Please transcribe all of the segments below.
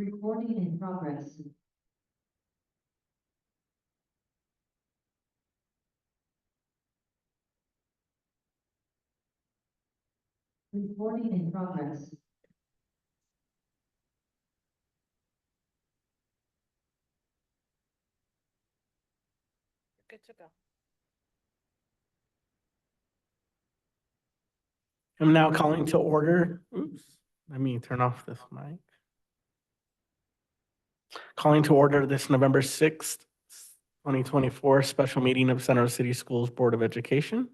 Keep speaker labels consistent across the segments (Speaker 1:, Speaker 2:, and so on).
Speaker 1: Recording in progress. Recording in progress.
Speaker 2: Good to go.
Speaker 3: I'm now calling to order. Oops, let me turn off this mic. Calling to order this November 6th, 2024 special meeting of Center City Schools Board of Education.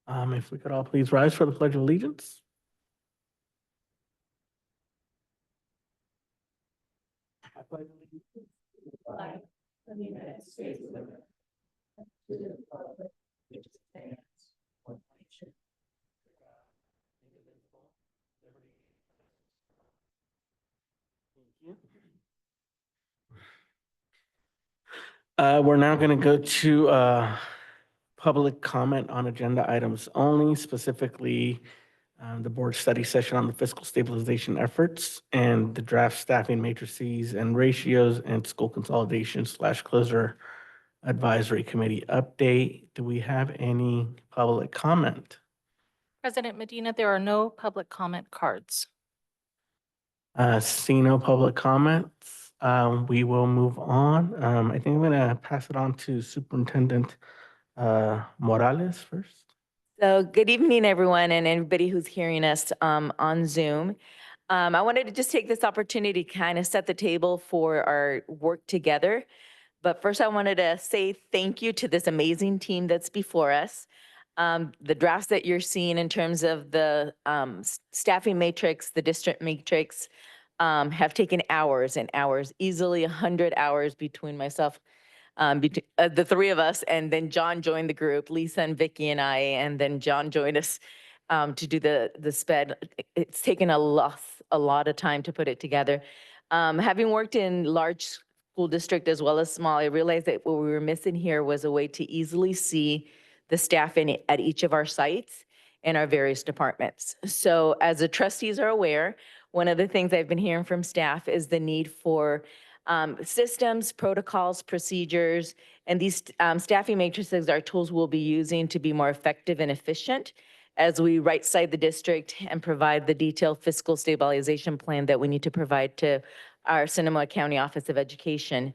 Speaker 3: If we could all please rise for the Pledge of Allegiance. I pledge allegiance to the flag of the United States of America, to the republic which stands one nation, under God, indivisible, liberty. Thank you. We're now going to go to public comment on agenda items only, specifically the board study session on the fiscal stabilization efforts and the draft staffing matrices and ratios and school consolidation / closure advisory committee update. Do we have any public comment?
Speaker 2: President Medina, there are no public comment cards.
Speaker 3: See no public comments. We will move on. I think I'm going to pass it on to Superintendent Morales first.
Speaker 4: So good evening, everyone, and everybody who's hearing us on Zoom. I wanted to just take this opportunity to kind of set the table for our work together. But first, I wanted to say thank you to this amazing team that's before us. The drafts that you're seeing in terms of the staffing matrix, the district matrix, have taken hours and hours, easily 100 hours between myself, the three of us, and then John joined the group, Lisa and Vicky and I, and then John joined us to do the SPED. It's taken a lot of time to put it together. Having worked in large school district as well as small, I realized that what we were missing here was a way to easily see the staff at each of our sites and our various departments. So as the trustees are aware, one of the things I've been hearing from staff is the need for systems, protocols, procedures, and these staffing matrices are tools we'll be using to be more effective and efficient as we right-side the district and provide the detailed fiscal stabilization plan that we need to provide to our Sonoma County Office of Education.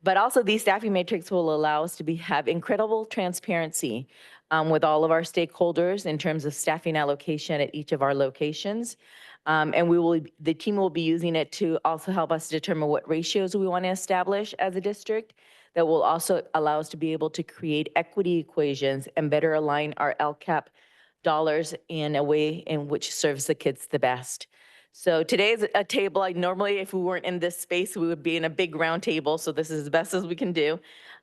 Speaker 4: But also these staffing matrix will allow us to have incredible transparency with all of our stakeholders in terms of staffing allocation at each of our locations. And the team will be using it to also help us determine what ratios we want to establish as a district that will also allow us to be able to create equity equations and better align our LCAP dollars in a way in which serves the kids the best. So today's a table, normally if we weren't in this space, we would be in a big round table. So this is as best as we can do.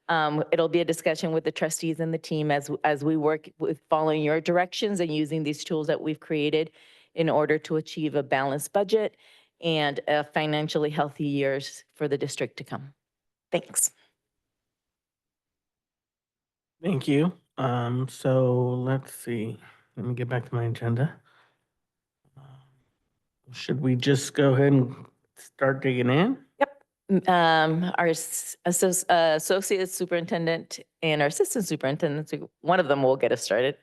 Speaker 4: It'll be a discussion with the trustees and the team as we work with following your directions and using these tools that we've created in order to achieve a balanced budget and financially healthy years for the district to come. Thanks.
Speaker 3: Thank you. So let's see. Let me get back to my agenda. Should we just go ahead and start digging in?
Speaker 4: Yep. Our associate superintendent and our assistant superintendent, one of them will get us started.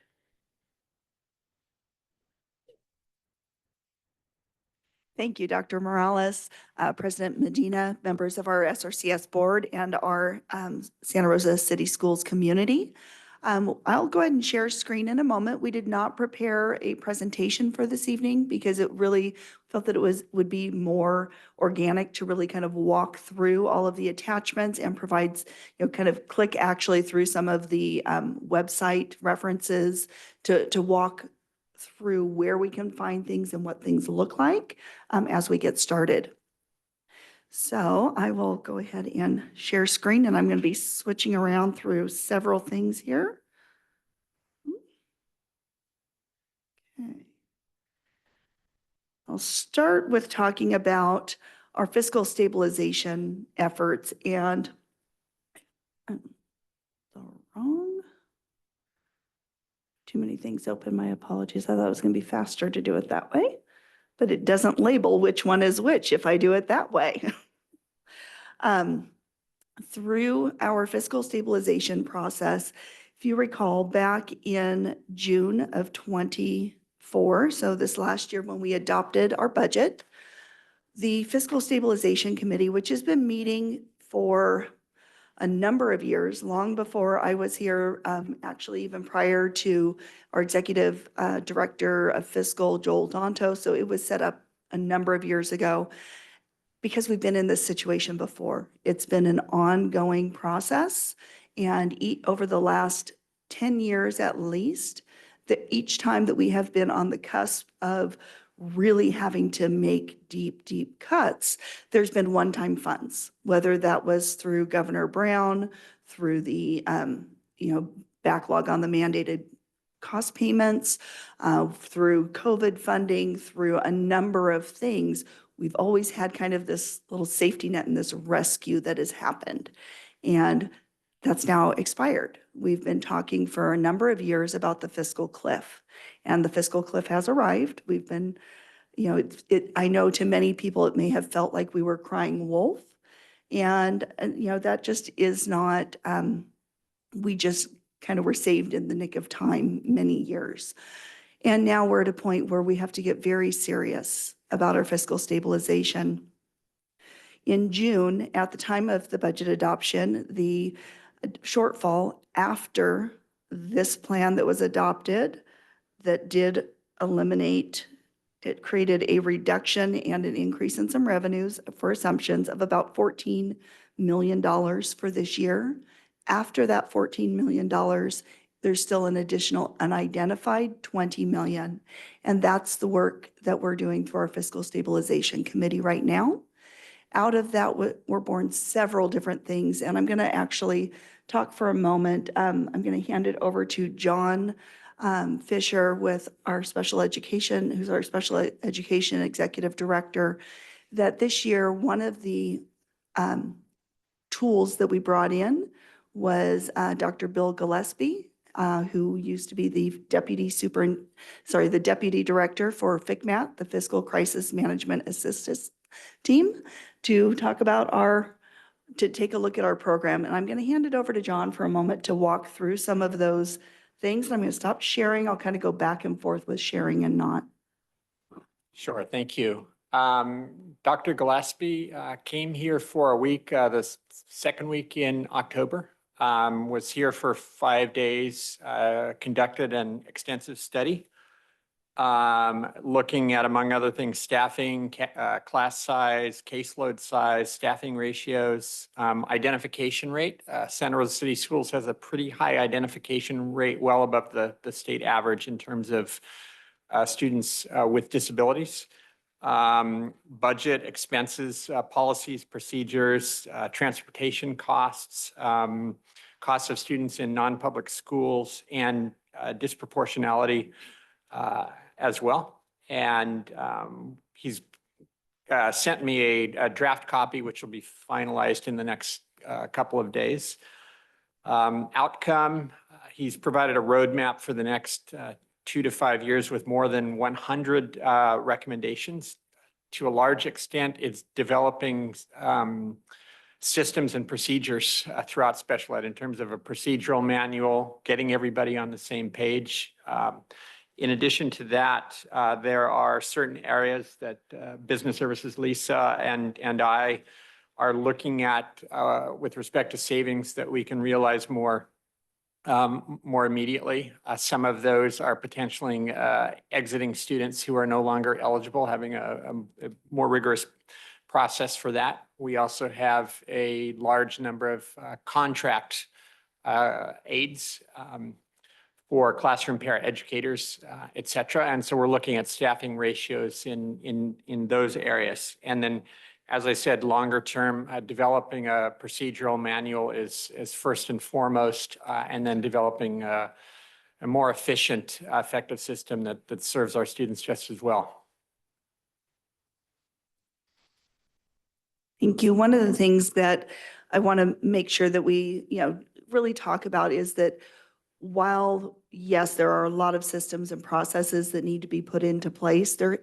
Speaker 5: Thank you, Dr. Morales, President Medina, members of our SRCS board and our Santa Rosa City Schools community. I'll go ahead and share screen in a moment. We did not prepare a presentation for this evening because it really felt that it would be more organic to really kind of walk through all of the attachments and provides, kind of click actually through some of the website references to walk through where we can find things and what things look like as we get started. So I will go ahead and share screen, and I'm going to be switching around through several things here. Okay. I'll start with talking about our fiscal stabilization efforts and too many things open. My apologies. I thought it was going to be faster to do it that way. but it doesn't label which one is which if I do it that way. Through our fiscal stabilization process, if you recall, back in June of 24, so this last year when we adopted our budget, the Fiscal Stabilization Committee, which has been meeting for a number of years, long before I was here, actually even prior to our Executive Director of Fiscal, Joel Danto. So it was set up a number of years ago because we've been in this situation before. It's been an ongoing process, and over the last 10 years at least, that each time that we have been on the cusp of really having to make deep, deep cuts, there's been one-time funds, whether that was through Governor Brown, through the backlog on the mandated cost payments, through COVID funding, through a number of things. We've always had kind of this little safety net and this rescue that has happened. And that's now expired. We've been talking for a number of years about the fiscal cliff, and the fiscal cliff has arrived. We've been, I know to many people it may have felt like we were crying wolf, and that just is not, we just kind of were saved in the nick of time many years. And now we're at a point where we have to get very serious about our fiscal stabilization. In June, at the time of the budget adoption, the shortfall after this plan that was adopted that did eliminate, it created a reduction and an increase in some revenues for assumptions of about $14 million for this year. After that $14 million, there's still an additional unidentified $20 million. And that's the work that we're doing through our Fiscal Stabilization Committee right now. Out of that were born several different things. And I'm going to actually talk for a moment. I'm going to hand it over to John Fisher with our special education, who's our special education executive director, that this year, one of the tools that we brought in was Dr. Bill Gillespie, who used to be the deputy director for FCMAT, the Fiscal Crisis Management Assistance Team, to talk about to take a look at our program. And I'm going to hand it over to John for a moment to walk through some of those things. And I'm going to stop sharing. I'll kind of go back and forth with sharing and not.
Speaker 6: Sure, thank you. Dr. Gillespie came here for a week, the second week in October, was here for 5 days, conducted an extensive study, looking at, among other things, staffing, class size, caseload size, staffing ratios, identification rate. Santa Rosa City Schools has a pretty high identification rate, well above the state average in terms of students with disabilities. Budget, expenses, policies, procedures, transportation costs, costs of students in non-public schools, and disproportionality as well. And he's sent me a draft copy, which will be finalized in the next couple of days. Outcome, he's provided a roadmap for the next 2 to 5 years with more than 100 recommendations. To a large extent, it's developing systems and procedures throughout special ed in terms of a procedural manual, getting everybody on the same page. In addition to that, there are certain areas that Business Services Lisa and I are looking at with respect to savings that we can realize more immediately. Some of those are potentially exiting students who are no longer eligible, having a more rigorous process for that. We also have a large number of contract aides for classroom paraeducators, et cetera. And so we're looking at staffing ratios in those areas. And then, as I said, longer term, developing a procedural manual is first and foremost, and then developing a more efficient, effective system that serves our students just as well.
Speaker 5: Thank you. One of the things that I want to make sure that we, really talk about is that while, yes, there are a lot of systems and processes that need to be put into place, there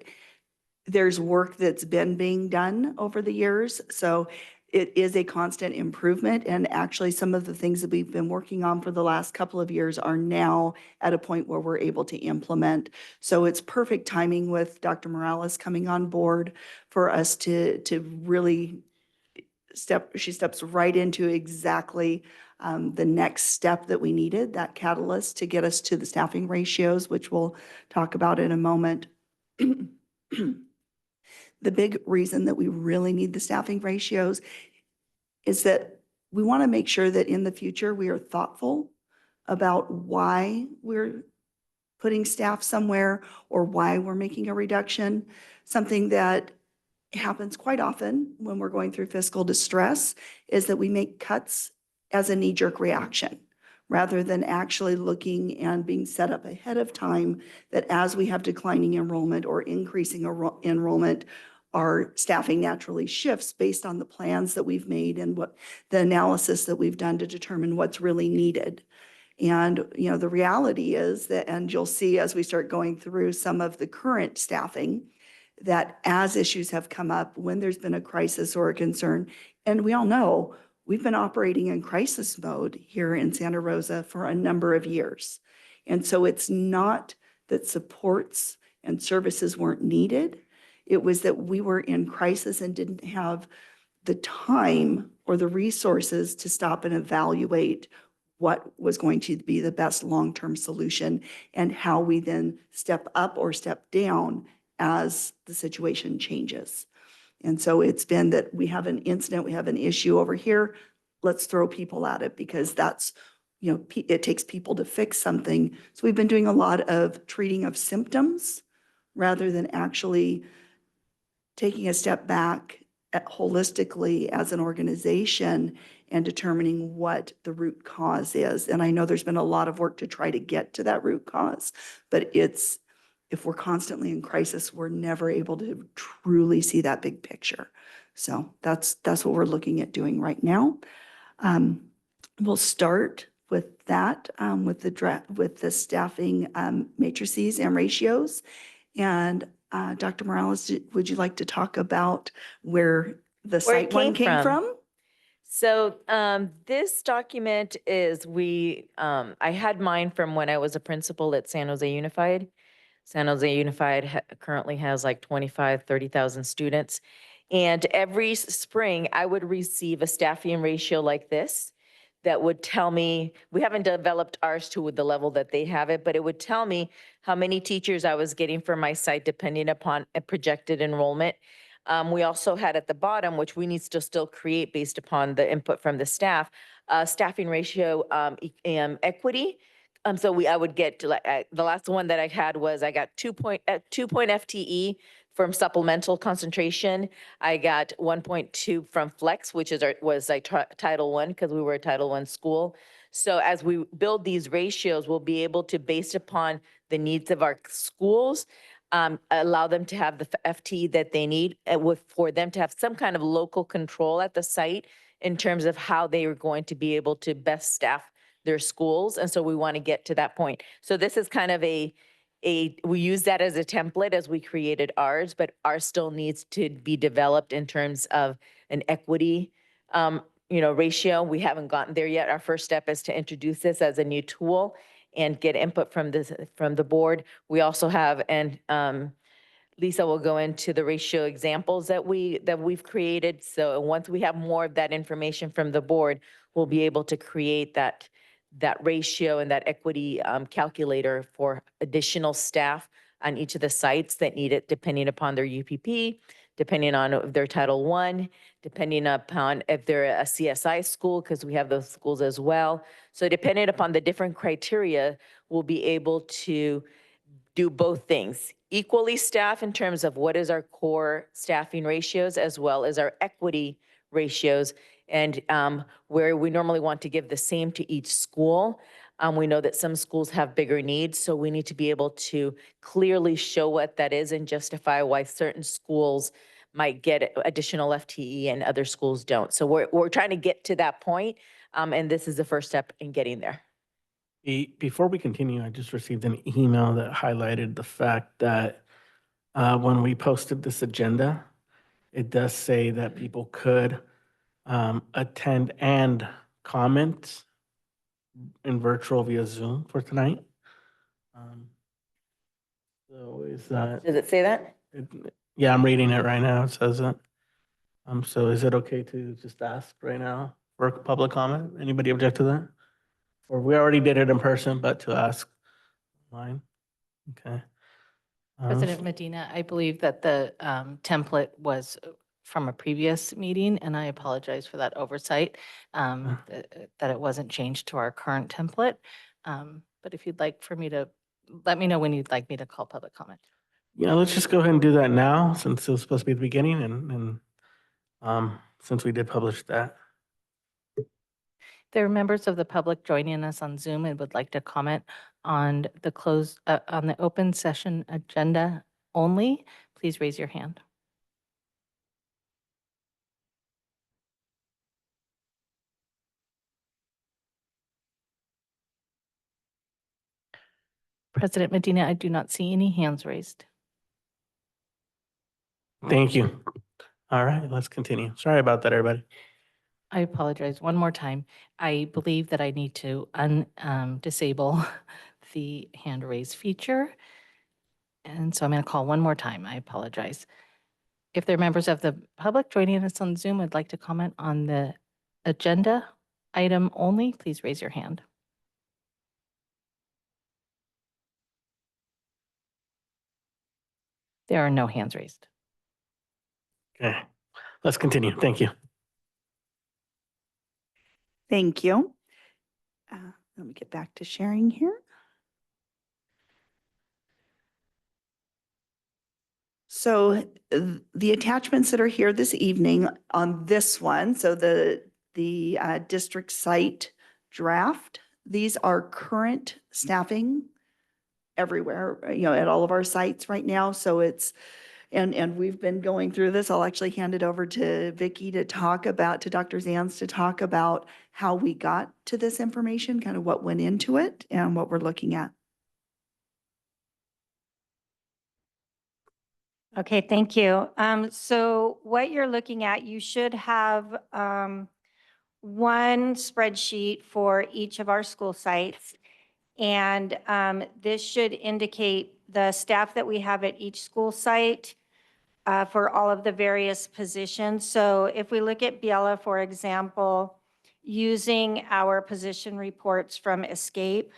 Speaker 5: there's work that's been being done over the years. So it is a constant improvement. And actually, some of the things that we've been working on for the last couple of years are now at a point where we're able to implement. So it's perfect timing with Dr. Morales coming on board for us to really she steps right into exactly the next step that we needed, that catalyst to get us to the staffing ratios, which we'll talk about in a moment. The big reason that we really need the staffing ratios is that we want to make sure that in the future we are thoughtful about why we're putting staff somewhere or why we're making a reduction. Something that happens quite often when we're going through fiscal distress is that we make cuts as a knee-jerk reaction rather than actually looking and being set up ahead of time that as we have declining enrollment or increasing enrollment, our staffing naturally shifts based on the plans that we've made and what the analysis that we've done to determine what's really needed. And, you know, the reality is that, and you'll see as we start going through some of the current staffing, that as issues have come up, when there's been a crisis or a concern, and we all know we've been operating in crisis mode here in Santa Rosa for a number of years. And so it's not that supports and services weren't needed. It was that we were in crisis and didn't have the time or the resources to stop and evaluate what was going to be the best long-term solution and how we then step up or step down as the situation changes. And so it's been that we have an incident, we have an issue over here, let's throw people at it because that's, you know, it takes people to fix something. So we've been doing a lot of treating of symptoms rather than actually taking a step back holistically as an organization and determining what the root cause is. And I know there's been a lot of work to try to get to that root cause, but it's, if we're constantly in crisis, we're never able to truly see that big picture. So that's what we're looking at doing right now. We'll start with that, with the staffing matrices and ratios. And Dr. Morales, would you like to talk about where the
Speaker 4: Where it
Speaker 5: site one
Speaker 4: came
Speaker 5: came
Speaker 4: from.
Speaker 5: from?
Speaker 4: So this document is I had mine from when I was a principal at San Jose Unified. San Jose Unified currently has like 30,000 students. And every spring I would receive a staffing ratio like this that would tell me, we haven't developed ours to the level that they have it, but it would tell me how many teachers I was getting for my site depending upon a projected enrollment. We also had at the bottom, which we need to still create based upon the input from the staff, staffing ratio equity. So I would get to the last one that I had was I got 2 FTE from supplemental concentration. I got 1.2 from flex, which is Title I because we were a Title I school. So as we build these ratios, we'll be able to, based upon the needs of our schools, allow them to have the FTE that they need for them to have some kind of local control at the site in terms of how they are going to be able to best staff their schools. And so we want to get to that point. So this is kind of we use that as a template as we created ours, but ours still needs to be developed in terms of an equity, ratio. We haven't gotten there yet. Our first step is to introduce this as a new tool and get input from the board. We also have, and Lisa will go into the ratio examples that we've created. So once we have more of that information from the board, we'll be able to create that ratio and that equity calculator for additional staff on each of the sites that need it, depending upon their UPP, depending on their Title I, depending upon if they're a CSI school, because we have those schools as well. So depending upon the different criteria, we'll be able to do both things. Equally staff in terms of what is our core staffing ratios as well as our equity ratios, and where we normally want to give the same to each school. We know that some schools have bigger needs, so we need to be able to clearly show what that is and justify why certain schools might get additional FTE and other schools don't. So we're trying to get to that point, and this is the first step in getting there.
Speaker 3: Before we continue, I just received an email that highlighted the fact that when we posted this agenda, it does say that people could attend and comment in virtual via Zoom for tonight. So is that,
Speaker 4: Does it say that?
Speaker 3: yeah, I'm reading it right now. It says it. So is it okay to just ask right now for public comment? Anybody object to that? Or we already did it in person, but to ask online? Okay.
Speaker 2: President Medina, I believe that the template was from a previous meeting, and I apologize for that oversight, that it wasn't changed to our current template. But if you'd like for me to, let me know when you'd like me to call public comment.
Speaker 3: Yeah, let's just go ahead and do that now, since it was supposed to be the beginning and since we did publish that.
Speaker 2: There are members of the public joining us on Zoom and would like to comment on on the open session agenda only. Please raise your hand. President Medina, I do not see any hands raised.
Speaker 3: Thank you. All right, let's continue. Sorry about that, everybody.
Speaker 2: I apologize one more time. I believe that I need to disable the hand raise feature. And so I'm going to call one more time. I apologize. If there are members of the public joining us on Zoom would like to comment on the agenda item only, please raise your hand. There are no hands raised.
Speaker 3: Okay, let's continue. Thank you.
Speaker 5: Thank you. Let me get back to sharing here. So the attachments that are here this evening on this one, so the district site draft, these are current staffing everywhere, at all of our sites right now. So it's, and we've been going through this. I'll actually hand it over to Vicki to talk about, to Dr. Zans to talk about how we got to this information, kind of what went into it and what we're looking at.
Speaker 7: Okay, thank you. So what you're looking at, you should have one spreadsheet for each of our school sites. And this should indicate the staff that we have at each school site for all of the various positions. So if we look at Biela, for example, using our position reports from Escape,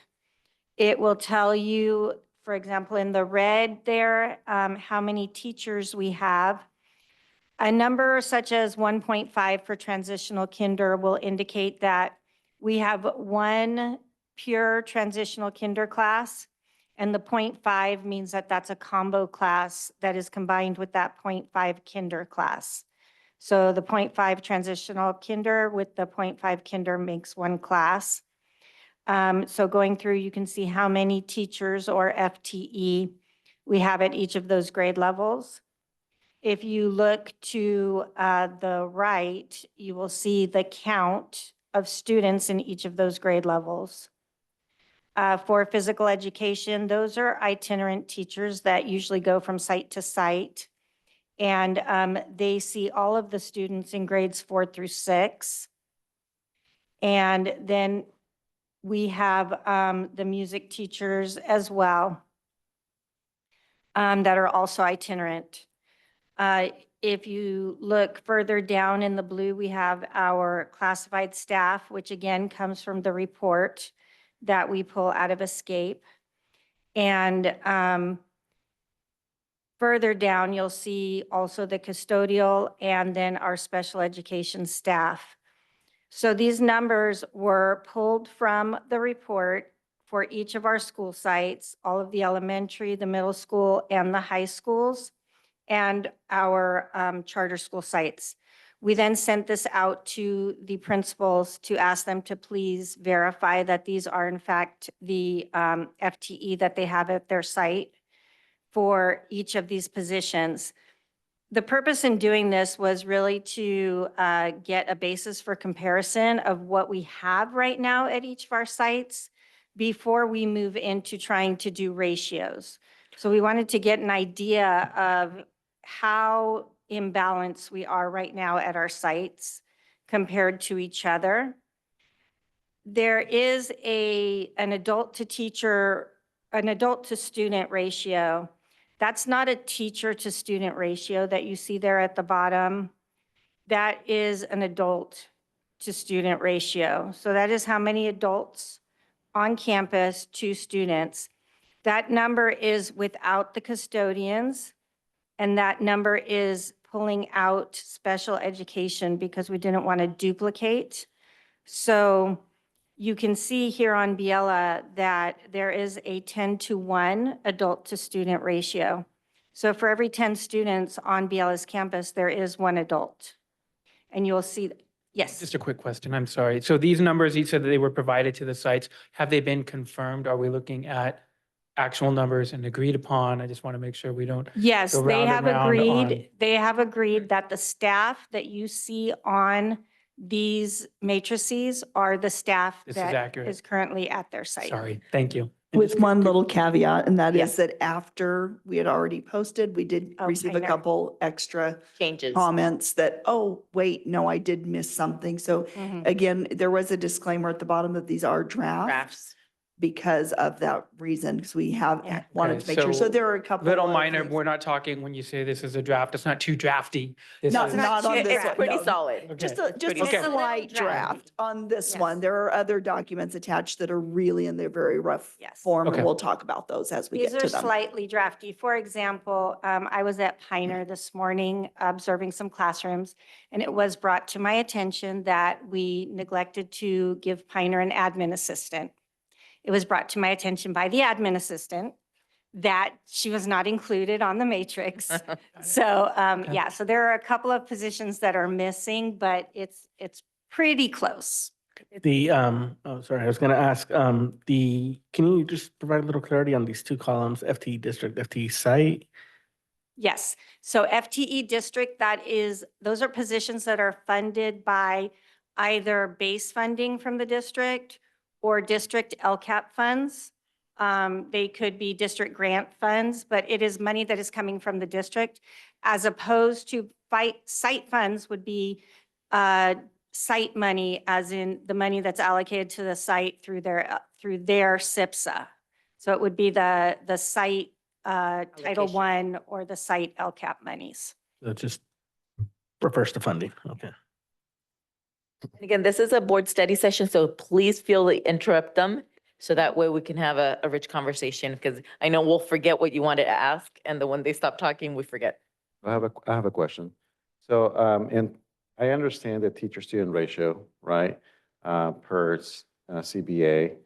Speaker 7: it will tell you, for example, in the red there, how many teachers we have. A number such as 1.5 for transitional kinder will indicate that we have one pure transitional kinder class, and the 0.5 means that that's a combo class that is combined with that 0.5 kinder class. So the 0.5 transitional kinder with the 0.5 kinder makes one class. So going through, you can see how many teachers or FTE we have at each of those grade levels. If you look to the right, you will see the count of students in each of those grade levels. For physical education, those are itinerant teachers that usually go from site to site. And they see all of the students in grades 4 through 6. And then we have the music teachers as well that are also itinerant. If you look further down in the blue, we have our classified staff, which again comes from the report that we pull out of Escape. And further down, you'll see also the custodial and then our special education staff. So these numbers were pulled from the report for each of our school sites, all of the elementary, the middle school, and the high schools, and our charter school sites. We then sent this out to the principals to ask them to please verify that these are in fact the FTE that they have at their site for each of these positions. The purpose in doing this was really to get a basis for comparison of what we have right now at each of our sites before we move into trying to do ratios. So we wanted to get an idea of how imbalanced we are right now at our sites compared to each other. There is an adult to teacher, an adult to student ratio. That's not a teacher to student ratio that you see there at the bottom. That is an adult to student ratio. So that is how many adults on campus to students. That number is without the custodians, and that number is pulling out special education because we didn't want to duplicate. So you can see here on Biela that there is a 10-to-1 adult to student ratio. So for every 10 students on Biela's campus, there is one adult. And you'll see, yes.
Speaker 8: Just a quick question, I'm sorry. So these numbers, you said that they were provided to the sites. Have they been confirmed? Are we looking at actual numbers and agreed upon? I just want to make sure we don't.
Speaker 7: Yes,
Speaker 8: go
Speaker 7: they
Speaker 8: round and
Speaker 7: have
Speaker 8: round
Speaker 7: agreed, they have agreed that the staff that you see on these matrices are the staff
Speaker 8: This is
Speaker 7: that
Speaker 8: accurate.
Speaker 7: is currently at their site.
Speaker 8: Sorry, thank you.
Speaker 5: With one little caveat, and that
Speaker 4: Yes.
Speaker 5: is that after we had already posted, we did
Speaker 7: Oh,
Speaker 5: receive
Speaker 7: I
Speaker 5: a
Speaker 7: know.
Speaker 5: couple extra
Speaker 4: Changes.
Speaker 5: comments that, oh, wait, no, I did miss something. So
Speaker 7: Mhm.
Speaker 5: again, there was a disclaimer at the bottom that these are drafts
Speaker 4: Drafts.
Speaker 5: because of that reason, because we have
Speaker 7: Yeah.
Speaker 5: wanted
Speaker 8: Okay,
Speaker 5: to make sure. So
Speaker 8: so
Speaker 5: there are a couple.
Speaker 8: Little
Speaker 5: of
Speaker 8: minor,
Speaker 5: things.
Speaker 8: we're not talking, when you say this is a draft, it's not too drafty. This
Speaker 5: Not,
Speaker 8: is-
Speaker 5: not on
Speaker 7: It's
Speaker 5: this
Speaker 4: It's
Speaker 5: one.
Speaker 4: pretty
Speaker 5: no.
Speaker 4: solid.
Speaker 5: Just
Speaker 8: Okay.
Speaker 5: a, just
Speaker 4: pretty
Speaker 5: a
Speaker 8: solid.
Speaker 5: slight
Speaker 7: Little draft.
Speaker 5: draft on this
Speaker 7: Yes.
Speaker 5: one. There are other documents attached that are really in their very rough
Speaker 7: Yes.
Speaker 5: form, and
Speaker 8: Okay.
Speaker 5: we'll talk about those as we
Speaker 7: These
Speaker 5: get
Speaker 7: are
Speaker 5: to them.
Speaker 7: slightly drafty. For example, I was at Piner this morning observing some classrooms, and it was brought to my attention that we neglected to give Piner an admin assistant. It was brought to my attention by the admin assistant that she was not included on the matrix. So,
Speaker 8: Okay.
Speaker 7: yeah, so there are a couple of positions that are missing, but it's pretty close.
Speaker 3: The, oh, sorry, I was gonna ask, can you just provide a little clarity on these two columns, FTE district, FTE site?
Speaker 7: Yes, so FTE district, those are positions that are funded by either base funding from the district or district LCAP funds. They could be district grant funds, but it is money that is coming from the district as opposed to site funds would be site money, as in the money that's allocated to the site through their SIPSA. So it would be the site Title I or the site LCAP monies.
Speaker 3: That just refers to funding, okay.
Speaker 4: Again, this is a board study session, so please feel to interrupt them. So that way we can have a rich conversation, because I know we'll forget what you wanted to ask, and then when they stop talking, we forget.
Speaker 9: I have a question. So, and I understand the teacher-student ratio, right, per CBA.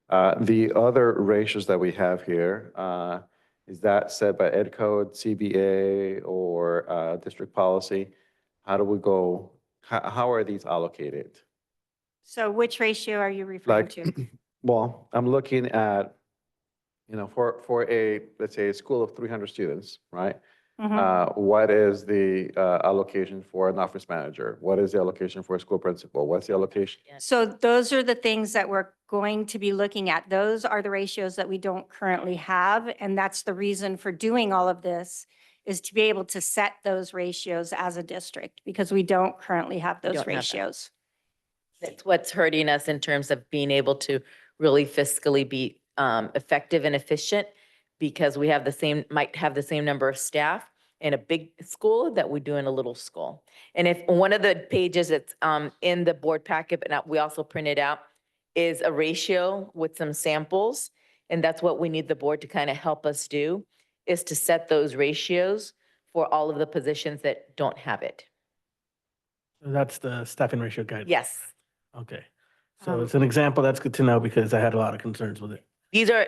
Speaker 9: The other ratios that we have here, is that set by Ed Code, CBA, or district policy? How do we go, how are these allocated?
Speaker 7: So which ratio are you referring to?
Speaker 9: Well, I'm looking at, for a, let's say, a school of 300 students, right?
Speaker 7: Mhm.
Speaker 9: What is the allocation for an office manager? What is the allocation for a school principal? What's the allocation?
Speaker 7: So those are the things that we're going to be looking at. Those are the ratios that we don't currently have. And that's the reason for doing all of this, is to be able to set those ratios as a district, because we don't currently have
Speaker 4: don't
Speaker 7: those
Speaker 4: have that.
Speaker 7: ratios.
Speaker 4: That's what's hurting us in terms of being able to really fiscally be effective and efficient, because we have might have the same number of staff in a big school that we do in a little school. And if one of the pages that's in the board packet, but we also printed out, is a ratio with some samples. And that's what we need the board to kind of help us do, is to set those ratios for all of the positions that don't have it.
Speaker 3: That's the staffing ratio guide.
Speaker 4: Yes.
Speaker 3: Okay, so it's an example, that's good to know because I had a lot of concerns with it.
Speaker 4: These are,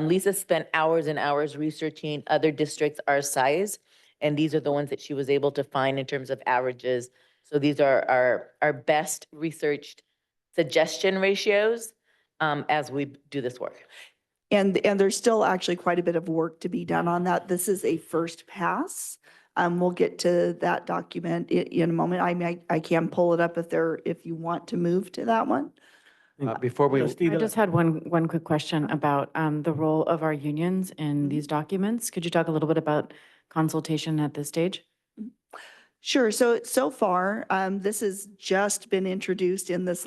Speaker 4: Lisa spent hours and hours researching other districts our size, and these are the ones that she was able to find in terms of averages. So these are our best researched suggestion ratios as we do this work.
Speaker 5: And there's still actually quite a bit of work to be done on that. This is a first pass. We'll get to that document in a moment. I can pull it up if you want to move to that one.
Speaker 9: Before we,
Speaker 3: Trustee
Speaker 10: I
Speaker 3: De La-
Speaker 10: just had one quick question about the role of our unions in these documents. Could you talk a little bit about consultation at this stage?
Speaker 5: Sure. So far, this has just been introduced in this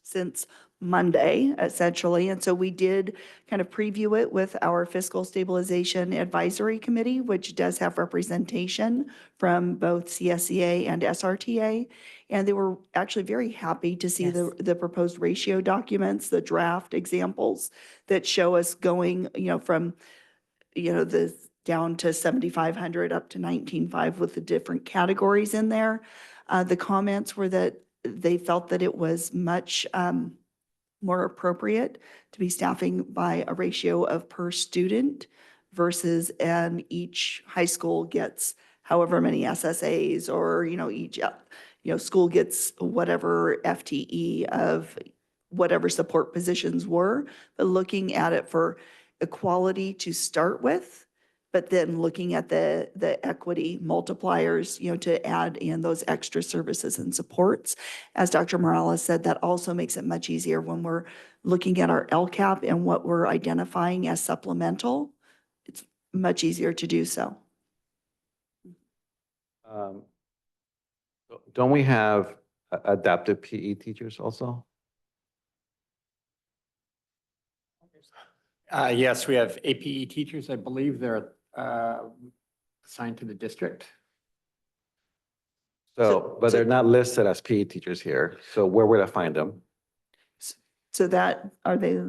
Speaker 5: since Monday, essentially. And so we did kind of preview it with our Fiscal Stabilization Advisory Committee, which does have representation from both CSEA and SRTA. And they were actually very happy to see the proposed ratio documents, the draft examples that show us going, from, the down to 7,500 up to 19,500 with the different categories in there. The comments were that they felt that it was much more appropriate to be staffing by a ratio of per student versus each high school gets however many SSAs or, each, school gets whatever FTE of whatever support positions were, but looking at it for equality to start with, but then looking at the equity multipliers, to add in those extra services and supports. As Dr. Morales said, that also makes it much easier when we're looking at our LCAP and what we're identifying as supplemental. It's much easier to do so.
Speaker 9: don't we have adaptive PE teachers also?
Speaker 6: Yes, we have APE teachers. I believe they're assigned to the district.
Speaker 9: So, but they're not listed as PE teachers here. So where would I find them?
Speaker 5: So are they?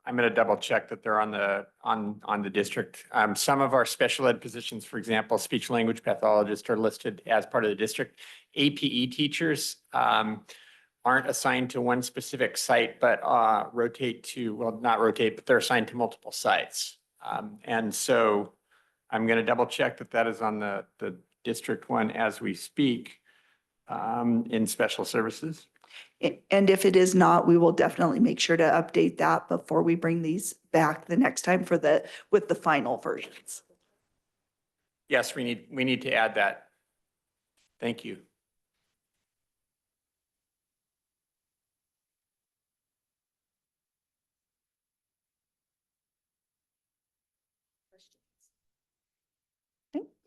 Speaker 6: I'm going to double check that they're on the district. Some of our special ed positions, for example, speech language pathologists are listed as part of the district. APE teachers aren't assigned to one specific site, but rotate to, well, not rotate, but they're assigned to multiple sites. And so I'm going to double check that is on the district one as we speak in special services.
Speaker 5: And if it is not, we will definitely make sure to update that before we bring these back the next time with the final versions.
Speaker 6: Yes, we need to add that. Thank you.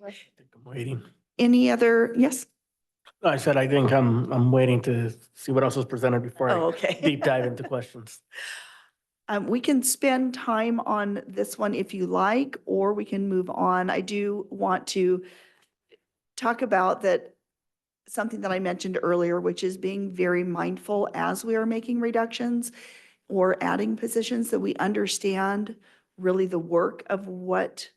Speaker 3: I think I'm waiting.
Speaker 5: Any other, yes?
Speaker 3: I said, I think I'm waiting to see what else was presented before
Speaker 5: Oh,
Speaker 3: I
Speaker 5: okay.
Speaker 3: deep dive into questions.
Speaker 5: We can spend time on this one if you like, or we can move on. I do want to talk about something that I mentioned earlier, which is being very mindful as we are making reductions or adding positions, that we understand really the work of what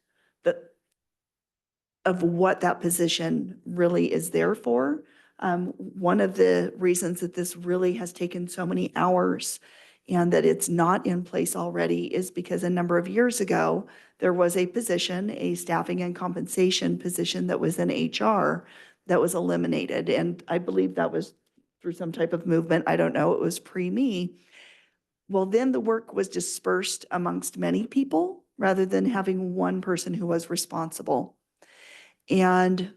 Speaker 5: that position really is there for. One of the reasons that this really has taken so many hours and that it's not in place already is because a number of years ago, there was a position, a staffing and compensation position that was in HR that was eliminated. And I believe that was through some type of movement. I don't know, it was pre-me. Well, then the work was dispersed amongst many people rather than having one person who was responsible. And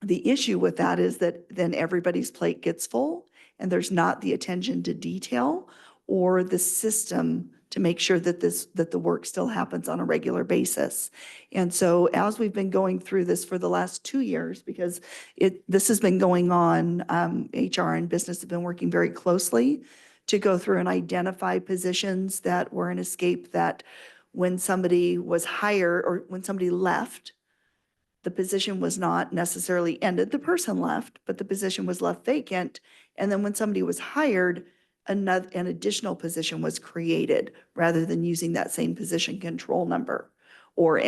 Speaker 5: the issue with that is that then everybody's plate gets full and there's not the attention to detail or the system to make sure that the work still happens on a regular basis. And so as we've been going through this for the last 2 years, because this has been going on, HR and business have been working very closely to go through and identify positions that were an escape, that when somebody was hired or when somebody left, the position was not necessarily ended, the person left, but the position was left vacant. And then when somebody was hired, an additional position was created rather than using that same position control number or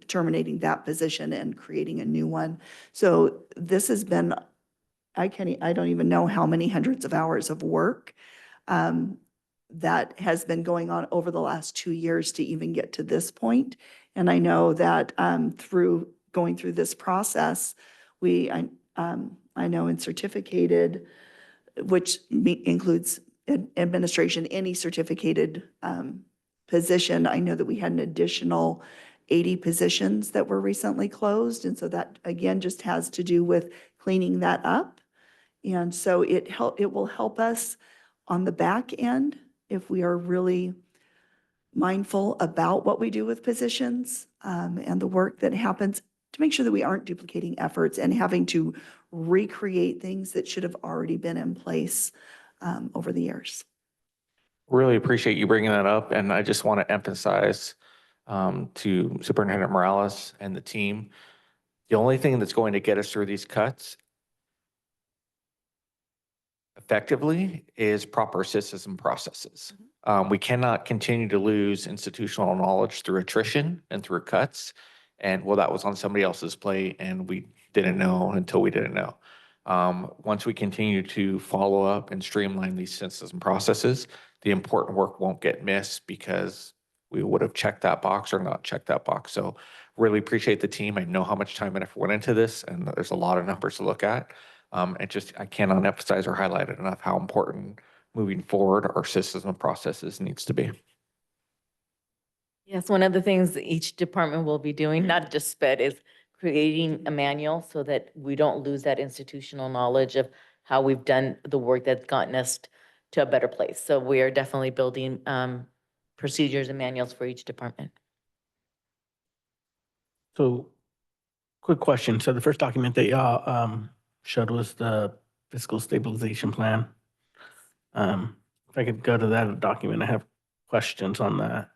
Speaker 5: terminating that position and creating a new one. So this has been, I don't even know how many hundreds of hours of work that has been going on over the last 2 years to even get to this point. And I know that through going through this process, I know in certificated, which includes administration, any certificated position, I know that we had an additional 80 positions that were recently closed. And so that, again, just has to do with cleaning that up. And so it will help us on the back end, if we are really mindful about what we do with positions and the work that happens, to make sure that we aren't duplicating efforts and having to recreate things that should have already been in place over the years.
Speaker 11: Really appreciate you bringing that up, and I just want to emphasize to Superintendent Morales and the team, the only thing that's going to get us through these cuts effectively is proper systems and processes. We cannot continue to lose institutional knowledge through attrition and through cuts. And well, that was on somebody else's plate and we didn't know until we didn't know. Once we continue to follow up and streamline these systems and processes, the important work won't get missed because we would have checked that box or not checked that box. So really appreciate the team. I know how much time and effort went into this, and there's a lot of numbers to look at. I cannot emphasize or highlight it enough how important moving forward our systems and processes needs to be.
Speaker 4: Yes, one of the things that each department will be doing, not just SPED, is creating a manual so that we don't lose that institutional knowledge of how we've done the work that's gotten us to a better place. So we are definitely building procedures and manuals for each department.
Speaker 3: So, quick question. So the first document that y'all showed was the fiscal stabilization plan. If I could go to that document, I have questions on that.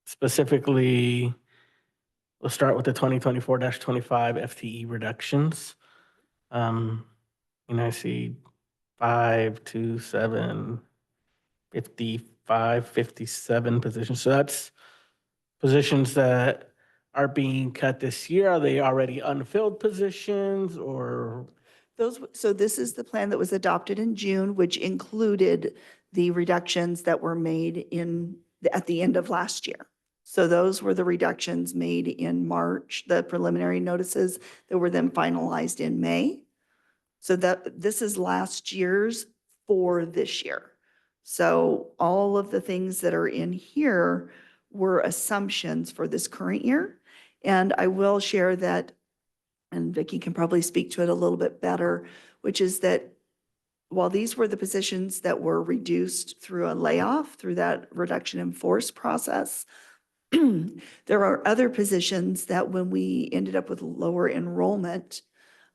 Speaker 3: Specifically, we'll start with the 2024-25 FTE reductions. I see 5, 2, 7, 55, 57 positions. So that's positions that are being cut this year. Are they already unfilled positions or?
Speaker 5: So this is the plan that was adopted in June, which included the reductions that were made at the end of last year. So those were the reductions made in March, the preliminary notices that were then finalized in May. So this is last year's for this year. So all of the things that are in here were assumptions for this current year. And I will share that, and Vicki can probably speak to it a little bit better, which is that while these were the positions that were reduced through a layoff, through that reduction in force process, there are other positions that when we ended up with lower enrollment,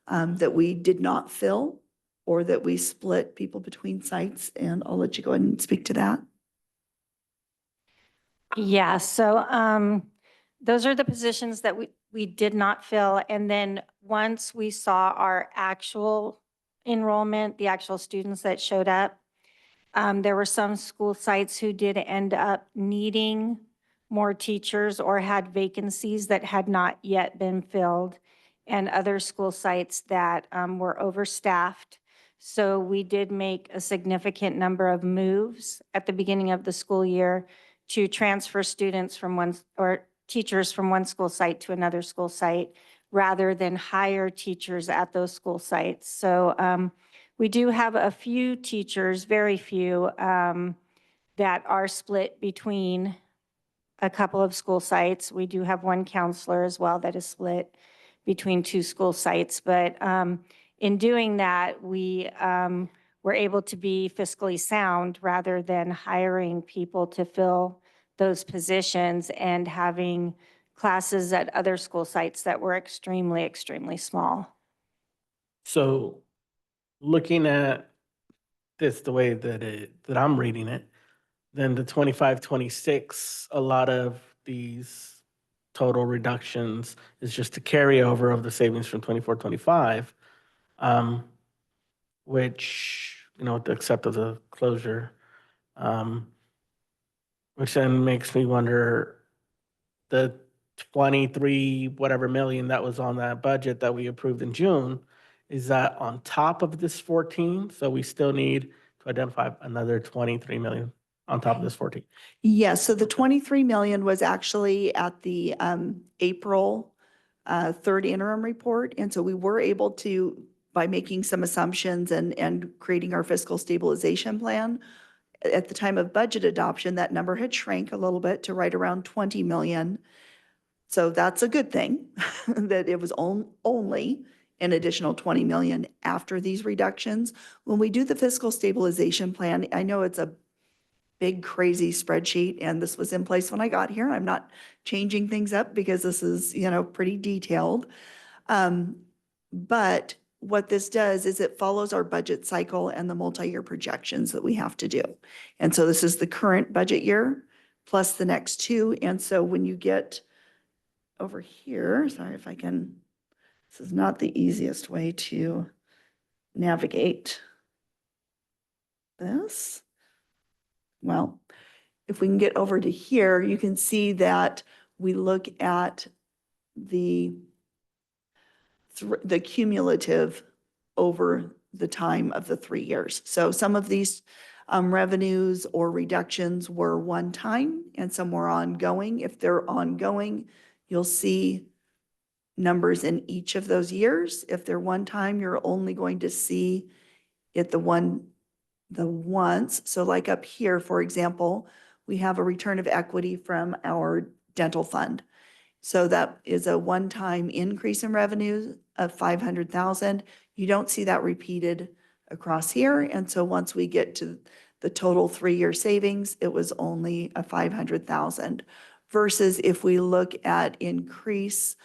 Speaker 5: that we did not fill or that we split people between sites. And I'll let you go ahead and speak to that.
Speaker 7: Yeah, so those are the positions that we did not fill. And then once we saw our actual enrollment, the actual students that showed up, there were some school sites who did end up needing more teachers or had vacancies that had not yet been filled, and other school sites that were overstaffed. So we did make a significant number of moves at the beginning of the school year to transfer students from teachers from one school site to another school site, rather than hire teachers at those school sites. So we do have a few teachers, very few, that are split between a couple of school sites. We do have one counselor as well that is split between 2 school sites. But in doing that, we were able to be fiscally sound rather than hiring people to fill those positions and having classes at other school sites that were extremely, extremely small.
Speaker 3: So looking at this the way that I'm reading it, then the 25-26, a lot of these total reductions is just a carryover of the savings from 24-25, which, with the except of the closure, which then makes me wonder, the 23 whatever million that was on that budget that we approved in June, is that on top of this 14? So we still need to identify another 23 million on top of this 14.
Speaker 5: Yes, so the 23 million was actually at the April 3rd interim report. And so we were able to, by making some assumptions and creating our fiscal stabilization plan, at the time of budget adoption, that number had shrank a little bit to right around 20 million. So that's a good thing, that it was only an additional 20 million after these reductions. When we do the fiscal stabilization plan, I know it's a big, crazy spreadsheet, and this was in place when I got here. I'm not changing things up because this is, pretty detailed. But what this does is it follows our budget cycle and the multi-year projections that we have to do. And so this is the current budget year plus the next two. And so when you get over here, sorry if I can, this is not the easiest way to navigate this. Well, if we can get over to here, you can see that we look at the cumulative over the time of the 3 years. So some of these revenues or reductions were one time and some were ongoing. If they're ongoing, you'll see numbers in each of those years. If they're one time, you're only going to see it the once. So like up here, for example, we have a return of equity from our dental fund. So that is a one-time increase in revenue of 500,000. You don't see that repeated across here. And so once we get to the total 3-year savings, it was only a 500,000 versus if we look at increase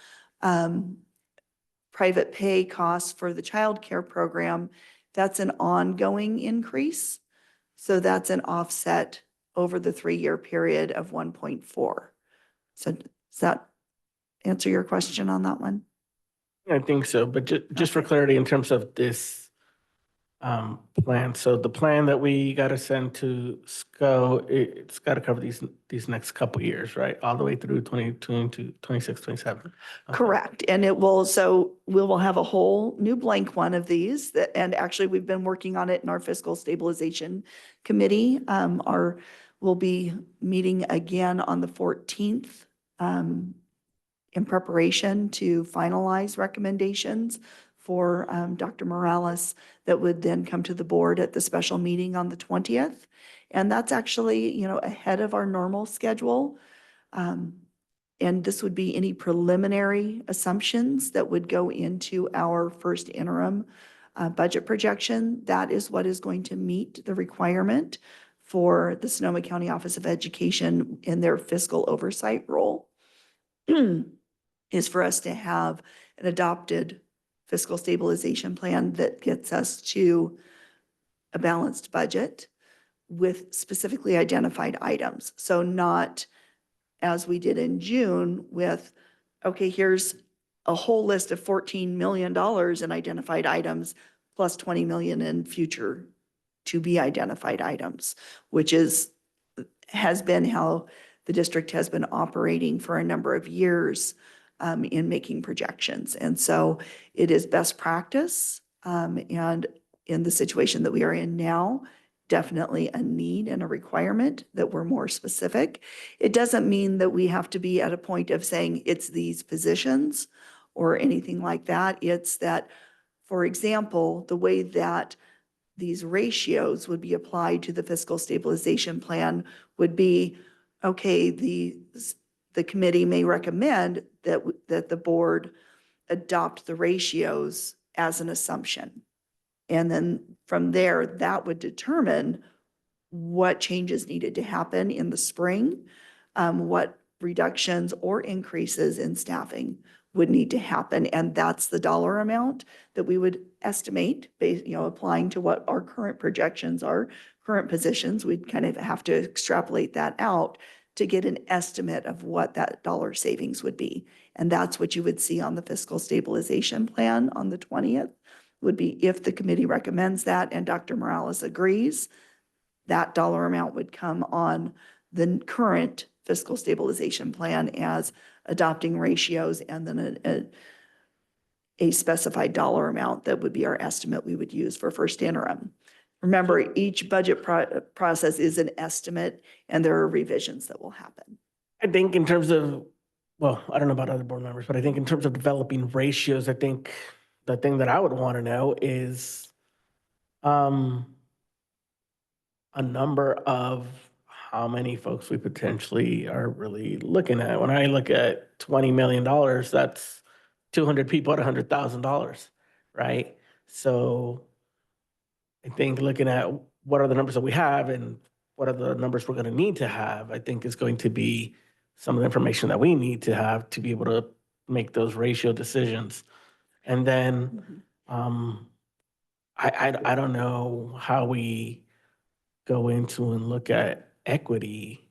Speaker 5: private pay costs for the child care program, that's an ongoing increase. So that's an offset over the 3-year period of 1.4. So does that answer your question on that one?
Speaker 3: I think so, but just for clarity in terms of this plan, so the plan that we got to send to SCO, it's got to cover these next couple years, right? All the way through 2022, 26, 27. Okay.
Speaker 5: Correct. And we will have a whole new blank one of these and actually we've been working on it in our fiscal stabilization committee. We'll be meeting again on the 14th in preparation to finalize recommendations for Dr. Morales that would then come to the board at the special meeting on the 20th. And that's actually, ahead of our normal schedule. And this would be any preliminary assumptions that would go into our first interim budget projection. That is what is going to meet the requirement for the Sonoma County Office of Education in their fiscal oversight role. Is for us to have an adopted fiscal stabilization plan that gets us to a balanced budget with specifically identified items. So not as we did in June with, okay, here's a whole list of $14 million in identified items plus 20 million in future to be identified items, which has been how the district has been operating for a number of years in making projections. And so it is best practice. And in the situation that we are in now, definitely a need and a requirement that we're more specific. It doesn't mean that we have to be at a point of saying it's these positions or anything like that. It's that, for example, the way that these ratios would be applied to the fiscal stabilization plan would be, okay, the committee may recommend that the board adopt the ratios as an assumption. And then from there, that would determine what changes needed to happen in the spring, what reductions or increases in staffing would need to happen. And that's the dollar amount that we would estimate, applying to what our current projections are, current positions. We'd kind of have to extrapolate that out to get an estimate of what that dollar savings would be. And that's what you would see on the fiscal stabilization plan on the 20th, would be if the committee recommends that and Dr. Morales agrees, that dollar amount would come on the current fiscal stabilization plan as adopting ratios and then a specified dollar amount that would be our estimate we would use for first interim. Remember, each budget process is an estimate and there are revisions that will happen.
Speaker 3: I think in terms of, well, I don't know about other board members, but I think in terms of developing ratios, I think the thing that I would want to know is a number of how many folks we potentially are really looking at. When I look at $20 million, that's 200 people at $100,000. right? So I think looking at what are the numbers that we have and what are the numbers we're going to need to have, I think is going to be some of the information that we need to have to be able to make those ratio decisions. And then I don't know how we go into and look at equity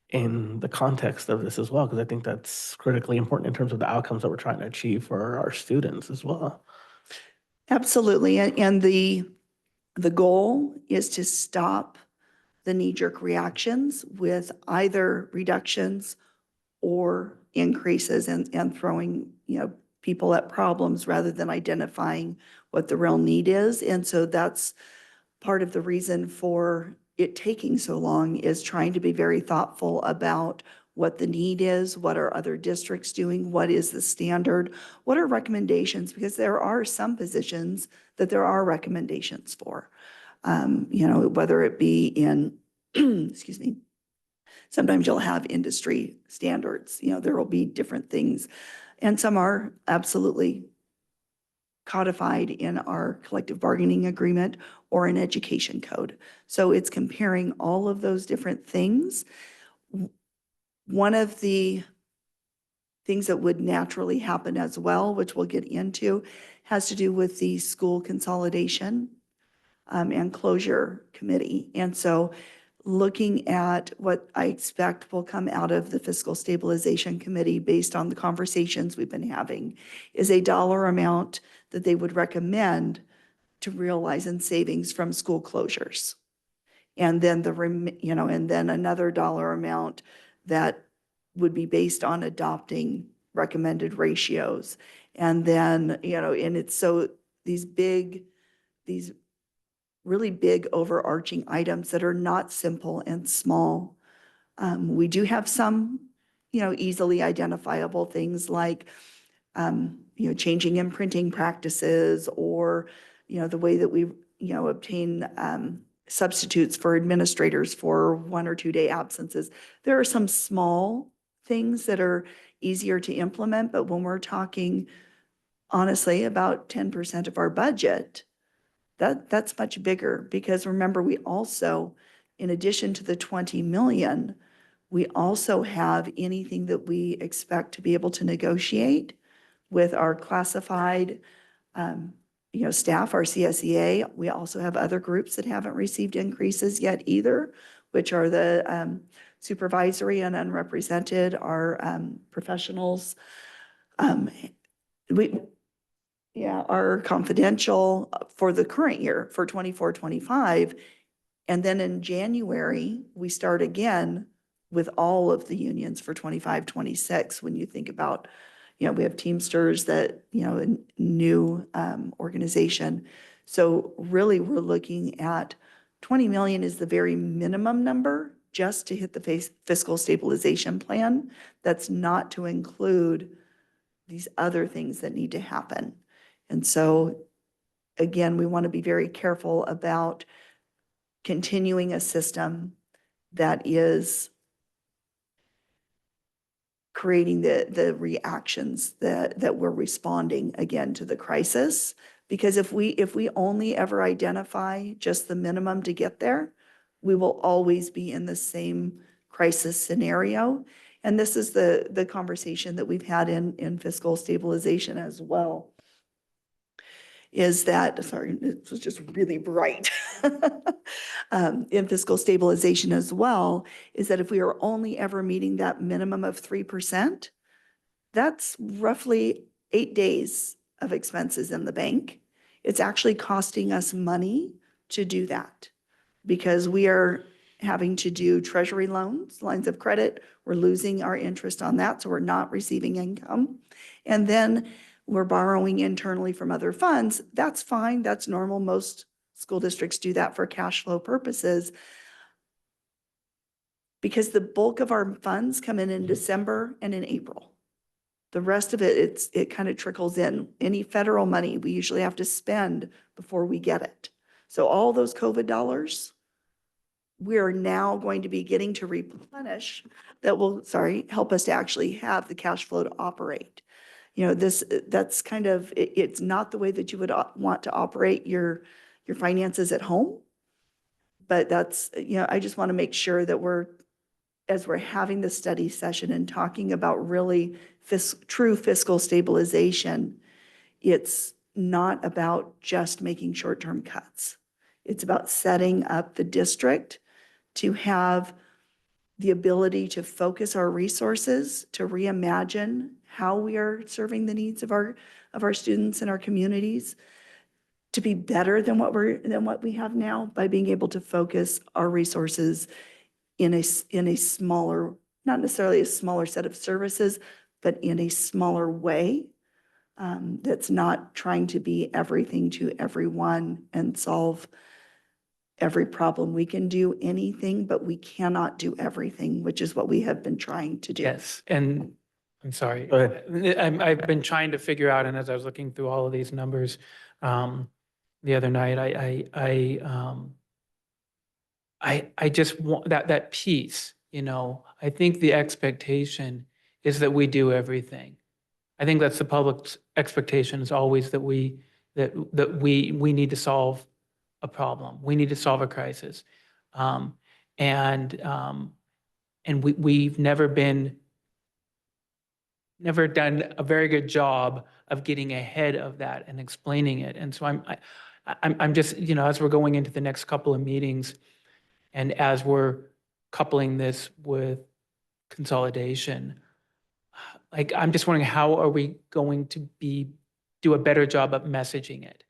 Speaker 3: in the context of this as well, because I think that's critically important in terms of the outcomes that we're trying to achieve for our students as well.
Speaker 5: Absolutely. And the goal is to stop the knee-jerk reactions with either reductions or increases and throwing, people at problems rather than identifying what the real need is. And so that's part of the reason for it taking so long, is trying to be very thoughtful about what the need is, what are other districts doing, what is the standard, what are recommendations, because there are some positions that there are recommendations for. Whether it be in, excuse me, sometimes you'll have industry standards, there will be different things. And some are absolutely codified in our collective bargaining agreement or an education code. So it's comparing all of those different things. One of the things that would naturally happen as well, which we'll get into, has to do with the school consolidation and closure committee. And so looking at what I expect will come out of the fiscal stabilization committee based on the conversations we've been having is a dollar amount that they would recommend to realize in savings from school closures. And then and then another dollar amount that would be based on adopting recommended ratios. And then, and it's so these really big overarching items that are not simple and small. We do have some, easily identifiable things like, changing imprinting practices, or, the way that we, obtain substitutes for administrators for 1 or 2 day absences. There are some small things that are easier to implement, but when we're talking honestly about 10% of our budget, that's much bigger, because remember, we also, in addition to the 20 million, we also have anything that we expect to be able to negotiate with our classified, staff, our CSEA. We also have other groups that haven't received increases yet either, which are the supervisory and unrepresented, our professionals. Are confidential for the current year for 24-25. And then in January, we start again with all of the unions for 25-26. When you think about, we have Teamsters that, a new organization. So really we're looking at 20 million is the very minimum number just to hit the fiscal stabilization plan. That's not to include these other things that need to happen. And so, again, we want to be very careful about continuing a system that is creating the reactions that we're responding again to the crisis. Because if we only ever identify just the minimum to get there, we will always be in the same crisis scenario. And this is the conversation that we've had in fiscal stabilization as well. Is that, sorry, it was just really bright. In fiscal stabilization as well, is that if we are only ever meeting that minimum of 3%, that's roughly 8 days of expenses in the bank. It's actually costing us money to do that, because we are having to do treasury loans, lines of credit. We're losing our interest on that, so we're not receiving income. And then we're borrowing internally from other funds. That's fine, that's normal. Most school districts do that for cash flow purposes. Because the bulk of our funds come in December and in April. The rest of it kind of trickles in. Any federal money, we usually have to spend before we get it. So all those COVID dollars, we're now going to be getting to replenish that will, help us to actually have the cash flow to operate. That's kind of, it's not the way that you would want to operate your finances at home. But that's, I just want to make sure that as we're having the study session and talking about really true fiscal stabilization, it's not about just making short-term cuts. It's about setting up the district to have the ability to focus our resources, to reimagine how we are serving the needs of our students and our communities, to be better than what we have now by being able to focus our resources in a smaller, not necessarily a smaller set of services, but in a smaller way, that's not trying to be everything to everyone and solve every problem. We can do anything, but we cannot do everything, which is what we have been trying to do.
Speaker 8: Yes, and I'm sorry.
Speaker 3: Go ahead.
Speaker 8: I've been trying to figure out, and as I was looking through all of these numbers the other night, I just want that piece, I think the expectation is that we do everything. I think that's the public's expectation, is always that we need to solve a problem. We need to solve a crisis. And we've never done a very good job of getting ahead of that and explaining it. And so I'm just, as we're going into the next couple of meetings, and as we're coupling this with consolidation, like, I'm just wondering, how are we going to do a better job of messaging it?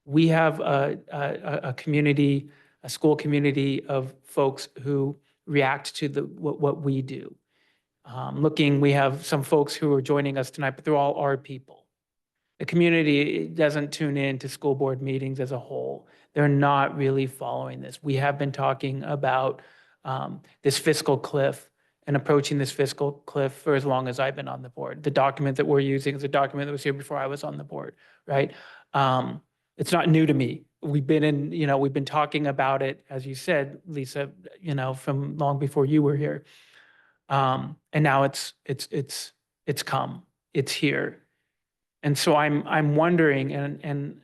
Speaker 8: We have a community, a school community of folks who react to what we do. We have some folks who are joining us tonight, but they're all our people. The community doesn't tune in to school board meetings as a whole. They're not really following this. We have been talking about this fiscal cliff and approaching this fiscal cliff for as long as I've been on the board. The document that we're using is a document that was here before I was on the board, right? It's not new to me. We've been talking about it, as you said, Lisa, from long before you were here. And now it's come, it's here. And so I'm wondering, and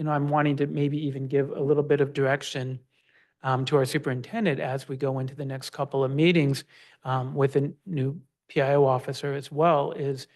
Speaker 8: I'm wanting to maybe even give a little bit of direction to our superintendent as we go into the next couple of meetings with a new PIO officer as well, is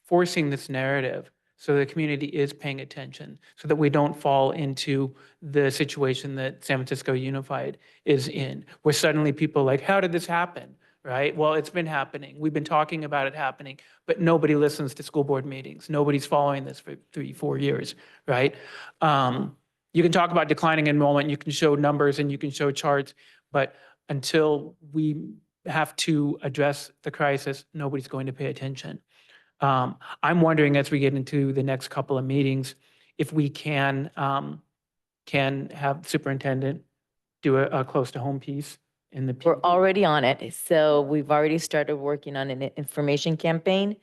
Speaker 8: forcing this narrative so the community is paying attention, so that we don't fall into the situation that San Francisco Unified is in, where suddenly people are like, how did this happen? Right? Well, it's been happening. We've been talking about it happening, but nobody listens to school board meetings. Nobody's following this for 3-4 years, right? You can talk about declining enrollment, you can show numbers and you can show charts, but until we have to address the crisis, nobody's going to pay attention. I'm wondering, as we get into the next couple of meetings, if we can have the superintendent do a close to home piece in the.
Speaker 4: We're already on it. So we've already started working on an information campaign.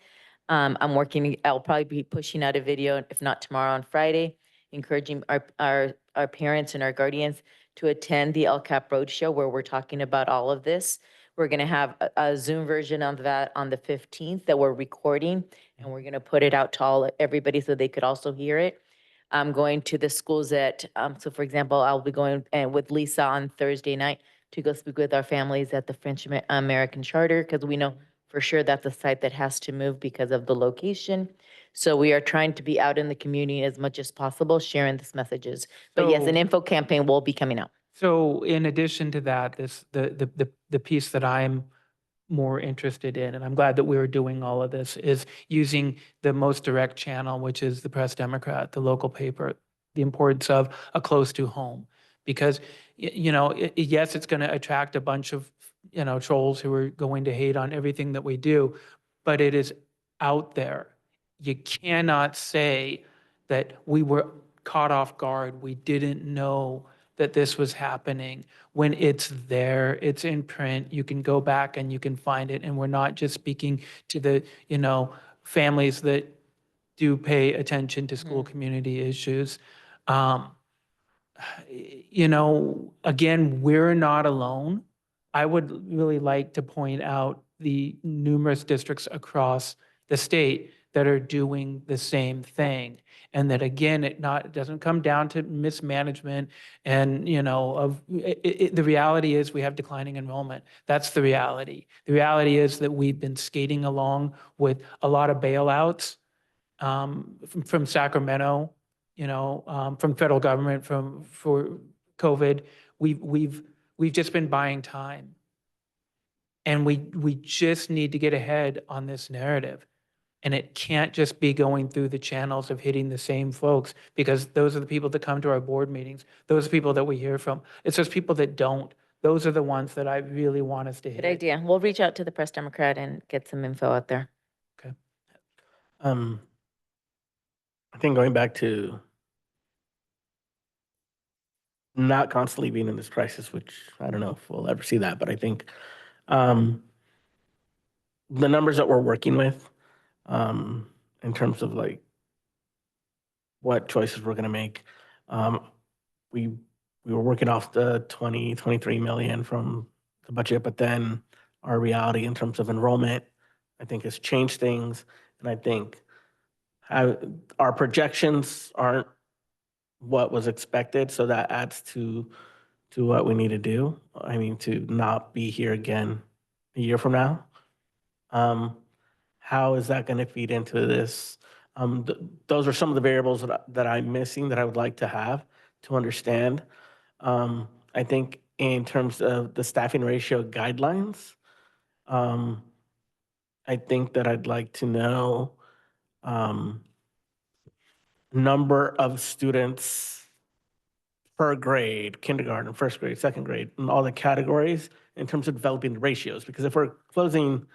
Speaker 4: I'll probably be pushing out a video, if not tomorrow, on Friday, encouraging our parents and our guardians to attend the LCAP Roadshow, where we're talking about all of this. We're going to have a Zoom version of that on the 15th that we're recording, and we're going to put it out to everybody so they could also hear it. I'm going to the schools so for example, I'll be going with Lisa on Thursday night to go speak with our families at the French American Charter, because we know for sure that's a site that has to move because of the location. So we are trying to be out in the community as much as possible, sharing these messages. But yes, an info campaign will be coming out.
Speaker 8: So in addition to that, the piece that I'm more interested in, and I'm glad that we were doing all of this, is using the most direct channel, which is the Press Democrat, the local paper, the importance of a close to home. Because, yes, it's going to attract a bunch of, trolls who are going to hate on everything that we do, but it is out there. You cannot say that we were caught off guard. We didn't know that this was happening, when it's there, it's in print, you can go back and you can find it. And we're not just speaking to the, families that do pay attention to school community issues. Again, we're not alone. I would really like to point out the numerous districts across the state that are doing the same thing. And that again, it doesn't come down to mismanagement and, the reality is we have declining enrollment. That's the reality. The reality is that we've been skating along with a lot of bailouts from Sacramento, from federal government, for COVID. We've just been buying time. And we just need to get ahead on this narrative. And it can't just be going through the channels of hitting the same folks, because those are the people that come to our board meetings. Those are the people that we hear from. It's those people that don't. Those are the ones that I really want us to hit.
Speaker 4: Good idea. We'll reach out to the Press Democrat and get some info out there.
Speaker 8: Okay.
Speaker 3: I think going back to not constantly being in this crisis, which I don't know if we'll ever see that, but I think the numbers that we're working with, in terms of like what choices we're going to make, we were working off the 23 million from the budget, but then our reality in terms of enrollment, I think, has changed things. And I think our projections aren't what was expected, so that adds to what we need to do. I mean, to not be here again a year from now. How is that going to feed into this? Those are some of the variables that I'm missing that I would like to have to understand. I think in terms of the staffing ratio guidelines, I think that I'd like to know number of students per grade, kindergarten, first grade, second grade, and all the categories in terms of developing the ratios. Because if we're closing,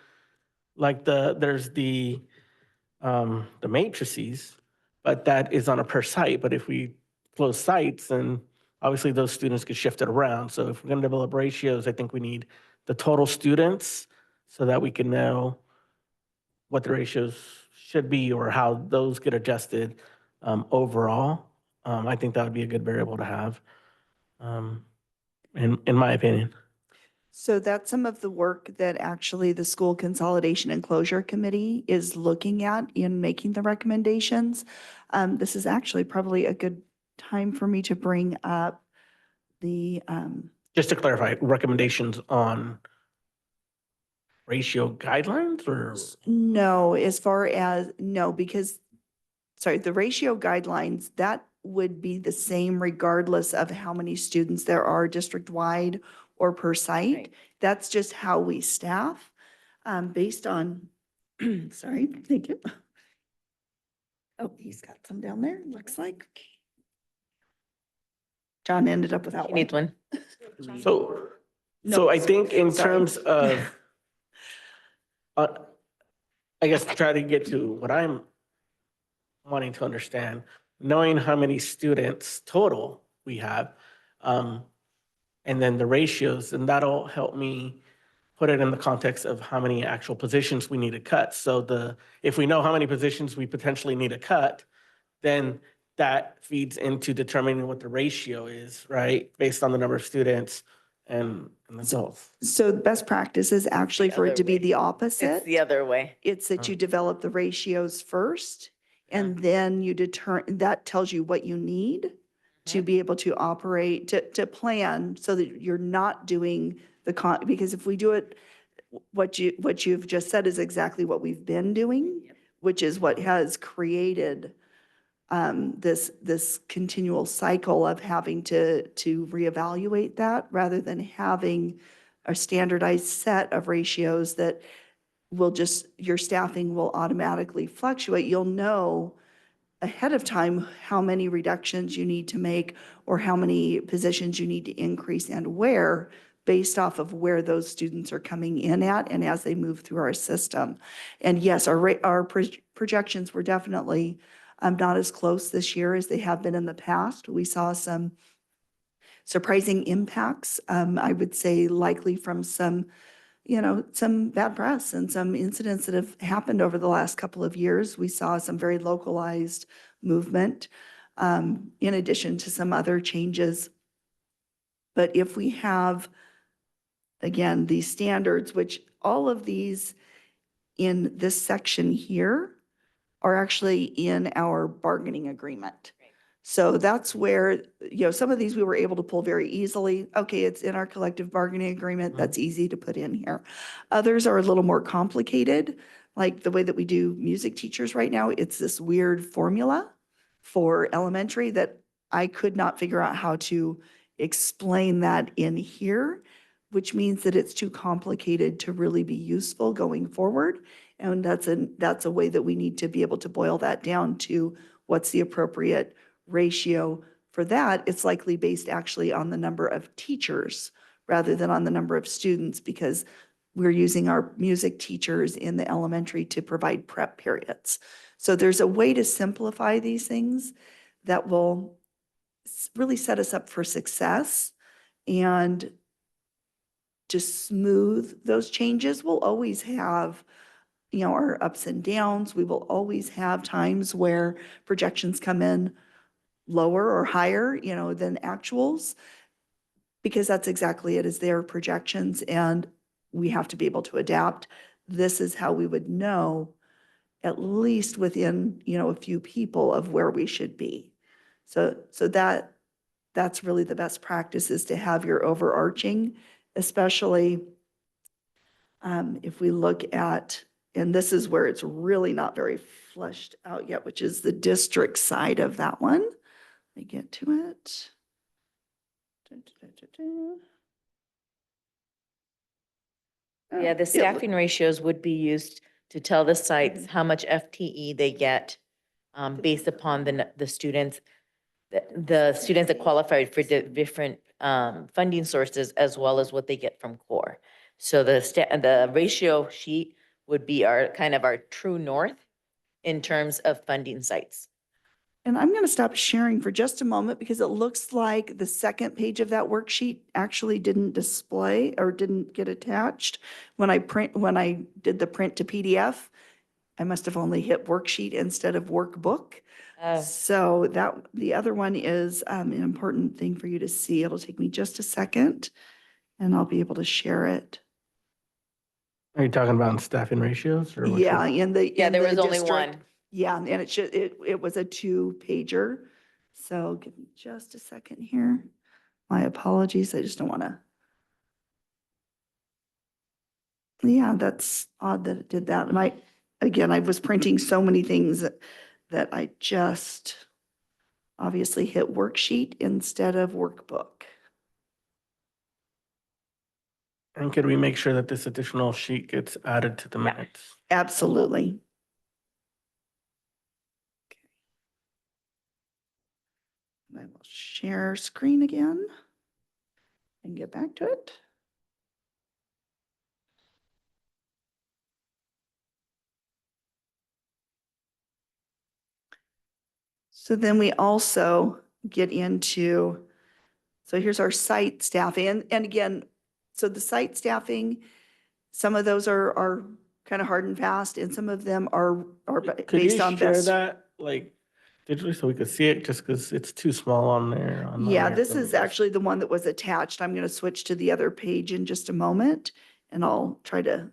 Speaker 3: like there's the matrices, but that is on a per site. But if we close sites, then obviously those students get shifted around. So if we're going to develop ratios, I think we need the total students so that we can know what the ratios should be or how those get adjusted overall. I think that would be a good variable to have, in my opinion.
Speaker 5: So that's some of the work that actually the School Consolidation and Closure Committee is looking at in making the recommendations. This is actually probably a good time for me to bring up the,
Speaker 3: Just to clarify, recommendations on ratio guidelines or?
Speaker 5: no, as far as, no, because, sorry, the ratio guidelines, that would be the same regardless of how many students there are district-wide or per site.
Speaker 4: Right.
Speaker 5: That's just how we staff, based on, sorry, thank you. Oh, he's got some down there, looks like. John ended up without
Speaker 4: He
Speaker 5: one.
Speaker 4: needs one.
Speaker 3: So
Speaker 5: No,
Speaker 3: I think in
Speaker 5: sorry.
Speaker 3: terms of, I guess to try to get to what I'm wanting to understand, knowing how many students total we have, and then the ratios, and that'll help me put it in the context of how many actual positions we need to cut. So if we know how many positions we potentially need to cut, then that feeds into determining what the ratio is, right? Based on the number of students and adults.
Speaker 5: So the best practice is actually for it
Speaker 4: other
Speaker 5: to be
Speaker 4: way.
Speaker 5: the opposite.
Speaker 4: It's the other way.
Speaker 5: It's that you develop the ratios first, and then you that tells you what you need to be able to operate, to plan, so that you're not doing because if we do it, what you've just said is exactly what we've been doing, which is what has created this continual cycle of having to reevaluate that, rather than having a standardized set of ratios that your staffing will automatically fluctuate. You'll know ahead of time how many reductions you need to make or how many positions you need to increase and where, based off of where those students are coming in at and as they move through our system. And yes, our projections were definitely not as close this year as they have been in the past. We saw some surprising impacts, I would say likely from some bad press and some incidents that have happened over the last couple of years. We saw some very localized movement, in addition to some other changes. But if we have, again, these standards, which all of these in this section here are actually in our bargaining agreement. So that's where, some of these we were able to pull very easily. Okay, it's in our collective bargaining agreement. That's easy to put in here. Others are a little more complicated, like the way that we do music teachers right now. It's this weird formula for elementary that I could not figure out how to explain that in here, which means that it's too complicated to really be useful going forward. And that's a way that we need to be able to boil that down to what's the appropriate ratio for that. It's likely based actually on the number of teachers rather than on the number of students, because we're using our music teachers in the elementary to provide prep periods. So there's a way to simplify these things that will really set us up for success and to smooth those changes. We'll always have our ups and downs. We will always have times where projections come in lower or higher, than actuals, because that's exactly it, is their projections, and we have to be able to adapt. This is how we would know, at least within, a few people, of where we should be. So that's really the best practice, is to have your overarching, especially if we look at, and this is where it's really not very fleshed out yet, which is the district side of that one. Let me get to it.
Speaker 4: Yeah, the staffing ratios would be used to tell the sites how much FTE they get based upon the students, the students that qualified for the different funding sources, as well as what they get from core. So the ratio sheet would be our kind of our true north in terms of funding sites.
Speaker 5: And I'm going to stop sharing for just a moment, because it looks like the second page of that worksheet actually didn't display or didn't get attached. When I did the print to PDF, I must have only hit worksheet instead of workbook. So the other one is an important thing for you to see. It'll take me just a second and I'll be able to share it.
Speaker 3: Are you talking about staffing ratios or?
Speaker 5: Yeah,
Speaker 4: there was only
Speaker 5: district.
Speaker 4: one.
Speaker 5: Yeah, and it was a 2-pager. So give me just a second here. My apologies. I just don't want to. Yeah, that's odd that it did that. And I was printing so many things that I just obviously hit worksheet instead of workbook.
Speaker 3: And could we make sure that this additional sheet gets added to the minutes?
Speaker 5: Absolutely. I will share screen again and get back to it. So then we also get into, so here's our site staffing. And again, so the site staffing, some of those are kind of hard and fast, and some of them are
Speaker 3: Could you
Speaker 5: based on
Speaker 3: share
Speaker 5: best.
Speaker 3: that like digitally so we could see it, just because it's too small on there?
Speaker 5: Yeah, this is actually the one that was attached. I'm going to switch to the other page in just a moment, and I'll try to,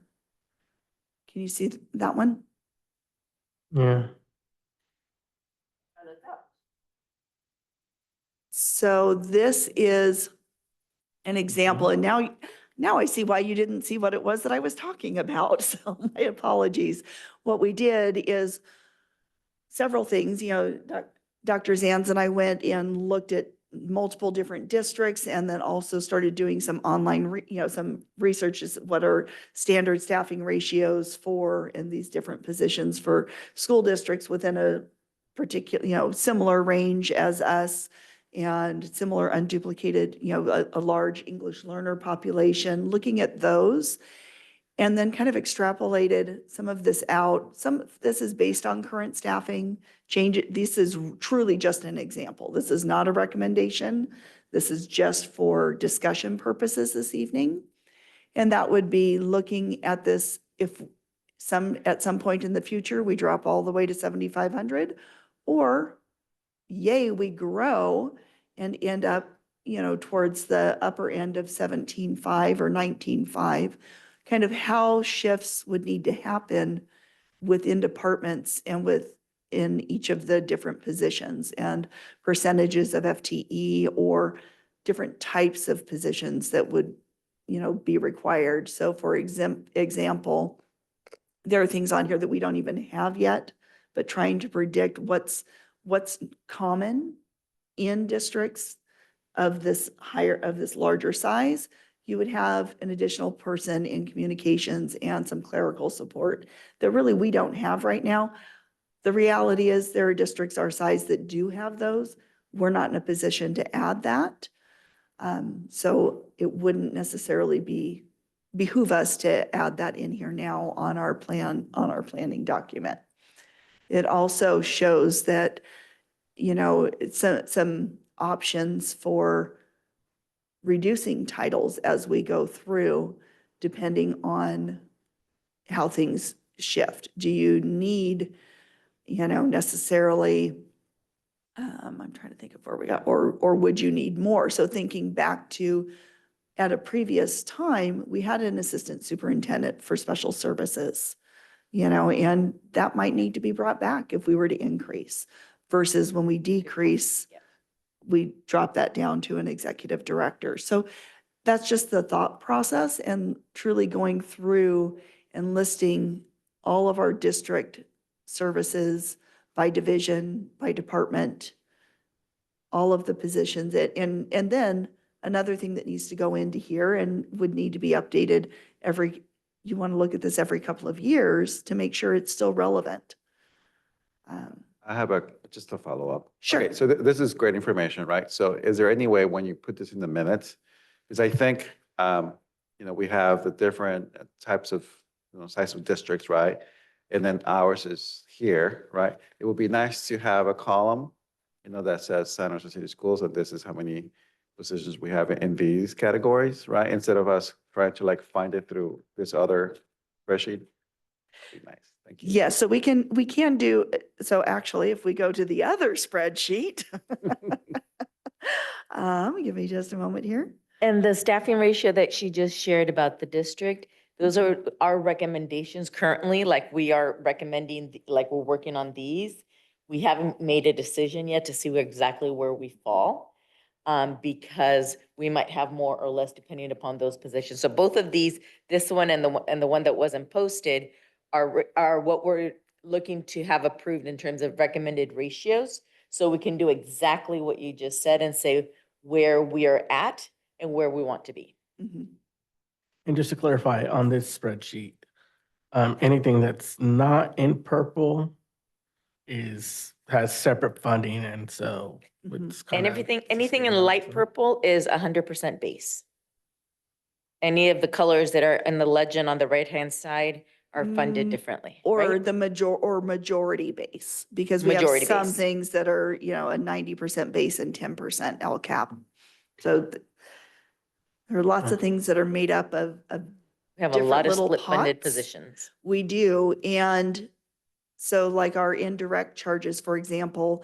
Speaker 5: can you see that one?
Speaker 3: Yeah.
Speaker 5: So this is an example, and now I see why you didn't see what it was that I was talking about. So my apologies. What we did is several things, Dr. Zanz and I went and looked at multiple different districts, and then also started doing some online, some research as what are standard staffing ratios for in these different positions for school districts within a particular, similar range as us, and similar unduplicated, a large English learner population, looking at those. And then kind of extrapolated some of this out. Some of this is based on current staffing change. This is truly just an example. This is not a recommendation. This is just for discussion purposes this evening. And that would be looking at this if at some point in the future, we drop all the way to 7,500, or yay, we grow and end up, towards the upper end of 17.5 or 19.5. kind of how shifts would need to happen within departments and within each of the different positions and percentages of FTE or different types of positions that would, be required. So for example, there are things on here that we don't even have yet, but trying to predict what's common in districts of this larger size. You would have an additional person in communications and some clerical support that really we don't have right now. The reality is there are districts our size that do have those. We're not in a position to add that. So it wouldn't necessarily behoove us to add that in here now on our planning document. It also shows that, it's some options for reducing titles as we go through, depending on how things shift. Do you need, necessarily, I'm trying to think of where we got, or would you need more? So thinking back to at a previous time, we had an assistant superintendent for special services, and that might need to be brought back if we were to increase versus when we decrease, we drop that down to an executive director. So that's just the thought process and truly going through and listing all of our district services by division, by department, all of the positions. And then another thing that needs to go into here and would need to be updated you want to look at this every couple of years to make sure it's still relevant.
Speaker 9: I have just a follow-up.
Speaker 5: Sure.
Speaker 9: Okay, so this is great information, right? So is there any way when you put this in the minutes, because I think, we have the different types of, size of districts, right? And then ours is here, right? It would be nice to have a column, that says Santa Rosa City Schools, and this is how many positions we have in these categories, right? Instead of us trying to find it through this other spreadsheet. That'd be nice. Thank you.
Speaker 5: Yeah, so we can do, so actually, if we go to the other spreadsheet, give me just a moment here.
Speaker 4: And the staffing ratio that she just shared about the district, those are our recommendations currently, like we are recommending, like we're working on these. We haven't made a decision yet to see exactly where we fall, because we might have more or less depending upon those positions. So both of these, this one and the one that wasn't posted, are what we're looking to have approved in terms of recommended ratios. So we can do exactly what you just said and say where we are at and where we want to be.
Speaker 5: Mhm.
Speaker 3: And just to clarify on this spreadsheet, anything that's not in purple has separate funding, and so it's
Speaker 4: And
Speaker 3: kinda
Speaker 4: anything in
Speaker 3: sustainable.
Speaker 4: light purple is 100% base. Any of the colors that are in the legend on the right-hand side are funded differently,
Speaker 5: Or
Speaker 4: right?
Speaker 5: the majority base, because we have
Speaker 4: Majority
Speaker 5: some
Speaker 4: base.
Speaker 5: things that are, a 90% base and 10% LCAP. So there are lots of things that are made up of
Speaker 4: We have a
Speaker 5: different
Speaker 4: lot of
Speaker 5: little
Speaker 4: split-funded
Speaker 5: pots.
Speaker 4: positions.
Speaker 5: We do, and so like our indirect charges, for example,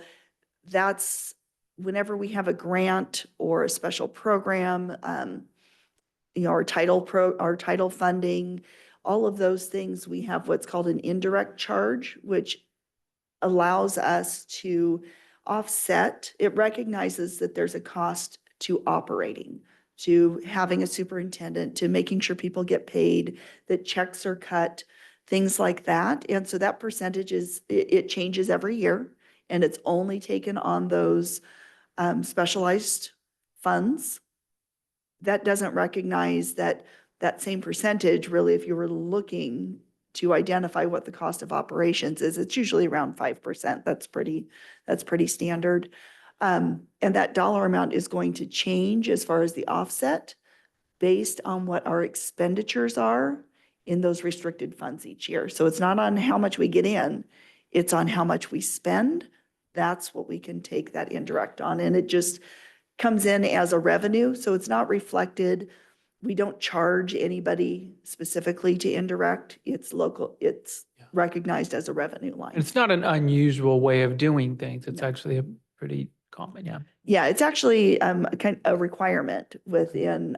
Speaker 5: that's whenever we have a grant or a special program, our title funding, all of those things, we have what's called an indirect charge, which allows us to offset. It recognizes that there's a cost to operating, to having a superintendent, to making sure people get paid, that checks are cut, things like that. And so that percentage it changes every year, and it's only taken on those specialized funds. That doesn't recognize that same percentage, really, if you were looking to identify what the cost of operations is, it's usually around 5%. That's pretty standard. And that dollar amount is going to change as far as the offset based on what our expenditures are in those restricted funds each year. So it's not on how much we get in, it's on how much we spend. That's what we can take that indirect on. And it just comes in as a revenue. So it's not reflected. We don't charge anybody specifically to indirect. It's local, it's recognized as a revenue line.
Speaker 8: It's not an unusual way of doing things. It's
Speaker 5: No.
Speaker 8: actually a pretty common, yeah.
Speaker 5: Yeah, it's actually a requirement within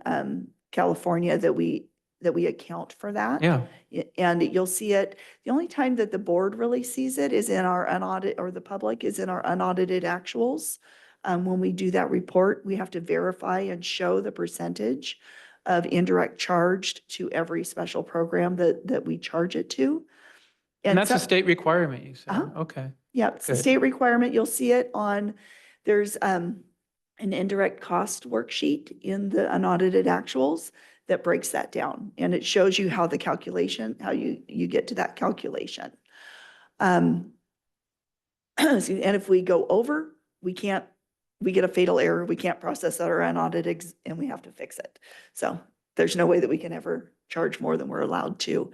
Speaker 5: California that we that we account for that.
Speaker 8: Yeah.
Speaker 5: And you'll see it, the only time that the board really sees it is in our unaudited, or the public is in our unaudited actuals. When we do that report, we have to verify and show the percentage of indirect charged to every special program that we charge it to.
Speaker 8: And that's a
Speaker 5: some-
Speaker 8: state requirement, you said.
Speaker 5: Uh-huh.
Speaker 8: Okay.
Speaker 5: Yeah, it's a
Speaker 8: Good.
Speaker 5: state requirement. You'll see it on, there's an indirect cost worksheet in the unaudited actuals that breaks that down. And it shows you how the calculation, how you get to that calculation. Excuse me, and if we go over, we get a fatal error. We can't process our unaudited and we have to fix it. So there's no way that we can ever charge more than we're allowed to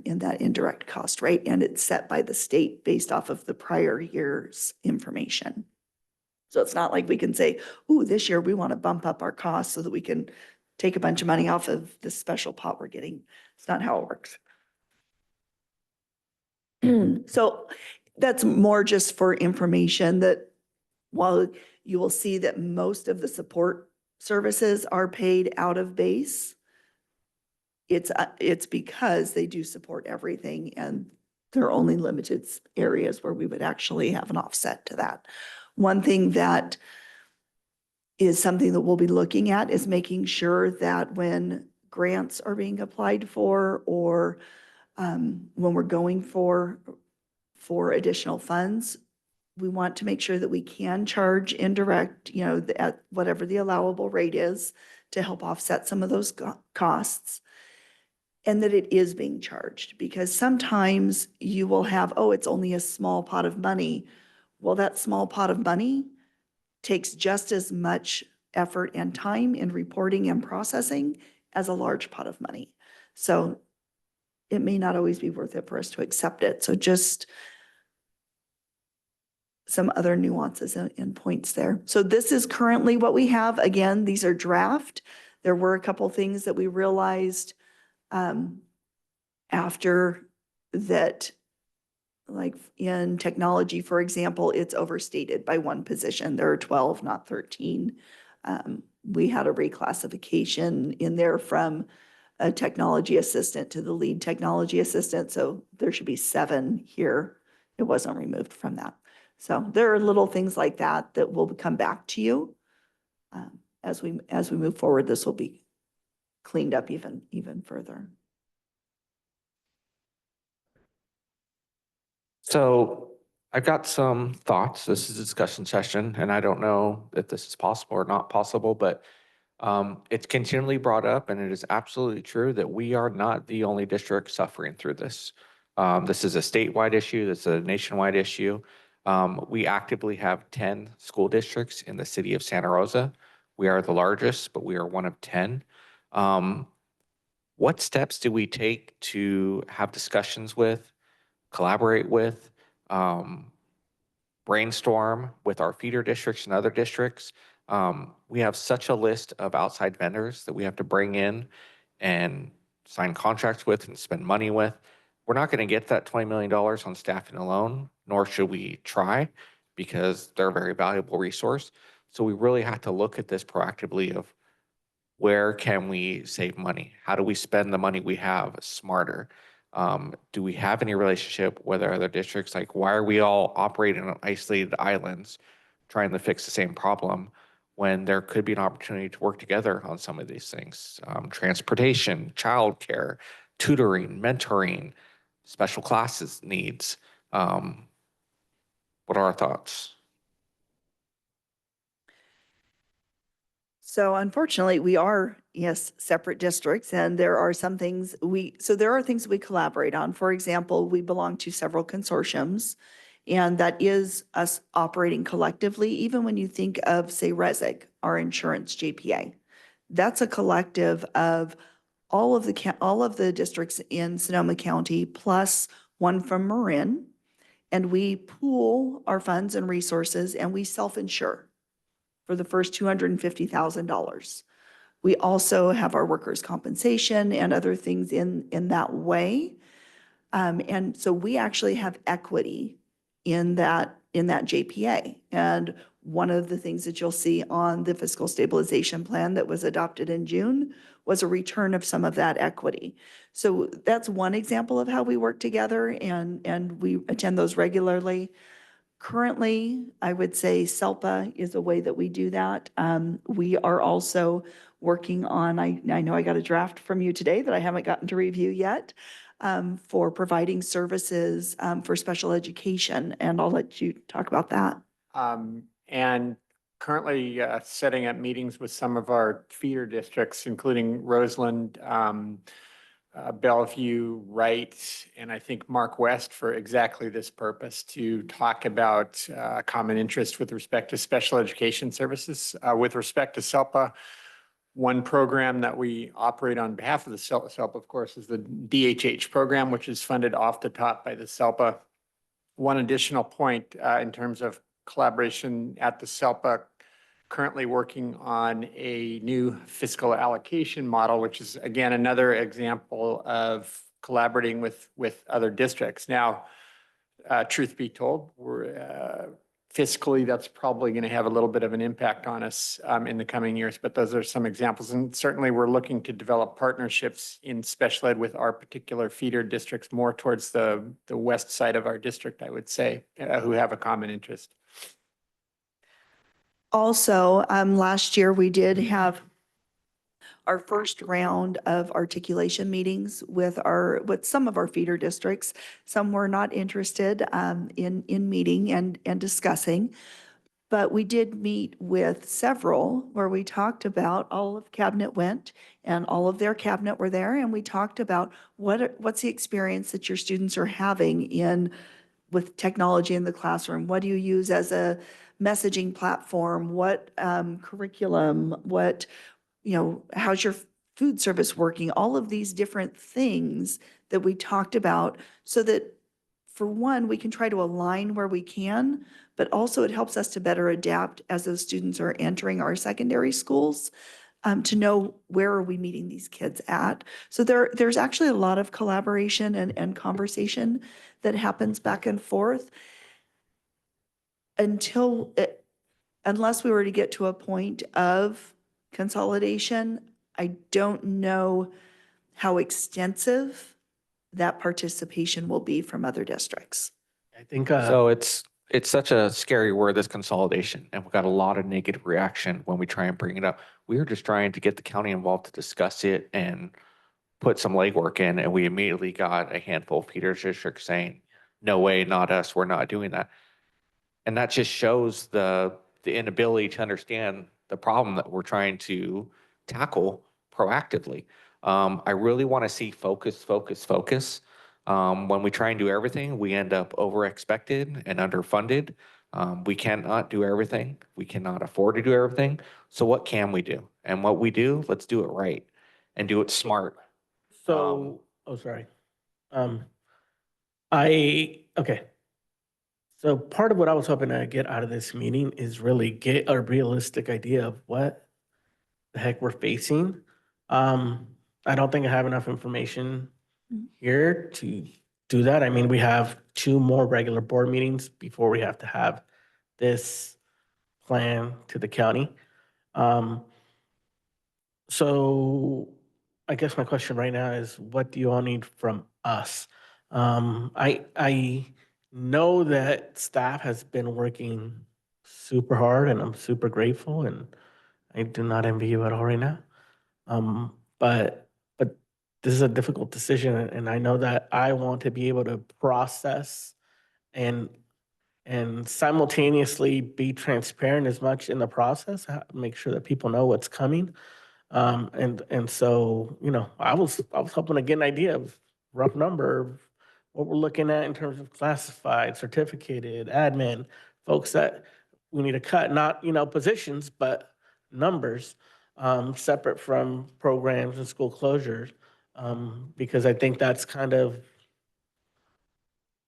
Speaker 5: in that indirect cost rate. And it's set by the state based off of the prior year's information. So it's not like we can say, ooh, this year we want to bump up our costs so that we can take a bunch of money off of this special pot we're getting. It's not how it works. So that's more just for information that while you will see that most of the support services are paid out of base, it's because they do support everything and there are only limited areas where we would actually have an offset to that. One thing that is something that we'll be looking at is making sure that when grants are being applied for or when we're going for additional funds, we want to make sure that we can charge indirect, at whatever the allowable rate is to help offset some of those costs. And that it is being charged, because sometimes you will have, oh, it's only a small pot of money. Well, that small pot of money takes just as much effort and time in reporting and processing as a large pot of money. So it may not always be worth it for us to accept it. So just some other nuances and points there. So this is currently what we have. Again, these are draft. There were a couple things that we realized after that, like in technology, for example, it's overstated by one position. There are 12, not 13. We had a reclassification in there from a technology assistant to the lead technology assistant. So there should be 7 here. It wasn't removed from that. So there are little things like that that will come back to you as we move forward. This will be cleaned up even further.
Speaker 11: So I've got some thoughts. This is a discussion session, and I don't know if this is possible or not possible, but it's continually brought up, and it is absolutely true that we are not the only district suffering through this. This is a statewide issue. This is a nationwide issue. We actively have 10 school districts in the city of Santa Rosa. We are the largest, but we are one of 10. What steps do we take to have discussions with, collaborate with, brainstorm with our feeder districts and other districts? We have such a list of outside vendors that we have to bring in and sign contracts with and spend money with. We're not going to get that $20 million on staffing alone, nor should we try, because they're a very valuable resource. So we really have to look at this proactively of where can we save money? How do we spend the money we have smarter? Do we have any relationship with our other districts? Like, why are we all operating on isolated islands trying to fix the same problem when there could be an opportunity to work together on some of these things? Transportation, childcare, tutoring, mentoring, special classes needs. What are our thoughts?
Speaker 5: So unfortunately, we are, yes, separate districts, and there are some things there are things we collaborate on. For example, we belong to several consortiums, and that is us operating collectively. Even when you think of, say, RESIG, our insurance JPA, that's a collective of all of the districts in Sonoma County, plus one from Marin, and we pool our funds and resources, and we self-insure for the first $250,000. We also have our workers' compensation and other things in that way. And so we actually have equity in that JPA. And one of the things that you'll see on the fiscal stabilization plan that was adopted in June was a return of some of that equity. So that's one example of how we work together, and we attend those regularly. Currently, I would say SELPA is a way that we do that. We are also working on, I know I got a draft from you today that I haven't gotten to review yet, for providing services for special education, and I'll let you talk about that.
Speaker 6: And currently setting up meetings with some of our feeder districts, including Roseland, Bellevue, Wright, and I think Mark West for exactly this purpose, to talk about common interest with respect to special education services. With respect to SELPA, one program that we operate on behalf of the SELPA, of course, is the DHH program, which is funded off the top by the SELPA. One additional point in terms of collaboration at the SELPA, currently working on a new fiscal allocation model, which is, again, another example of collaborating with other districts. Now, truth be told, we're fiscally, that's probably going to have a little bit of an impact on us in the coming years, but those are some examples. And certainly we're looking to develop partnerships in special ed with our particular feeder districts, more towards the west side of our district, I would say, who have a common interest.
Speaker 5: Also, last year we did have our first round of articulation meetings with some of our feeder districts. Some were not interested in meeting and discussing, but we did meet with several where we talked about, all of cabinet went and all of their cabinet were there, and we talked about what's the experience that your students are having with technology in the classroom. What do you use as a messaging platform? What curriculum? What, how's your food service working? All of these different things that we talked about, so that, for one, we can try to align where we can, but also it helps us to better adapt as those students are entering our secondary schools, to know where are we meeting these kids at. So there's actually a lot of collaboration and conversation that happens back and forth unless we were to get to a point of consolidation. I don't know how extensive that participation will be from other districts.
Speaker 3: I think,
Speaker 11: So it's such a scary word, this consolidation, and we've got a lot of negative reaction when we try and bring it up. We were just trying to get the county involved to discuss it and put some legwork in, and we immediately got a handful of feeder districts saying, no way, not us, we're not doing that. And that just shows the inability to understand the problem that we're trying to tackle proactively. I really want to see focus. When we try and do everything, we end up over-expected and underfunded. We cannot do everything. We cannot afford to do everything. So what can we do? And what we do, let's do it right and do it smart.
Speaker 3: sorry. Okay. So part of what I was hoping to get out of this meeting is really get a realistic idea of what the heck we're facing. I don't think I have enough information here to do that. I mean, we have 2 more regular board meetings before we have to have this plan to the county. So I guess my question right now is, what do you all need from us? I know that staff has been working super hard, and I'm super grateful, and I do not envy you at all right now. But this is a difficult decision, and I know that I want to be able to process and simultaneously be transparent as much in the process, make sure that people know what's coming. And so, I was hoping to get an idea of rough number of what we're looking at in terms of classified, certificated, admin, folks that we need to cut, not, positions, but numbers, separate from programs and school closures. Because I think that's kind of,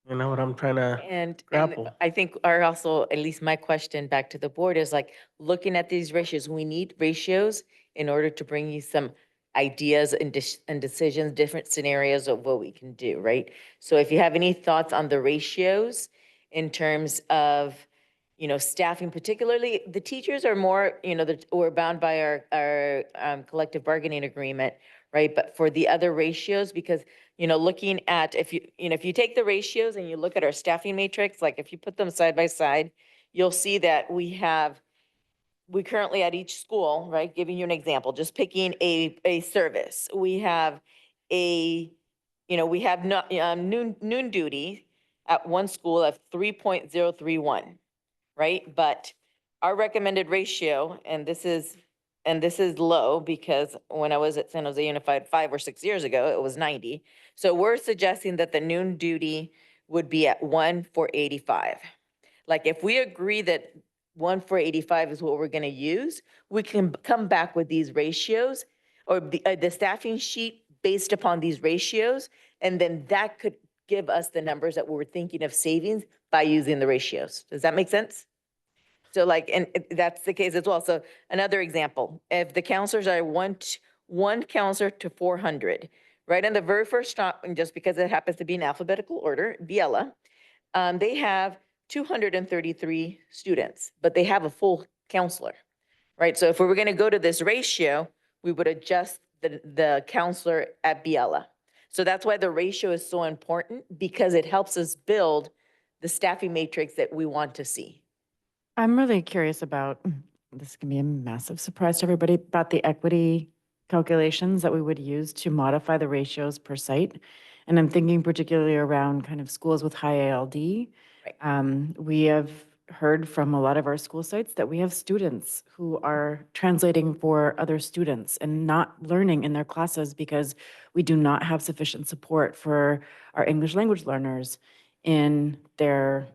Speaker 3: what I'm trying to
Speaker 4: And
Speaker 3: grapple.
Speaker 4: I think also, at least my question back to the board is like, looking at these ratios, we need ratios in order to bring you some ideas and decisions, different scenarios of what we can do, right? So if you have any thoughts on the ratios in terms of staffing particularly, the teachers are more, we're bound by our collective bargaining agreement, right? But for the other ratios, because, looking at, if you take the ratios and you look at our staffing matrix, like if you put them side by side, you'll see that we currently at each school, right, giving you an example, just picking a service, we have noon duty at one school of 3.031. Right? But our recommended ratio, and this is low because when I was at San Jose Unified 5 or 6 years ago, it was 90. So we're suggesting that the noon duty would be at 1/485. Like if we agree that 1/485 is what we're going to use, we can come back with these ratios or the staffing sheet based upon these ratios, and then that could give us the numbers that we were thinking of savings by using the ratios. Does that make sense? So like, and that's the case as well. So another example, if the counselors are one counselor to 400, right in the very first stop, and just because it happens to be in alphabetical order, Biella, they have 233 students, but they have a full counselor, right? So if we were going to go to this ratio, we would adjust the counselor at Biella. So that's why the ratio is so important, because it helps us build the staffing matrix that we want to see.
Speaker 10: I'm really curious about, this can be a massive surprise to everybody, about the equity calculations that we would use to modify the ratios per site. And I'm thinking particularly around kind of schools with high ALD.
Speaker 4: Right.
Speaker 10: We have heard from a lot of our school sites that we have students who are translating for other students and not learning in their classes because we do not have sufficient support for our English language learners in their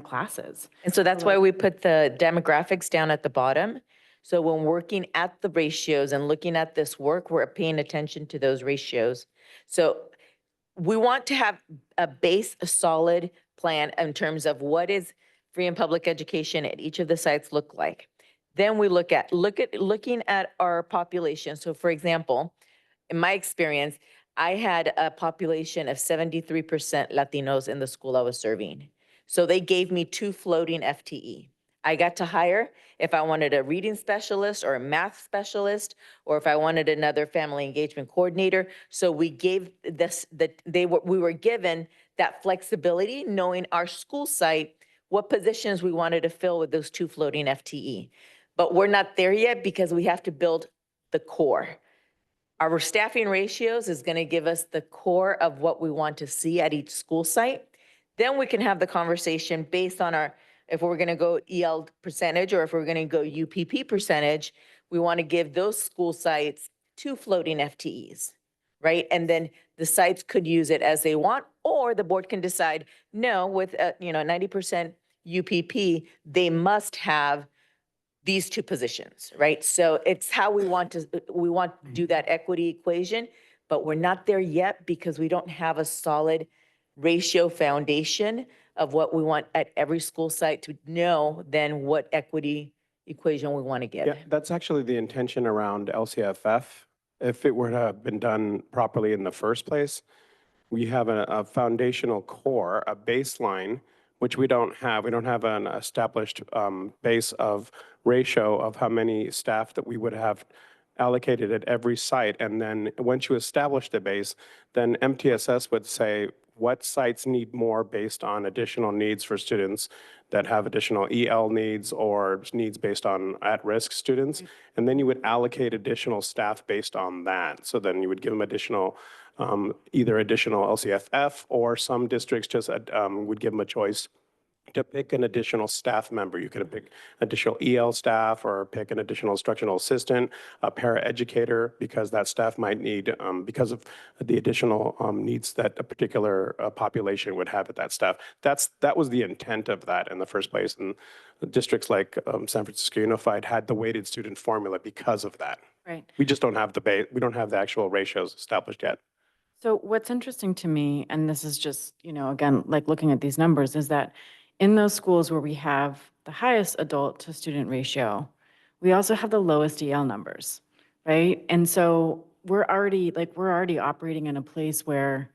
Speaker 10: classes.
Speaker 4: And so that's why we put the demographics down at the bottom. So when working at the ratios and looking at this work, we're paying attention to those ratios. So we want to have a solid plan in terms of what is free and public education at each of the sites look like. Then we looking at our population. So for example, in my experience, I had a population of 73% Latinos in the school I was serving. So they gave me 2 floating FTE. I got to hire if I wanted a reading specialist or a math specialist, or if I wanted another family engagement coordinator. So we gave we were given that flexibility, knowing our school site, what positions we wanted to fill with those 2 floating FTE. But we're not there yet because we have to build the core. Our staffing ratios is going to give us the core of what we want to see at each school site. Then we can have the conversation based on if we're going to go EL percentage or if we're going to go UPP percentage, we want to give those school sites 2 floating FTEs, right? And then the sites could use it as they want, or the board can decide, no, with 90% UPP, they must have these 2 positions, right? So it's how we want to do that equity equation, but we're not there yet because we don't have a solid ratio foundation of what we want at every school site to know then what equity equation we want to give.
Speaker 12: Yeah, that's actually the intention around LCFF. If it were to have been done properly in the first place, we have a foundational core, a baseline, which we don't have. We don't have an established base of ratio of how many staff that we would have allocated at every site. And then once you establish the base, then MTSS would say what sites need more based on additional needs for students that have additional EL needs or needs based on at-risk students. And then you would allocate additional staff based on that. So then you would give them additional, either additional LCFF, or some districts just would give them a choice to pick an additional staff member. You could pick additional EL staff or pick an additional instructional assistant, a paraeducator, because that staff might need, because of the additional needs that a particular population would have at that staff. That was the intent of that in the first place. And districts like San Francisco Unified had the weighted student formula because of that.
Speaker 10: Right.
Speaker 12: We just don't have the base, we don't have the actual ratios established yet.
Speaker 10: So what's interesting to me, and this is just, again, like looking at these numbers, is that in those schools where we have the highest adult to student ratio, we also have the lowest EL numbers, right? And so we're already operating in a place where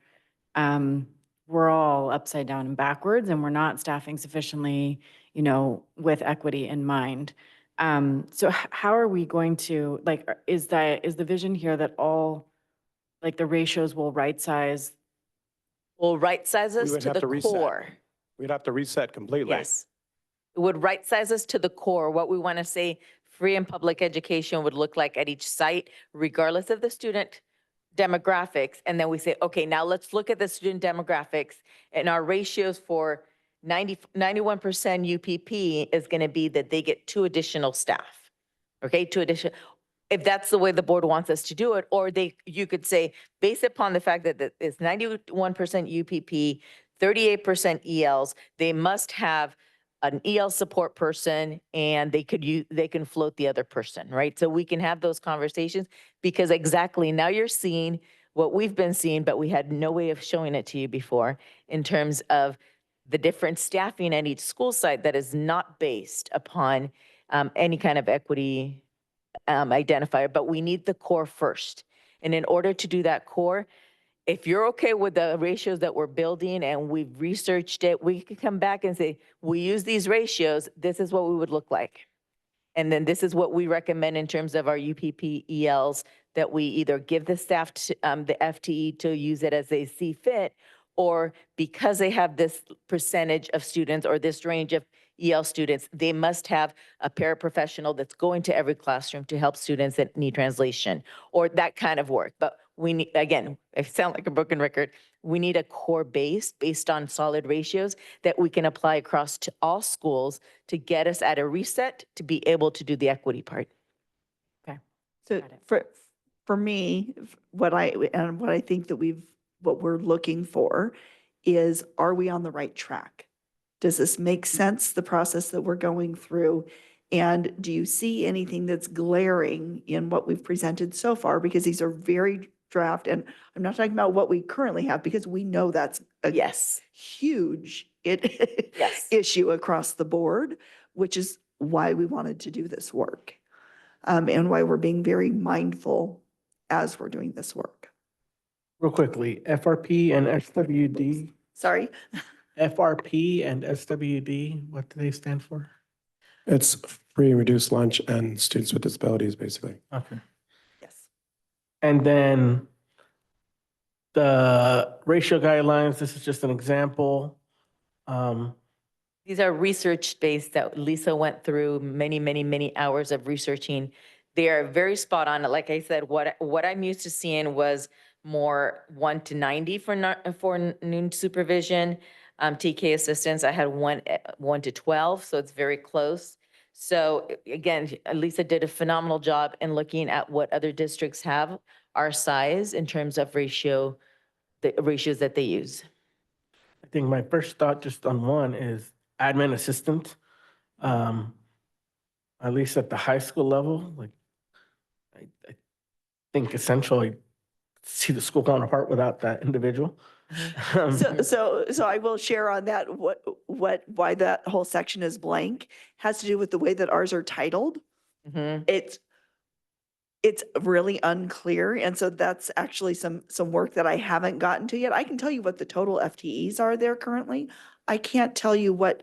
Speaker 10: we're all upside down and backwards, and we're not staffing sufficiently you know, with equity in mind. So how are we going to, like, is the vision here that all, like, the ratios will right size?
Speaker 4: Will right size
Speaker 12: We
Speaker 4: us
Speaker 12: would
Speaker 4: to
Speaker 12: have
Speaker 4: the
Speaker 12: to reset.
Speaker 4: core.
Speaker 12: We'd have to reset completely.
Speaker 4: Yes. It would right size us to the core, what we want to say free and public education would look like at each site, regardless of the student demographics. And then we say, okay, now let's look at the student demographics, and our ratios for 91% UPP is going to be that they get 2 additional staff. Okay, 2 additional, if that's the way the board wants us to do it, or you could say, based upon the fact that it's 91% UPP, 38% ELs, they must have an EL support person, and they can float the other person, right? So we can have those conversations, because exactly now you're seeing what we've been seeing, but we had no way of showing it to you before in terms of the different staffing at each school site that is not based upon any kind of equity identifier, but we need the core first. And in order to do that core, if you're okay with the ratios that we're building and we've researched it, we can come back and say, we use these ratios, this is what we would look like. And then this is what we recommend in terms of our UPP ELs, that we either give the staff the FTE to use it as they see fit, or because they have this percentage of students or this range of EL students, they must have a paraprofessional that's going to every classroom to help students that need translation, or that kind of work. But we need, again, I sound like a broken record, we need a core base based on solid ratios that we can apply across to all schools to get us at a reset to be able to do the equity part.
Speaker 5: So
Speaker 10: Got it.
Speaker 5: for me, what I think that what we're looking for is, are we on the right track? Does this make sense, the process that we're going through? And do you see anything that's glaring in what we've presented so far? Because these are very draft, and I'm not talking about what we currently have, because we know that's a
Speaker 4: Yes,
Speaker 5: huge
Speaker 4: Yes.
Speaker 5: issue across the board, which is why we wanted to do this work. And why we're being very mindful as we're doing this work.
Speaker 3: Real quickly, FRP and SWD,
Speaker 5: Sorry.
Speaker 3: FRP and SWD, what do they stand for?
Speaker 12: It's free and reduced lunch and students with disabilities, basically.
Speaker 3: Okay.
Speaker 5: Yes.
Speaker 3: And then the ratio guidelines, this is just an example.
Speaker 4: these are research-based that Lisa went through many hours of researching. They are very spot on. Like I said, what I'm used to seeing was more 1 to 90 for noon supervision. TK assistants, I had 1 to 12, so it's very close. So again, Lisa did a phenomenal job in looking at what other districts have our size in terms of the ratios that they use.
Speaker 3: I think my first thought just on one is admin assistant. At least at the high school level, like I think essentially see the school falling apart without that individual.
Speaker 5: So I will share on that, why that whole section is blank has to do with the way that ours are titled.
Speaker 4: Mhm.
Speaker 5: It's really unclear. And so that's actually some work that I haven't gotten to yet. I can tell you what the total FTEs are there currently. I can't tell you what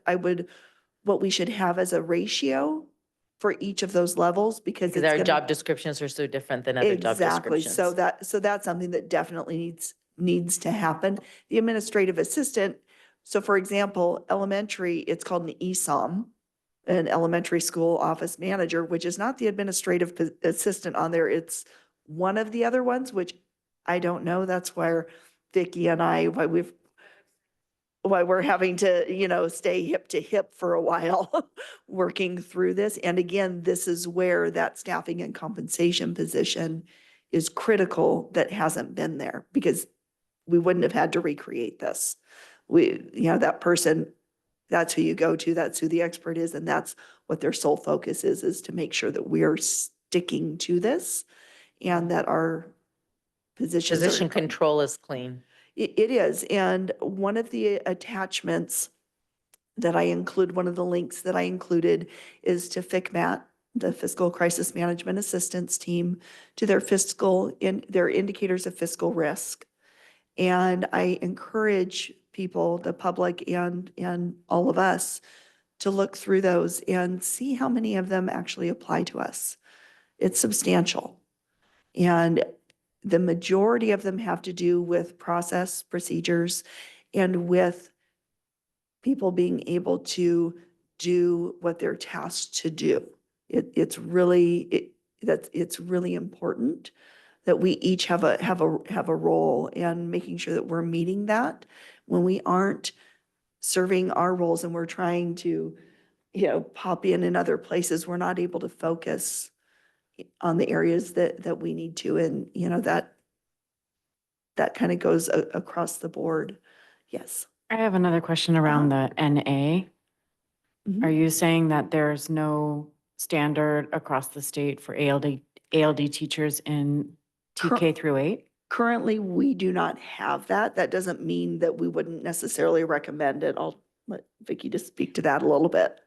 Speaker 5: we should have as a ratio for each of those levels, because
Speaker 4: Because
Speaker 5: it's
Speaker 4: our
Speaker 5: gonna-
Speaker 4: job descriptions are so different than other job
Speaker 5: Exactly.
Speaker 4: descriptions.
Speaker 5: So that's something that definitely needs to happen. The administrative assistant, so for example, elementary, it's called an ESOM, an elementary school office manager, which is not the administrative assistant on there. It's one of the other ones, which I don't know. That's where Vicky and I, why we're having to, stay hip to hip for a while, working through this. And again, this is where that staffing and compensation position is critical that hasn't been there, because we wouldn't have had to recreate this. That person, that's who you go to, that's who the expert is, and that's what their sole focus is to make sure that we're sticking to this and that our positions are.
Speaker 4: Position control is clean.
Speaker 5: It is. And one of the attachments that I include, one of the links that I included is to FCMAT, the Fiscal Crisis Management Assistance Team, to their their indicators of fiscal risk. And I encourage people, the public and all of us, to look through those and see how many of them actually apply to us. It's substantial. And the majority of them have to do with process, procedures, and with people being able to do what they're tasked to do. It's really important that we each have a role, and making sure that we're meeting that. When we aren't serving our roles and we're trying to, pop in other places, we're not able to focus on the areas that we need to. And, that kind of goes across the board. Yes.
Speaker 10: I have another question around the NA.
Speaker 5: Mhm.
Speaker 10: Are you saying that there's no standard across the state for ALD teachers in TK through 8?
Speaker 5: Currently, we do not have that. That doesn't mean that we wouldn't necessarily recommend it. I'll let Vicki just speak to that a little bit.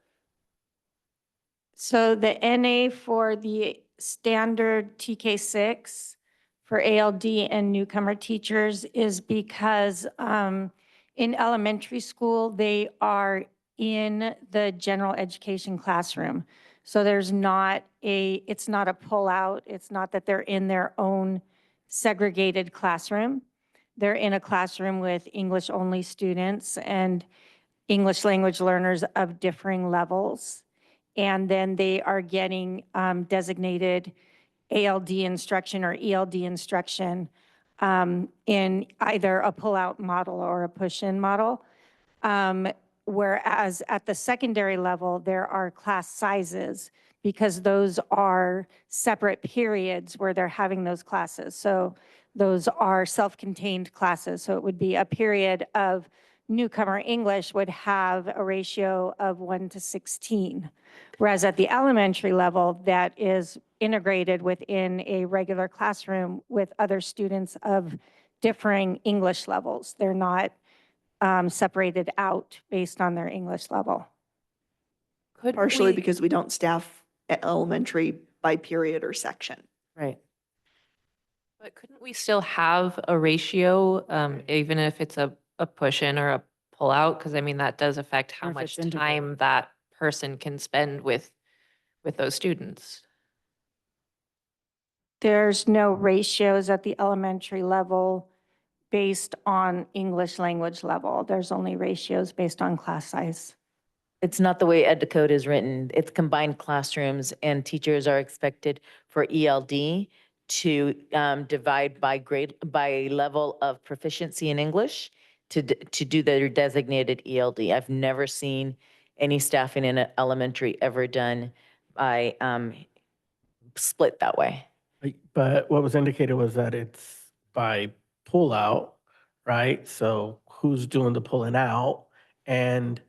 Speaker 7: So the NA for the standard TK6 for ALD and newcomer teachers is because in elementary school, they are in the general education classroom. So it's not a pullout. It's not that they're in their own segregated classroom. They're in a classroom with English-only students and English language learners of differing levels. And then they are getting designated ALD instruction or ELD instruction in either a pull-out model or a push-in model. Whereas at the secondary level, there are class sizes because those are separate periods where they're having those classes. So those are self-contained classes. So it would be a period of newcomer English would have a ratio of 1:16. Whereas at the elementary level, that is integrated within a regular classroom with other students of differing English levels. They're not separated out based on their English level.
Speaker 5: Partially because we don't staff elementary by period or section.
Speaker 10: Right.
Speaker 13: But couldn't we still have a ratio, even if it's a push in or a pull out? Because I mean, that does affect how
Speaker 10: Or if
Speaker 13: much
Speaker 10: it's integrated.
Speaker 13: time that person can spend with those students.
Speaker 7: There's no ratios at the elementary level based on English language level. There's only ratios based on class size.
Speaker 4: It's not the way Ed Code is written. It's combined classrooms, and teachers are expected for ELD to divide by grade, by level of proficiency in English to do their designated ELD. I've never seen any staffing in an elementary ever done by split that way.
Speaker 3: But what was indicated was that it's by pull out, right? So who's doing the pulling out, and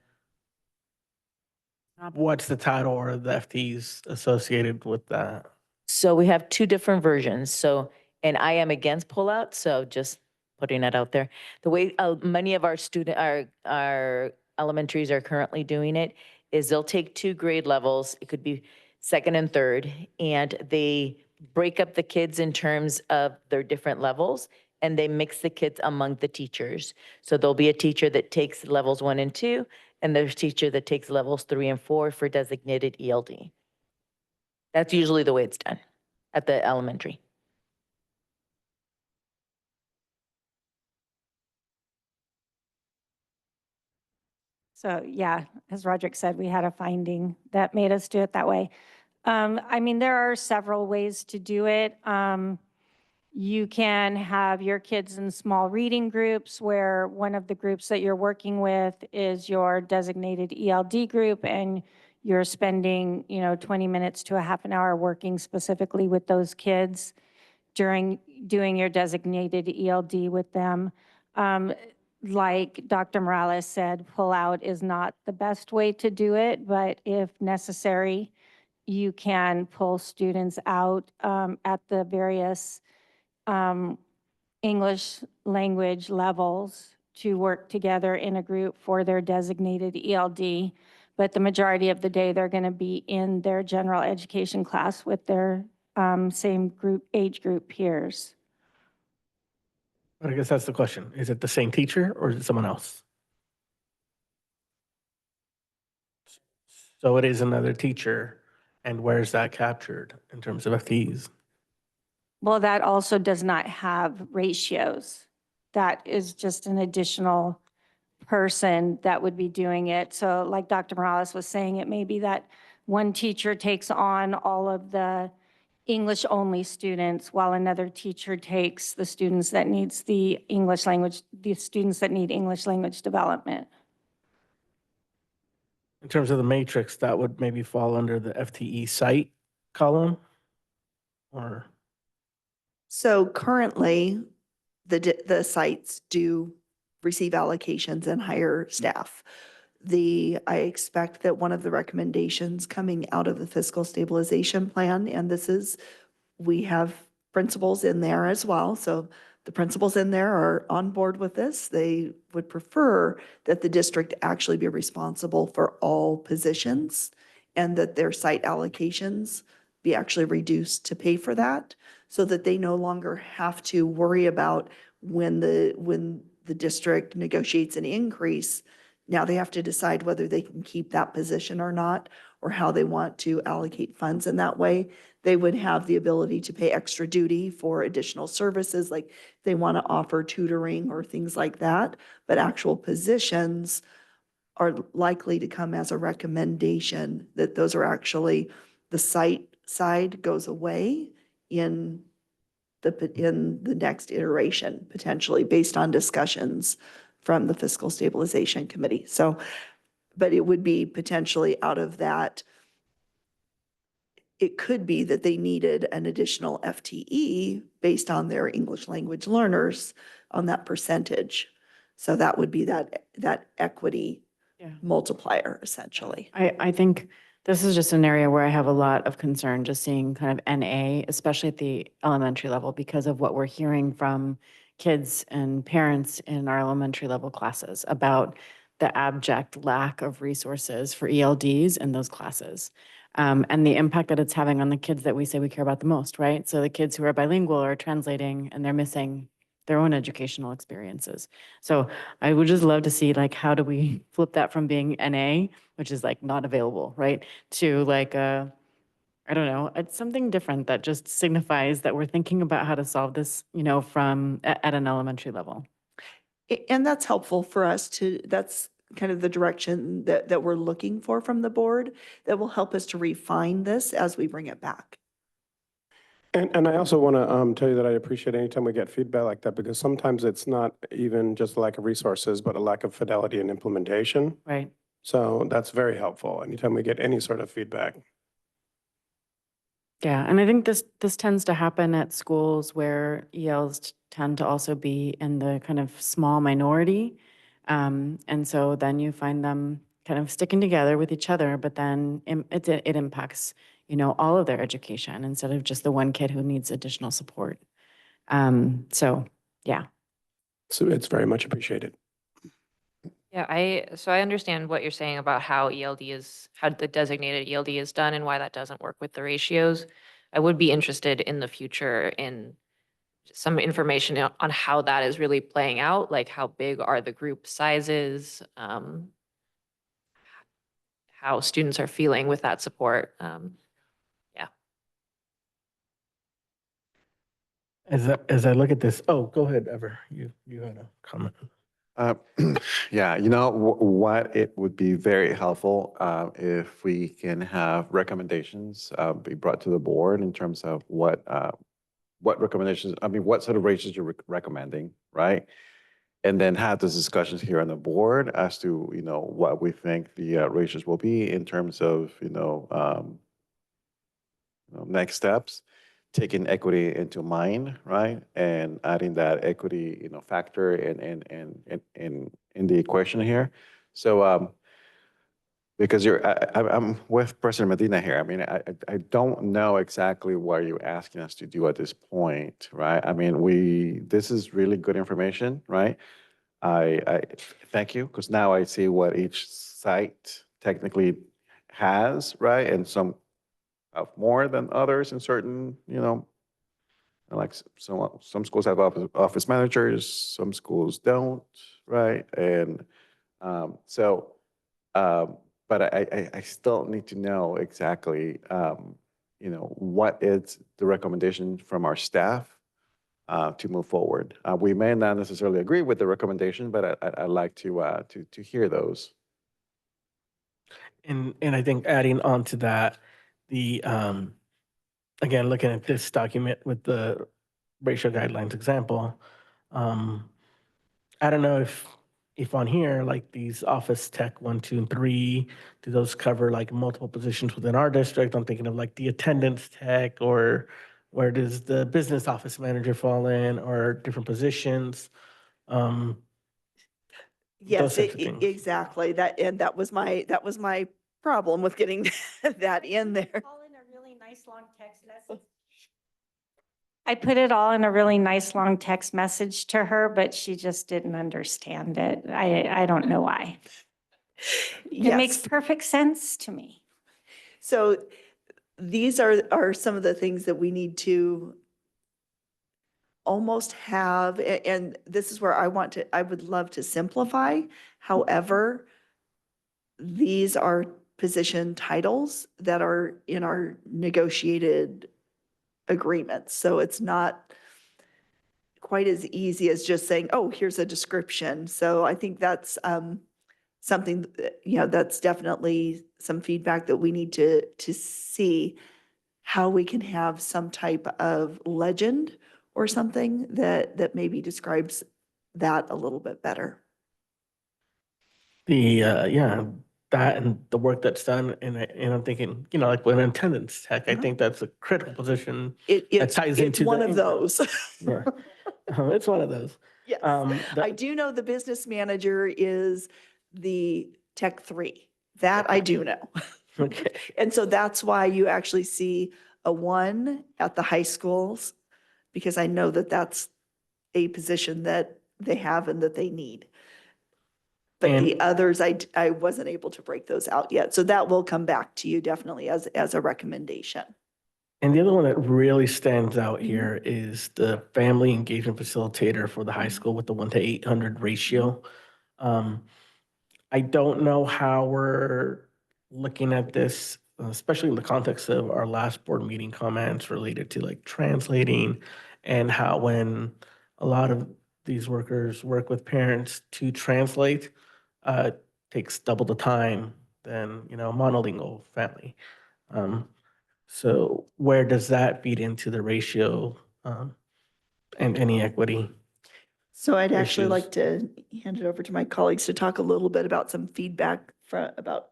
Speaker 3: what's the title or the FTEs associated with that?
Speaker 4: So we have two different versions. So, and I am against pullout, so just putting that out there. The way many of our our elementaries are currently doing it is they'll take 2 grade levels. It could be second and third, and they break up the kids in terms of their different levels, and they mix the kids among the teachers. So there'll be a teacher that takes levels 1 and 2, and there's a teacher that takes levels 3 and 4 for designated ELD. That's usually the way it's done at the elementary.
Speaker 7: So yeah, as Roderick said, we had a finding that made us do it that way. I mean, there are several ways to do it. You can have your kids in small reading groups where one of the groups that you're working with is your designated ELD group, and you're spending, 20 minutes to a half an hour working specifically with those kids during doing your designated ELD with them. Like Dr. Morales said, pull out is not the best way to do it, but if necessary, you can pull students out at the various English language levels to work together in a group for their designated ELD. But the majority of the day, they're going to be in their general education class with their same age group peers.
Speaker 3: But I guess that's the question. Is it the same teacher or is it someone else? So it is another teacher. And where's that captured in terms of FTEs?
Speaker 7: Well, that also does not have ratios. That is just an additional person that would be doing it. So like Dr. Morales was saying, it may be that one teacher takes on all of the English-only students, while another teacher takes the students that needs the English language, the students that need English language development.
Speaker 3: In terms of the matrix, that would maybe fall under the FTE site column? Or,
Speaker 5: So currently, the sites do receive allocations and hire staff. I expect that one of the recommendations coming out of the fiscal stabilization plan, and we have principals in there as well. So the principals in there are on board with this. They would prefer that the district actually be responsible for all positions and that their site allocations be actually reduced to pay for that, so that they no longer have to worry about when the district negotiates an increase. Now they have to decide whether they can keep that position or not, or how they want to allocate funds in that way. They would have the ability to pay extra duty for additional services, like they want to offer tutoring or things like that. But actual positions are likely to come as a recommendation that those are actually, the site side goes away in the next iteration, potentially based on discussions from the Fiscal Stabilization Committee. So, but it would be potentially out of that. It could be that they needed an additional FTE based on their English language learners on that percentage. So that would be that equity
Speaker 10: Yeah.
Speaker 5: multiplier, essentially.
Speaker 10: I think this is just an area where I have a lot of concern, just seeing kind of NA, especially at the elementary level, because of what we're hearing from kids and parents in our elementary level classes about the abject lack of resources for ELDs in those classes. And the impact that it's having on the kids that we say we care about the most, right? So the kids who are bilingual are translating and they're missing their own educational experiences. So I would just love to see, like, how do we flip that from being NA, which is like not available, right? To like, I don't know, it's something different that just signifies that we're thinking about how to solve this, at an elementary level.
Speaker 5: And that's helpful for us that's kind of the direction that we're looking for from the board, that will help us to refine this as we bring it back.
Speaker 12: And I also want to tell you that I appreciate anytime we get feedback like that, because sometimes it's not even just a lack of resources, but a lack of fidelity in implementation.
Speaker 10: Right.
Speaker 12: So that's very helpful anytime we get any sort of feedback.
Speaker 10: Yeah, and I think this tends to happen at schools where ELs tend to also be in the kind of small minority. And so then you find them kind of sticking together with each other, but then it impacts, all of their education instead of just the one kid who needs additional support. So, yeah.
Speaker 12: So it's very much appreciated.
Speaker 13: Yeah, so I understand what you're saying about how how the designated ELD is done and why that doesn't work with the ratios. I would be interested in the future in some information on how that is really playing out, like how big are the group sizes, how students are feeling with that support. Yeah.
Speaker 3: as I look at this, oh, go ahead, Ever. You had a comment.
Speaker 9: Yeah, what it would be very helpful if we can have recommendations be brought to the board in terms of what recommendations, what sort of ratios you're recommending, right? And then have those discussions here on the board as to, what we think the ratios will be in terms of, next steps, taking equity into mind, right? And adding that equity, factor in the equation here. So, because I'm with President Medina here. I don't know exactly what you're asking us to do at this point, right? This is really good information, right? I thank you, because now I see what each site technically has, right? And some have more than others in certain, like some schools have office managers, some schools don't, right? And so, but I still need to know exactly, what is the recommendation from our staff to move forward. We may not necessarily agree with the recommendation, but I'd like to hear those.
Speaker 3: And I think adding on to that, the, again, looking at this document with the ratio guidelines example, I don't know if on here, like these office tech 1, 2, and 3, do those cover like multiple positions within our district? I'm thinking of like the attendance tech, or where does the business office manager fall in, or different positions?
Speaker 5: Yes,
Speaker 3: Those types of things.
Speaker 5: exactly. That was my problem with getting that in there.
Speaker 7: All in a really nice long text message. I put it all in a really nice long text message to her, but she just didn't understand it. I don't know why. It makes
Speaker 5: Yes.
Speaker 7: perfect sense to me.
Speaker 5: So these are some of the things that we need to almost have, and this is where I would love to simplify. However, these are position titles that are in our negotiated agreements. So it's not quite as easy as just saying, oh, here's a description. So I think that's something, that's definitely some feedback that we need to see how we can have some type of legend or something that maybe describes that a little bit better.
Speaker 3: Yeah, that and the work that's done, and I'm thinking, like with attendance tech, I think that's a critical position that ties
Speaker 5: It's
Speaker 3: into
Speaker 5: one of those.
Speaker 3: Yeah, it's one of those.
Speaker 5: Yes, I do know the business manager is the tech 3. That I do know.
Speaker 3: Okay.
Speaker 5: And so that's why you actually see a 1 at the high schools, because I know that that's a position that they have and that they need. But the others, I wasn't able to break those out yet. So that will come back to you definitely as a recommendation.
Speaker 3: And the other one that really stands out here is the family engagement facilitator for the high school with the 1 to 800 ratio. I don't know how we're looking at this, especially in the context of our last board meeting comments related to like translating, and how when a lot of these workers work with parents to translate, takes double the time than, a monolingual family. So where does that feed into the ratio, and any equity?
Speaker 5: So I'd actually
Speaker 3: issues?
Speaker 5: like to hand it over to my colleagues to talk a little bit about some feedback about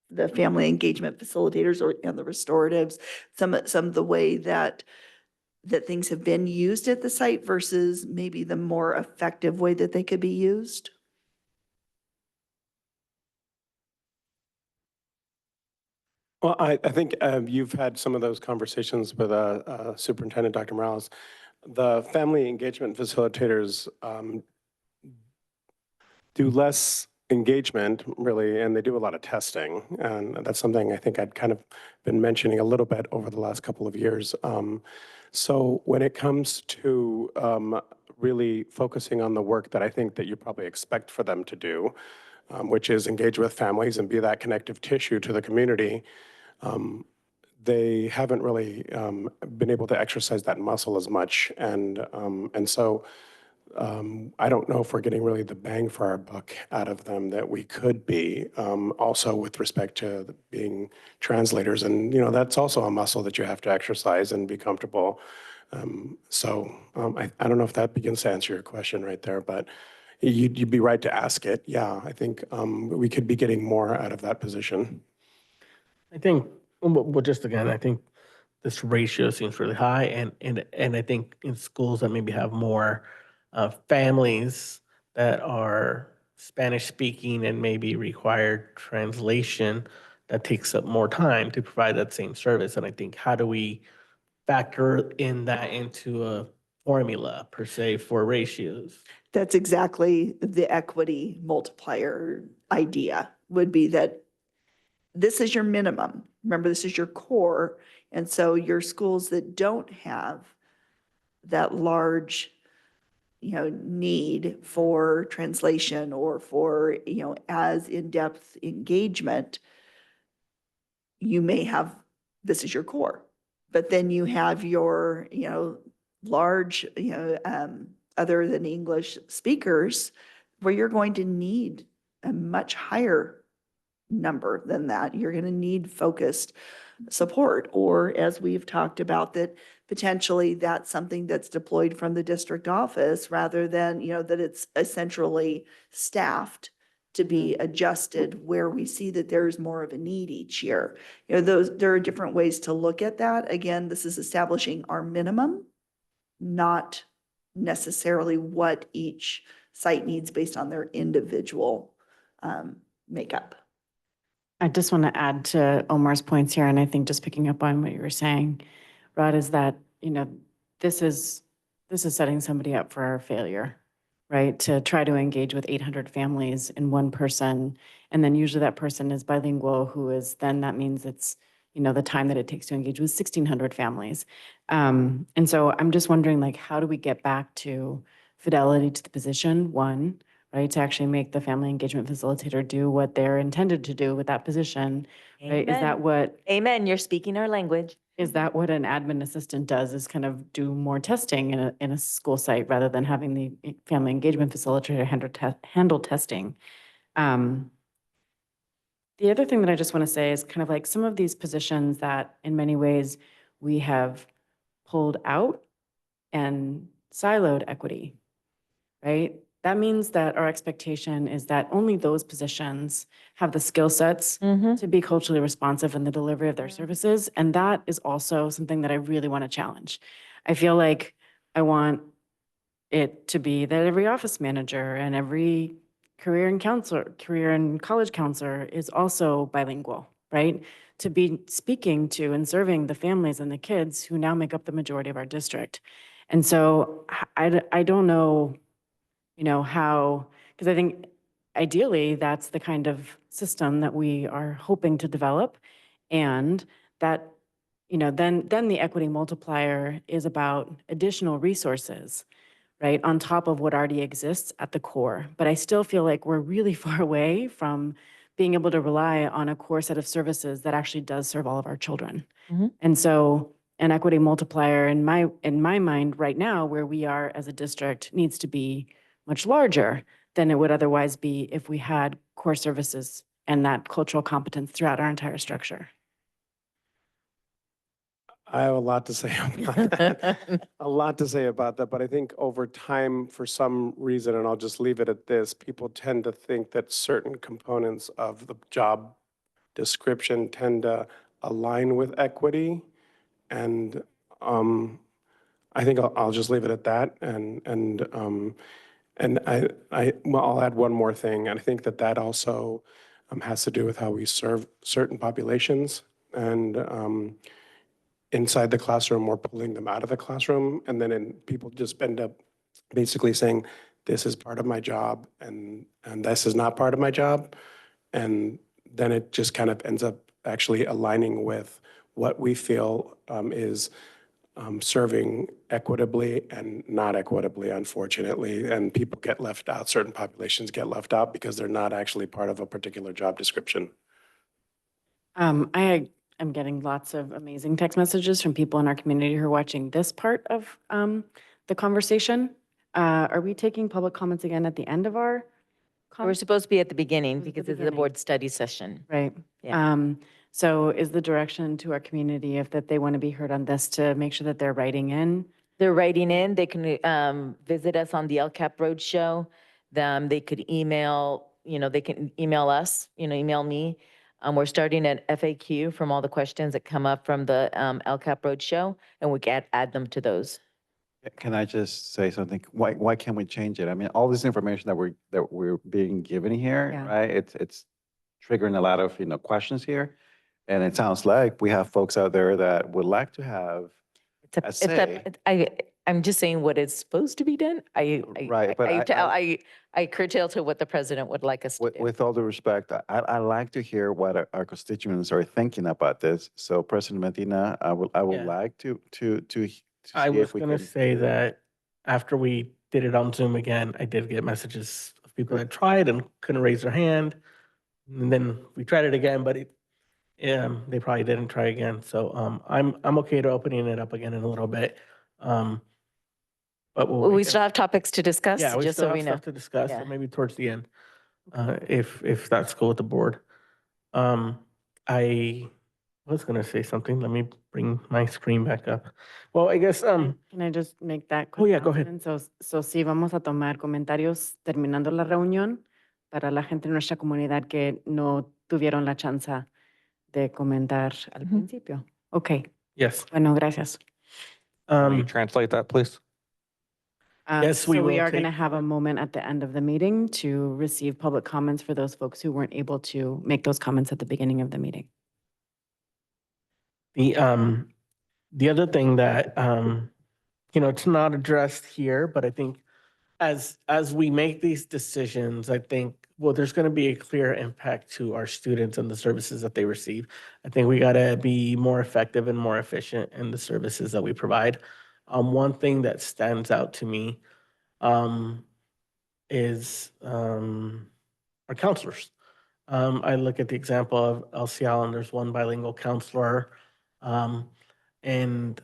Speaker 5: the family engagement facilitators and the restoratives, some of the way that things have been used at the site versus maybe the more effective way that they could be used.
Speaker 12: Well, I think you've had some of those conversations with Superintendent Dr. Morales. The family engagement facilitators do less engagement, really, and they do a lot of testing. And that's something I think I'd kind of been mentioning a little bit over the last couple of years. So when it comes to really focusing on the work that I think that you probably expect for them to do, which is engage with families and be that connective tissue to the community, they haven't really been able to exercise that muscle as much. And so I don't know if we're getting really the bang for our buck out of them that we could be, also with respect to being translators. And, that's also a muscle that you have to exercise and be comfortable. I don't know if that begins to answer your question right there, but you'd be right to ask it. Yeah, I think we could be getting more out of that position.
Speaker 3: I think, well, just again, I think this ratio seems really high, and I think in schools that maybe have more families that are Spanish speaking and maybe require translation, that takes up more time to provide that same service. And I think, how do we factor in that into a formula per se for ratios?
Speaker 5: That's exactly the equity multiplier idea, would be that this is your minimum. Remember, this is your core. And so your schools that don't have that large need for translation or for, as in-depth engagement, you may have, this is your core, but then you have your, large, other than English speakers, where you're going to need a much higher number than that. You're going to need focused support, or as we've talked about, that potentially that's something that's deployed from the district office rather than, that it's essentially staffed to be adjusted where we see that there's more of a need each year. There are different ways to look at that. Again, this is establishing our minimum, not necessarily what each site needs based on their individual makeup.
Speaker 10: I just want to add to Omar's points here, and I think just picking up on what you were saying, Rod, is that, this is setting somebody up for failure, right? To try to engage with 800 families in one person, and then usually that person is bilingual, that means it's, the time that it takes to engage with 1,600 families. And so I'm just wondering, like, how do we get back to fidelity to the position, one, right, to actually make the family engagement facilitator do what they're intended to do with that position, right? Is that
Speaker 4: Amen.
Speaker 10: what,
Speaker 4: Amen. You're speaking our language.
Speaker 10: is that what an admin assistant does, is kind of do more testing in a school site rather than having the family engagement facilitator handle testing? The other thing that I just want to say is kind of like some of these positions that in many ways we have pulled out and siloed equity, right? That means that our expectation is that only those positions have the skill sets to be culturally responsive in the delivery of their services. And that is also something that I really want to challenge. I feel like I want it to be that every office manager and every career and college counselor is also bilingual, right? To be speaking to and serving the families and the kids who now make up the majority of our district. And so I don't know, how, because I think ideally that's the kind of system that we are hoping to develop. And that, then the equity multiplier is about additional resources, right, on top of what already exists at the core. But I still feel like we're really far away from being able to rely on a core set of services that actually does serve all of our children. And so an equity multiplier in my mind right now, where we are as a district, needs to be much larger than it would otherwise be if we had core services and that cultural competence throughout our entire structure.
Speaker 12: I have a lot to say about that. A lot to say about that, but I think over time, for some reason, and I'll just leave it at this, people tend to think that certain components of the job description tend to align with equity. And I think I'll just leave it at that. And well, I'll add one more thing. And I think that also has to do with how we serve certain populations. And inside the classroom, we're pulling them out of the classroom. And then people just end up basically saying, this is part of my job and this is not part of my job. And then it just kind of ends up actually aligning with what we feel is serving equitably and not equitably, unfortunately. And people get left out, certain populations get left out because they're not actually part of a particular job description.
Speaker 10: I'm getting lots of amazing text messages from people in our community who are watching this part of the conversation. Are we taking public comments again at the end of our?
Speaker 4: We're supposed to be at the beginning
Speaker 10: It's the
Speaker 4: because it's the
Speaker 10: beginning.
Speaker 4: board study session.
Speaker 10: Right.
Speaker 4: Yeah.
Speaker 10: So is the direction to our community if that they want to be heard on this to make sure that they're writing in?
Speaker 4: They're writing in, they can visit us on the LCAP Roadshow. They could email, they can email us, email me. We're starting an FAQ from all the questions that come up from the LCAP Roadshow, and we can add them to those.
Speaker 9: Can I just say something? Why can't we change it? I mean, all this information that we're being given here,
Speaker 10: Yeah.
Speaker 9: right? It's triggering a lot of, questions here. And it sounds like we have folks out there that would like to have a say.
Speaker 4: I'm just saying what is supposed to be done.
Speaker 9: Right, but
Speaker 4: I curtail to what the president would like us to do.
Speaker 9: with all due respect, I like to hear what our constituents are thinking about this. So President Medina, I would
Speaker 3: Yeah.
Speaker 9: like to see
Speaker 3: I was
Speaker 9: if we
Speaker 3: going to
Speaker 9: can.
Speaker 3: say that after we did it on Zoom again, I did get messages of people that tried and couldn't raise their hand. And then we tried it again, but they probably didn't try again. So I'm okay to opening it up again in a little bit. But we'll
Speaker 4: We
Speaker 3: wait.
Speaker 4: still have topics to discuss,
Speaker 3: Yeah, we
Speaker 4: just
Speaker 3: still
Speaker 4: so
Speaker 3: have
Speaker 4: we know.
Speaker 3: stuff to discuss,
Speaker 4: Yeah.
Speaker 3: so maybe towards the end, if that's cool with the board. I was gonna say something. Let me bring my screen back up. Well, I guess,
Speaker 10: Can I just make that
Speaker 3: oh
Speaker 10: quick
Speaker 3: yeah, go ahead.
Speaker 10: announcement? So sí, vamos a tomar comentarios terminando la reunión para la gente de nuestra comunidad que no tuvieron la chance de comentar al principio. Ok,
Speaker 3: Yes.
Speaker 10: bueno, gracias.
Speaker 11: Will you translate that, please?
Speaker 3: Yes, we
Speaker 10: So we
Speaker 3: will
Speaker 10: are going to
Speaker 3: take-
Speaker 10: have a moment at the end of the meeting to receive public comments for those folks who weren't able to make those comments at the beginning of the meeting.
Speaker 3: The other thing that, it's not addressed here, but I think as we make these decisions, I think, well, there's going to be a clear impact to our students and the services that they receive. I think we got to be more effective and more efficient in the services that we provide. One thing that stands out to me is our counselors. I look at the example of LCL, and there's one bilingual counselor, and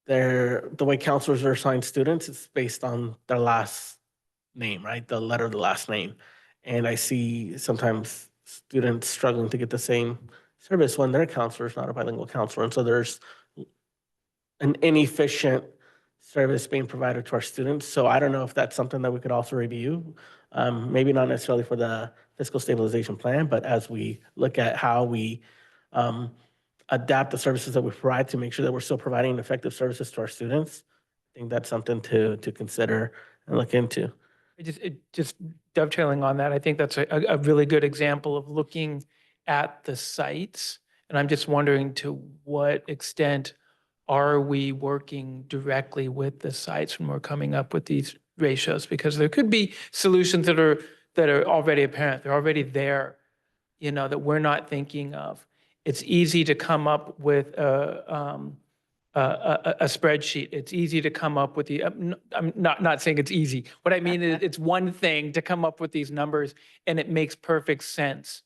Speaker 3: the way counselors are assigned students is based on their last name, right? The letter of the last name. And I see sometimes students struggling to get the same service when their counselor is not a bilingual counselor. And so there's an inefficient service being provided to our students. So I don't know if that's something that we could also review. Maybe not necessarily for the fiscal stabilization plan, but as we look at how we adapt the services that we provide to make sure that we're still providing effective services to our students. I think that's something to consider and look into.
Speaker 8: Just dovetailing on that, I think that's a really good example of looking at the sites. And I'm just wondering, to what extent are we working directly with the sites when we're coming up with these ratios? Because there could be solutions that are already apparent, they're already there, that we're not thinking of. It's easy to come up with a spreadsheet. It's easy to come up with I'm not saying it's easy. What I mean is it's one thing to come up with these numbers, and it makes perfect sense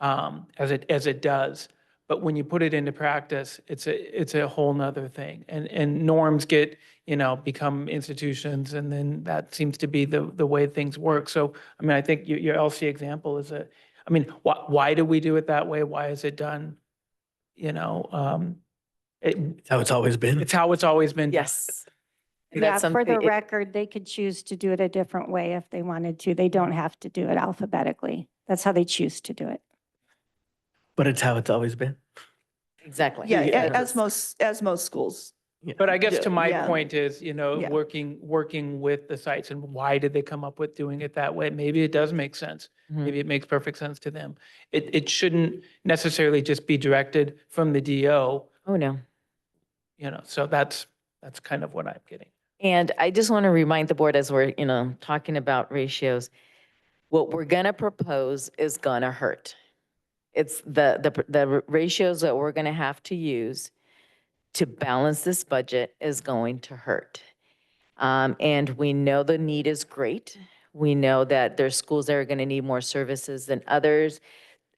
Speaker 8: as it does. But when you put it into practice, it's a whole nother thing. And norms become institutions, and then that seems to be the way things work. So, I mean, I think your LC example is why do we do it that way? Why is it done?
Speaker 3: It's how it's always been.
Speaker 8: It's how it's always been done.
Speaker 4: Yes.
Speaker 7: Yeah,
Speaker 4: That's
Speaker 7: for the
Speaker 4: something-
Speaker 7: record, they could choose to do it a different way if they wanted to. They don't have to do it alphabetically. That's how they choose to do it.
Speaker 3: But it's how it's always been.
Speaker 4: Exactly.
Speaker 5: Yeah,
Speaker 3: Yeah.
Speaker 5: as most schools.
Speaker 8: But I guess to my
Speaker 5: Yeah.
Speaker 8: point is,
Speaker 5: Yeah.
Speaker 8: working with the sites, and why did they come up with doing it that way? Maybe it does make sense.
Speaker 4: Mhm.
Speaker 8: Maybe it makes perfect sense to them. It shouldn't necessarily just be directed from the DO,
Speaker 4: Oh, no.
Speaker 8: so that's kind of what I'm getting.
Speaker 4: And I just want to remind the board, as we're, talking about ratios, what we're going to propose is going to hurt. It's the ratios that we're going to have to use to balance this budget is going to hurt. And we know the need is great. We know that there's schools that are going to need more services than others.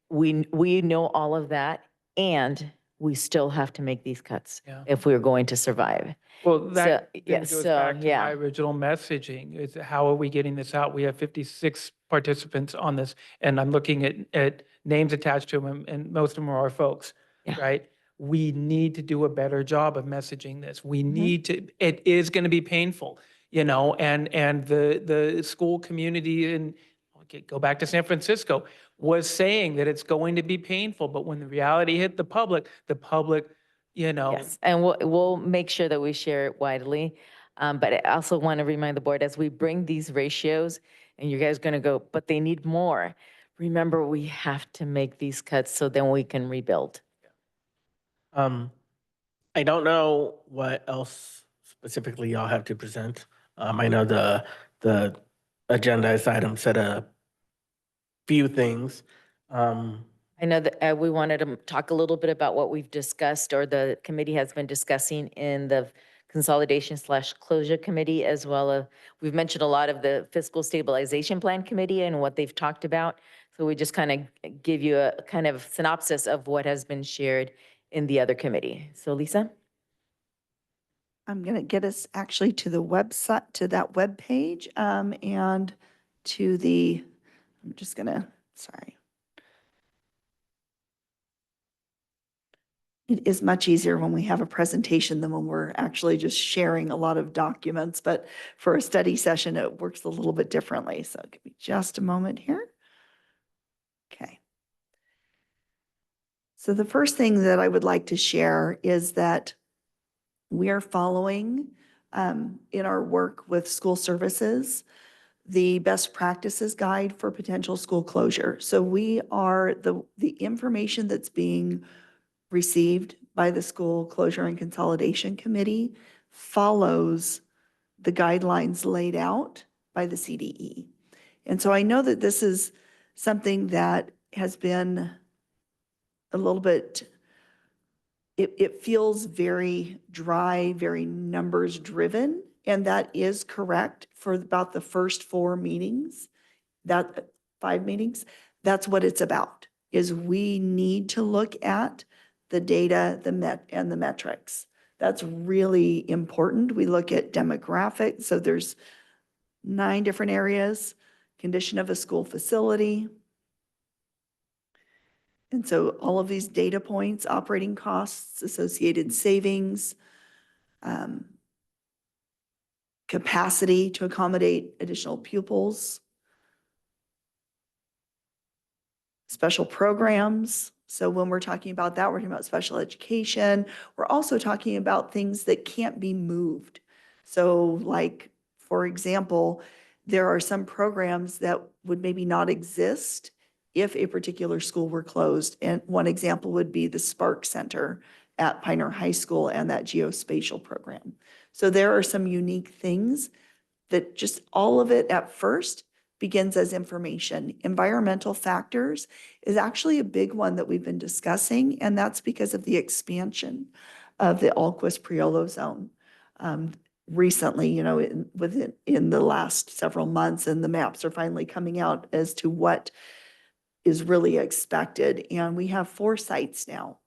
Speaker 4: We know all of that, and we still have to make these cuts
Speaker 8: Yeah.
Speaker 4: if we're going to survive.
Speaker 8: Well, that
Speaker 4: So,
Speaker 8: then
Speaker 4: yeah,
Speaker 8: goes
Speaker 4: so,
Speaker 8: back to
Speaker 4: yeah.
Speaker 8: my original messaging, is how are we getting this out? We have 56 participants on this, and I'm looking at names attached to them, and most of them are our folks,
Speaker 4: Yeah.
Speaker 8: right? We need to do a better job of messaging this. We
Speaker 4: Mm-hmm.
Speaker 8: need to, it is going to be painful, and the school community in, okay, go back to San Francisco, was saying that it's going to be painful, but when the reality hit the public,
Speaker 4: Yes, and we'll make sure that we share it widely. But I also want to remind the board, as we bring these ratios, and you guys are going to go, but they need more. Remember, we have to make these cuts so then we can rebuild.
Speaker 3: I don't know what else specifically y'all have to present. I know the agendized item said a few things.
Speaker 4: I know that we wanted to talk a little bit about what we've discussed, or the committee has been discussing in the Consolidation/Closure Committee, as well as, we've mentioned a lot of the Fiscal Stabilization Plan Committee and what they've talked about. So we just kind of give you a kind of synopsis of what has been shared in the other committee. So Lisa?
Speaker 5: I'm going to get us actually to the website, to that webpage, and to the, I'm just going to, sorry. It is much easier when we have a presentation than when we're actually just sharing a lot of documents, but for a study session, it works a little bit differently. So give me just a moment here. Okay. So the first thing that I would like to share is that we are following in our work with school services the best practices guide for potential school closure. So we are the information that's being received by the School Closure and Consolidation Committee follows the guidelines laid out by the CDE. And so I know that this is something that has been a little bit, it feels very dry, very numbers driven, and that is correct for about the first 4 meetings, that 5 meetings. That's what it's about, is we need to look at the data, and the metrics. That's really important. We look at demographics. So there's 9 different areas: condition of a school facility. And so all of these data points, operating costs, associated savings, capacity to accommodate additional pupils, special programs. So when we're talking about that, we're talking about special education. We're also talking about things that can't be moved. So like, for example, there are some programs that would maybe not exist if a particular school were closed. And one example would be the Spark Center at Pioneer High School and that geospatial program. So there are some unique things that just all of it at first begins as information. Environmental factors is actually a big one that we've been discussing, and that's because of the expansion of the Alquist-Priolo zone. Recently, you know, in the last several months, and the maps are finally coming out as to what is really expected. And we have 4 sites now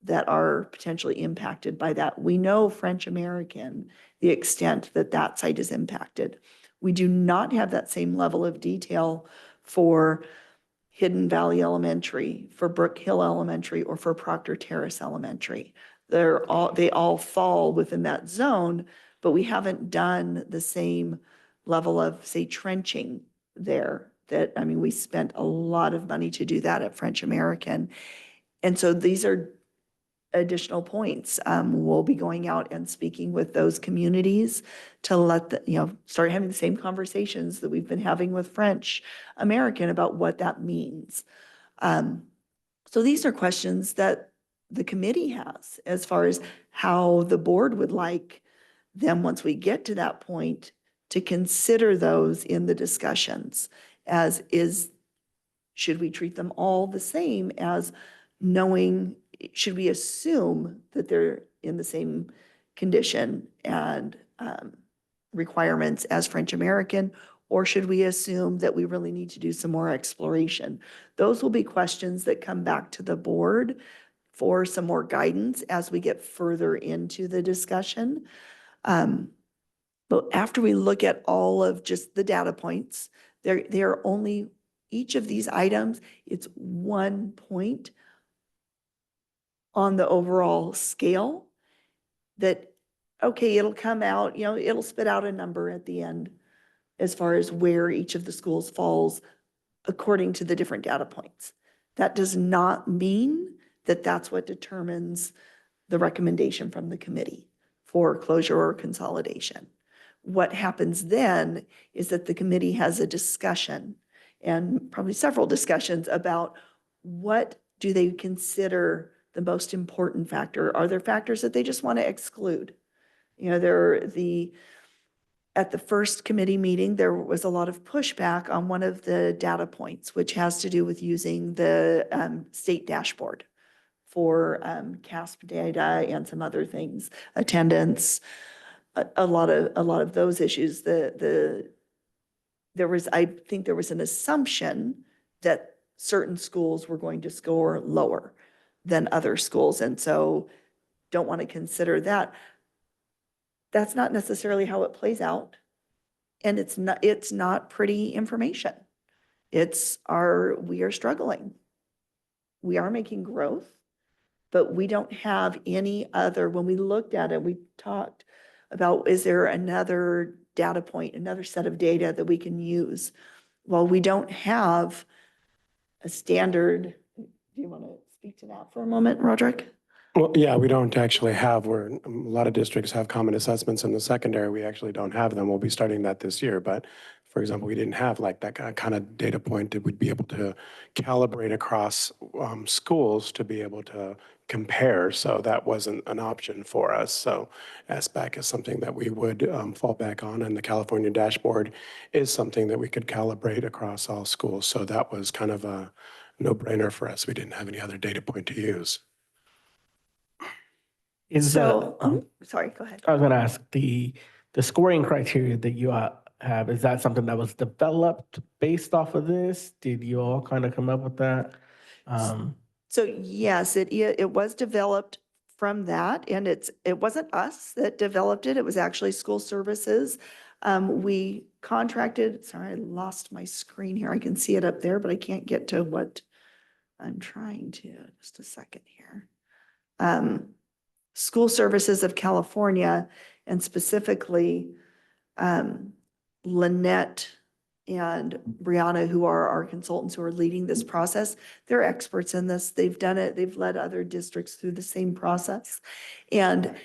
Speaker 5: that are potentially impacted by that. We know French American, the extent that that site is impacted. We do not have that same level of detail for Hidden Valley Elementary, for Brook Hill Elementary, or for Proctor Terrace Elementary. They all fall within that zone, but we haven't done the same level of, say, trenching there. That, I mean, we spent a lot of money to do that at French American. And so these are additional points. We'll be going out and speaking with those communities to let start having the same conversations that we've been having with French American about what that means. So these are questions that the committee has as far as how the board would like them, once we get to that point, to consider those in the discussions, should we treat them all the same, as knowing, should we assume that they're in the same condition and requirements as French American, or should we assume that we really need to do some more exploration? Those will be questions that come back to the board for some more guidance as we get further into the discussion. But after we look at all of just the data points, they are only, each of these items, it's 1 point on the overall scale that, okay, it'll come out, it'll spit out a number at the end as far as where each of the schools falls according to the different data points. That does not mean that that's what determines the recommendation from the committee for closure or consolidation. What happens then is that the committee has a discussion, and probably several discussions, about what do they consider the most important factor. Are there factors that they just want to exclude? At the first committee meeting, there was a lot of pushback on one of the data points, which has to do with using the state dashboard for CASP data and some other things, attendance, a lot of those issues. I think there was an assumption that certain schools were going to score lower than other schools. And so don't want to consider that. That's not necessarily how it plays out. And it's not pretty information. We are struggling. We are making growth, but we don't have any other, when we looked at it, we talked about, is there another data point, another set of data that we can use? Well, we don't have a standard. Do you want to speak to that for a moment, Roderick?
Speaker 12: Well, yeah, we don't actually have, where a lot of districts have common assessments in the secondary. We actually don't have them. We'll be starting that this year. But for example, we didn't have like that kind of data point that would be able to calibrate across schools to be able to compare. So that wasn't an option for us. So SBAC is something that we would fall back on, and the California dashboard is something that we could calibrate across all schools. So that was kind of a no-brainer for us. We didn't have any other data point to use.
Speaker 5: Sorry, go ahead.
Speaker 3: I was going to ask, the scoring criteria that you have, is that something that was developed based off of this? Did you all kind of come up with that?
Speaker 5: So yes, it was developed from that, and it wasn't us that developed it. It was actually school services. We contracted, sorry, I lost my screen here. I can see it up there, but I can't get to what I'm trying to. Just a second here. School Services of California, and specifically Lynette and Brianna, who are our consultants who are leading this process. They're experts in this. They've done it. They've led other districts through the same process. And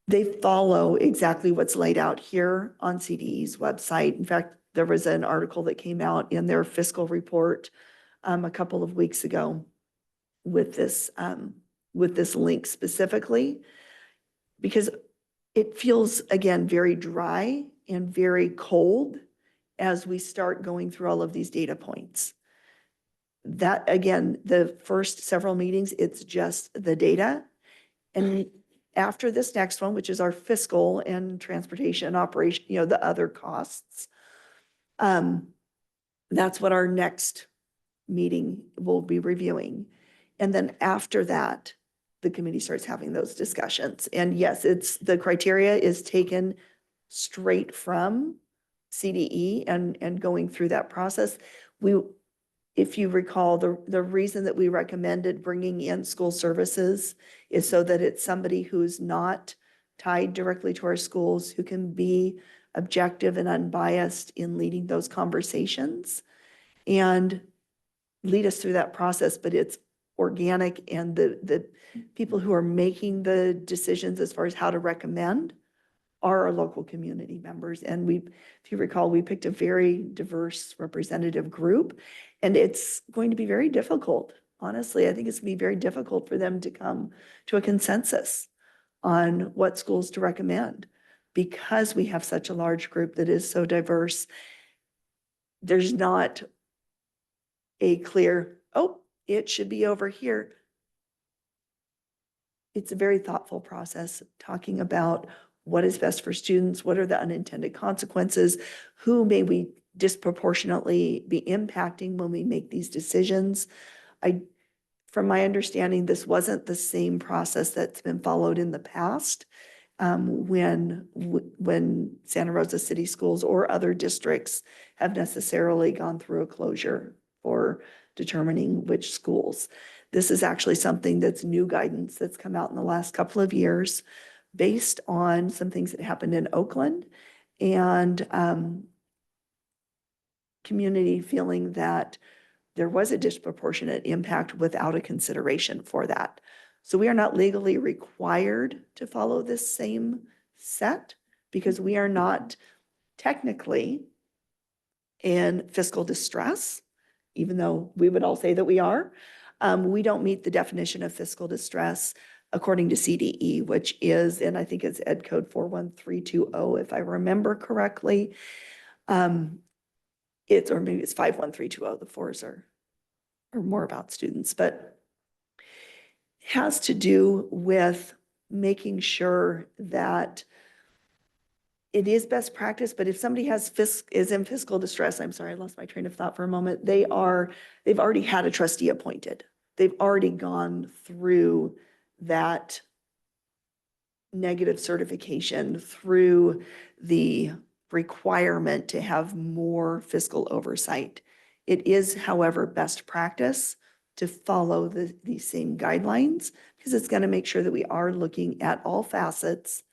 Speaker 5: they follow exactly what's laid out here on CDE's website. In fact, there was an article that came out in their fiscal report a couple of weeks ago with this link specifically, because it feels, again, very dry and very cold as we start going through all of these data points. That, again, the first several meetings, it's just the data. And after this next one, which is our fiscal and transportation operation, the other costs, that's what our next meeting will be reviewing. And then after that, the committee starts having those discussions. And yes, the criteria is taken straight from CDE and going through that process. If you recall, the reason that we recommended bringing in school services is so that it's somebody who's not tied directly to our schools, who can be objective and unbiased in leading those conversations and lead us through that process. But it's organic, and the people who are making the decisions as far as how to recommend are our local community members. And if you recall, we picked a very diverse representative group, and it's going to be very difficult. Honestly, I think it's going to be very difficult for them to come to a consensus on what schools to recommend, because we have such a large group that is so diverse. There's not a clear, it should be over here. It's a very thoughtful process, talking about what is best for students, what are the unintended consequences, who may we disproportionately be impacting when we make these decisions. From my understanding, this wasn't the same process that's been followed in the past when Santa Rosa City Schools or other districts have necessarily gone through a closure for determining which schools. This is actually something that's new guidance that's come out in the last couple of years based on some things that happened in Oakland, and community feeling that there was a disproportionate impact without a consideration for that. So we are not legally required to follow this same set, because we are not technically in fiscal distress, even though we would all say that we are. We don't meet the definition of fiscal distress according to CDE, which is, and I think it's Ed Code 41320, if I remember correctly. Or maybe it's 51320, the fours are more about students, but it has to do with making sure that it is best practice, but if somebody is in fiscal distress, I'm sorry, I lost my train of thought for a moment. They've already had a trustee appointed. They've already gone through that negative certification, through the requirement to have more fiscal oversight. It is, however, best practice to follow these same guidelines, because it's going to make sure that we are looking at all facets.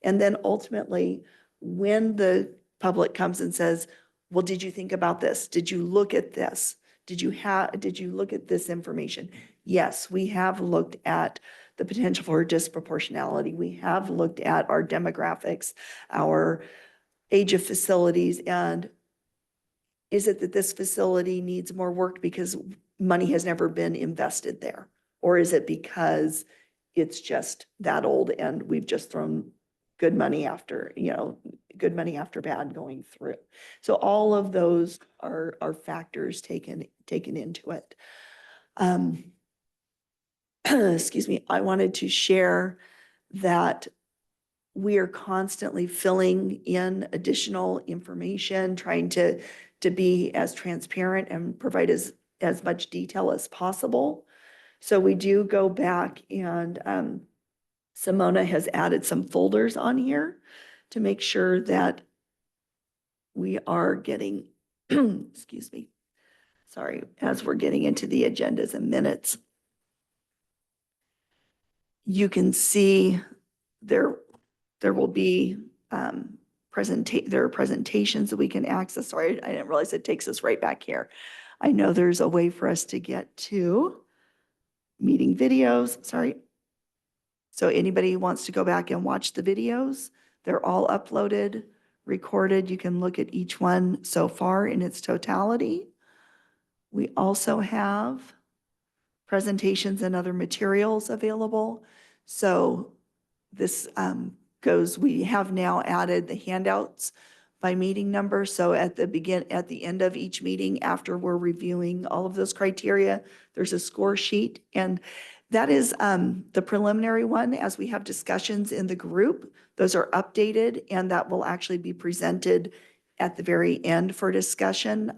Speaker 5: And then ultimately, when the public comes and says, well, did you think about this? Did you look at this? Did you look at this information? Yes, we have looked at the potential for disproportionality. We have looked at our demographics, our age of facilities, and is it that this facility needs more work because money has never been invested there? Or is it because it's just that old and we've just thrown good money after bad going through? So all of those are factors taken into it. Excuse me, I wanted to share that we are constantly filling in additional information, trying to be as transparent and provide as much detail as possible. So we do go back, and Simona has added some folders on here to make sure that we are getting, excuse me, sorry, as we're getting into the agendas and minutes. You can see there will be there are presentations that we can access. Sorry, I didn't realize it takes us right back here. I know there's a way for us to get to meeting videos. Sorry. So anybody who wants to go back and watch the videos, they're all uploaded, recorded. You can look at each one so far in its totality. We also have presentations and other materials available. So this we have now added the handouts by meeting number. So at the end of each meeting, after we're reviewing all of those criteria, there's a score sheet. And that is the preliminary one. As we have discussions in the group, those are updated, and that will actually be presented at the very end for discussion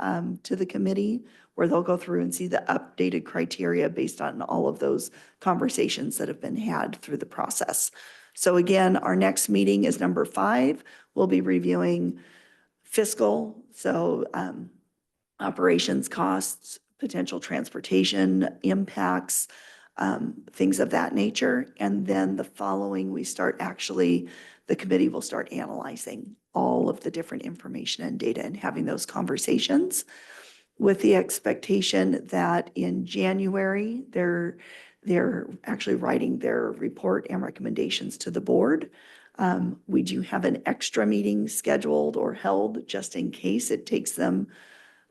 Speaker 5: to the committee, where they'll go through and see the updated criteria based on all of those conversations that have been had through the process. So again, our next meeting is number 5. We'll be reviewing fiscal, so operations costs, potential transportation impacts, things of that nature. And then the following, the committee will start analyzing all of the different information and data and having those conversations, with the expectation that in January, they're actually writing their report and recommendations to the board. We do have an extra meeting scheduled or held just in case it takes them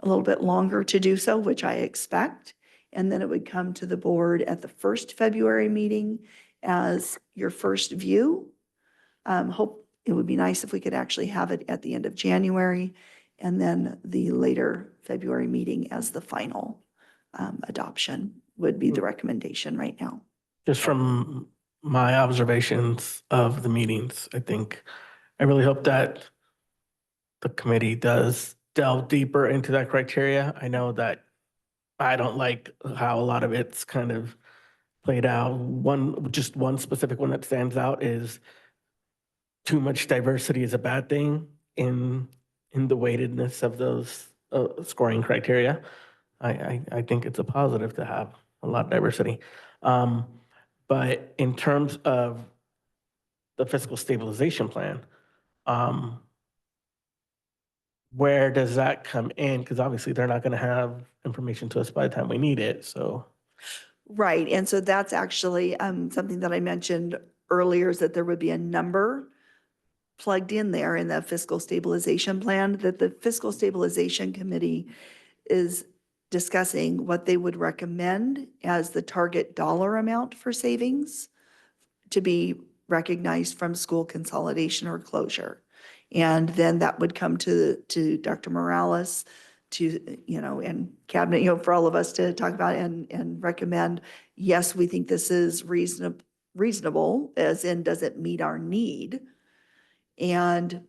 Speaker 5: a little bit longer to do so, which I expect. And then it would come to the board at the first February meeting as your first view. Hope it would be nice if we could actually have it at the end of January, and then the later February meeting as the final adoption would be the recommendation right now.
Speaker 3: Just from my observations of the meetings, I really hope that the committee does delve deeper into that criteria. I know that I don't like how a lot of it's kind of played out. Just one specific one that stands out is too much diversity is a bad thing in the weightedness of those scoring criteria. I think it's a positive to have a lot of diversity. But in terms of the fiscal stabilization plan, where does that come in? Because obviously they're not going to have information to us by the time we need it, so.
Speaker 5: Right, and so that's actually something that I mentioned earlier, is that there would be a number plugged in there in the fiscal stabilization plan, that the fiscal stabilization committee is discussing what they would recommend as the target dollar amount for savings to be recognized from school consolidation or closure. And then that would come to Dr. Morales and cabinet, for all of us to talk about and recommend, yes, we think this is reasonable, as in, does it meet our need? And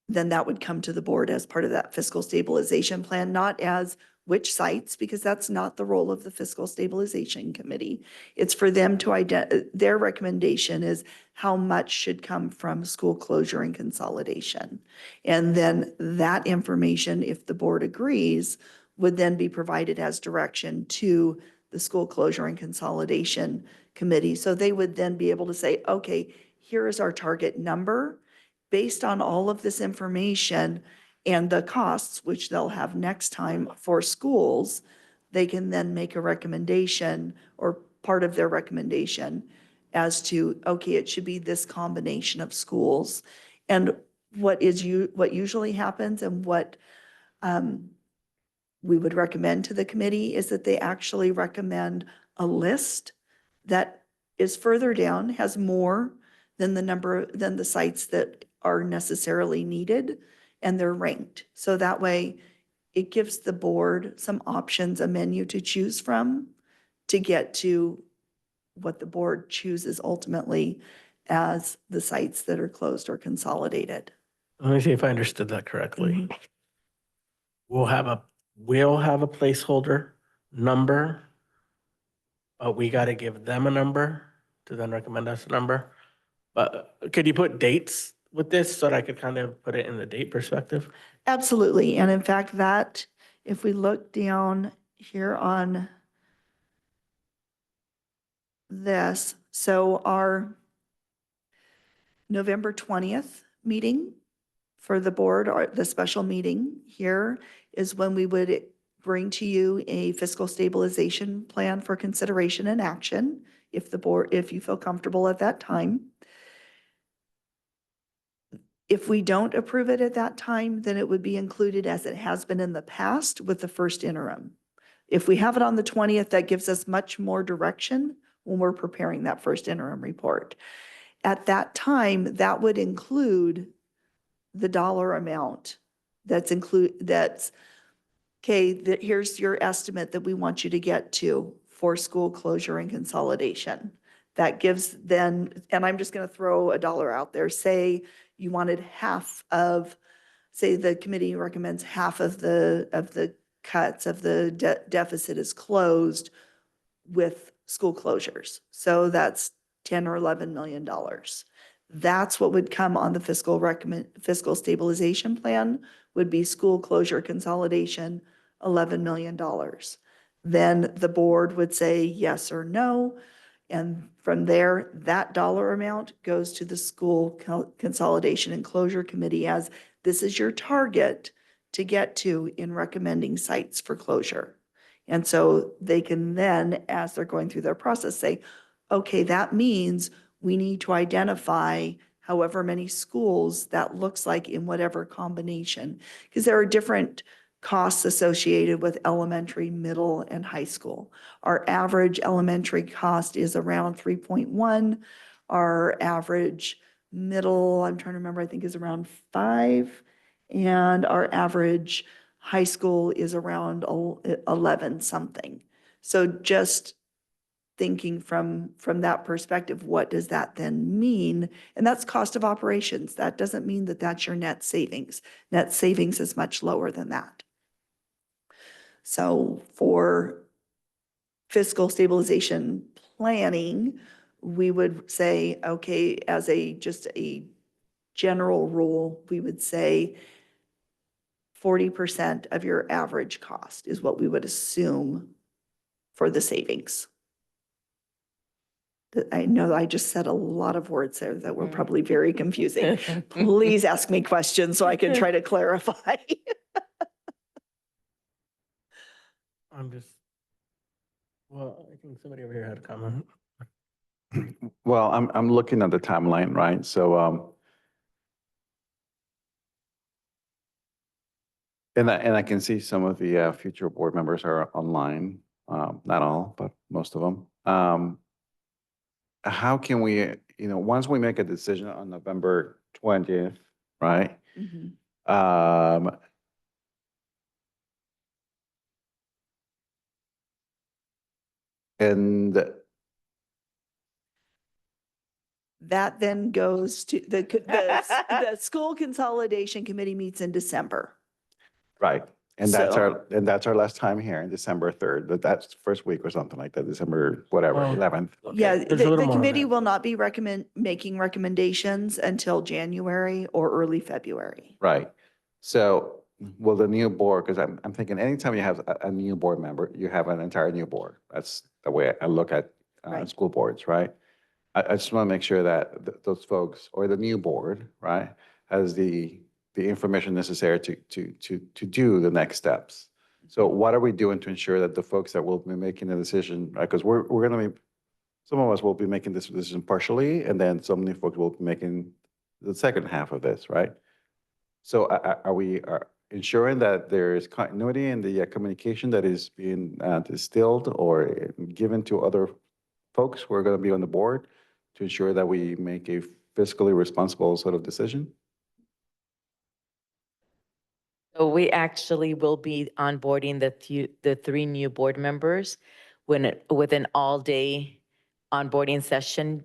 Speaker 5: then that would come to the board as part of that fiscal stabilization plan, not as which sites, because that's not the role of the fiscal stabilization committee. It's for them to their recommendation is how much should come from school closure and consolidation. And then that information, if the board agrees, would then be provided as direction to the school closure and consolidation committee. So they would then be able to say, okay, here is our target number. Based on all of this information and the costs, which they'll have next time for schools, they can then make a recommendation or part of their recommendation as to, okay, it should be this combination of schools. And what usually happens and what we would recommend to the committee is that they actually recommend a list that is further down, has more than the sites that are necessarily needed, and they're ranked. So that way, it gives the board some options, a menu to choose from to get to what the board chooses ultimately as the sites that are closed or consolidated.
Speaker 3: Let me see if I understood that correctly. We'll have a placeholder number, but we got to give them a number to then recommend us a number. But could you put dates with this so that I could kind of put it in the date perspective?
Speaker 5: Absolutely. And in fact, that, if we look down here on this, so our November 20th meeting for the board, or the special meeting here, is when we would bring to you a fiscal stabilization plan for consideration and action, if you feel comfortable at that time. If we don't approve it at that time, then it would be included as it has been in the past with the first interim. If we have it on the 20th, that gives us much more direction when we're preparing that first interim report. At that time, that would include the dollar amount that's okay, here's your estimate that we want you to get to for school closure and consolidation. That gives then, and I'm just going to throw a dollar out there, say you wanted half of, say the committee recommends half of the cuts of the deficit is closed with school closures. So that's 10 or $11 million. That's what would come on the fiscal stabilization plan, would be school closure consolidation, $11 million. Then the board would say yes or no. And from there, that dollar amount goes to the school consolidation and closure committee as this is your target to get to in recommending sites for closure. And so they can then, as they're going through their process, say, okay, that means we need to identify however many schools that looks like in whatever combination, because there are different costs associated with elementary, middle, and high school. Our average elementary cost is around 3.1. Our average middle, I'm trying to remember, I think is around 5. And our average high school is around 11 something. So just thinking from that perspective, what does that then mean? And that's cost of operations. That doesn't mean that that's your net savings. Net savings is much lower than that. So for fiscal stabilization planning, we would say, okay, as just a general rule, we would say 40% of your average cost is what we would assume for the savings. I know I just said a lot of words there that were probably very confusing. Please ask me questions so I can try to clarify.
Speaker 3: Well, I think somebody over here had a comment.
Speaker 9: Well, I'm looking at the timeline, right? So, and I can see some of the future board members are online, not all, but most of them. How can we, once we make a decision on November 20th, right?
Speaker 5: Mhm.
Speaker 9: And
Speaker 5: That then goes to the school consolidation committee meets in December.
Speaker 9: Right. And
Speaker 5: So-
Speaker 9: that's our last time here, December 3rd, but that's first week or something like that, December, whatever,
Speaker 3: Oh.
Speaker 9: 11th.
Speaker 5: Yeah,
Speaker 3: There's a
Speaker 5: the
Speaker 3: little more on
Speaker 5: committee
Speaker 3: that.
Speaker 5: will not be making recommendations until January or early February.
Speaker 9: Right. So will the new board, because I'm thinking anytime you have a new board member, you have an entire new board. That's the way I look at
Speaker 5: Right.
Speaker 9: school boards, right? I just want to make sure that those folks or the new board, right, has the information necessary to do the next steps. So what are we doing to ensure that the folks that will be making the decision, right? Because we're going to be, some of us will be making this decision partially, and then some new folks will be making the second half of this, right? So are we ensuring that there is continuity in the communication that is being distilled or given to other folks who are going to be on the board to ensure that we make a fiscally responsible sort of decision?
Speaker 4: So we actually will be onboarding the 3 new board members with an all-day onboarding session.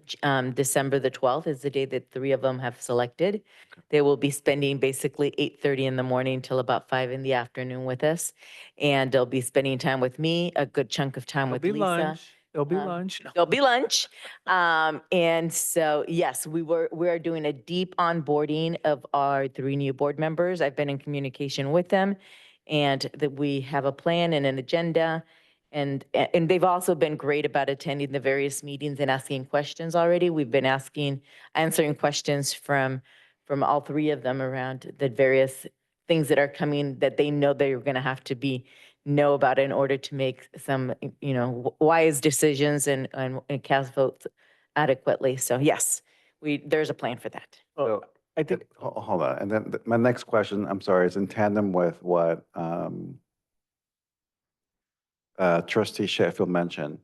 Speaker 4: December the 12th is the day that 3 of them have selected. They will be spending basically 8:30 in the morning till about 5 in the afternoon with us. And they'll be spending time with me, a good chunk of time
Speaker 8: There'll
Speaker 4: with
Speaker 8: be
Speaker 4: Lisa.
Speaker 8: lunch. There'll be
Speaker 4: Um,
Speaker 8: lunch. No.
Speaker 4: There'll be lunch. And so, yes, we are doing a deep onboarding of our 3 new board members. I've been in communication with them, and that we have a plan and an agenda. And they've also been great about attending the various meetings and asking questions already. We've been answering questions from all 3 of them around the various things that are coming that they know they're going to have to know about in order to make some, wise decisions and cast votes adequately. So yes, there's a plan for that.
Speaker 3: Oh,
Speaker 9: So
Speaker 3: I think,
Speaker 9: hold on. And then my next question, I'm sorry, is in tandem with what Trustee Sheffield mentioned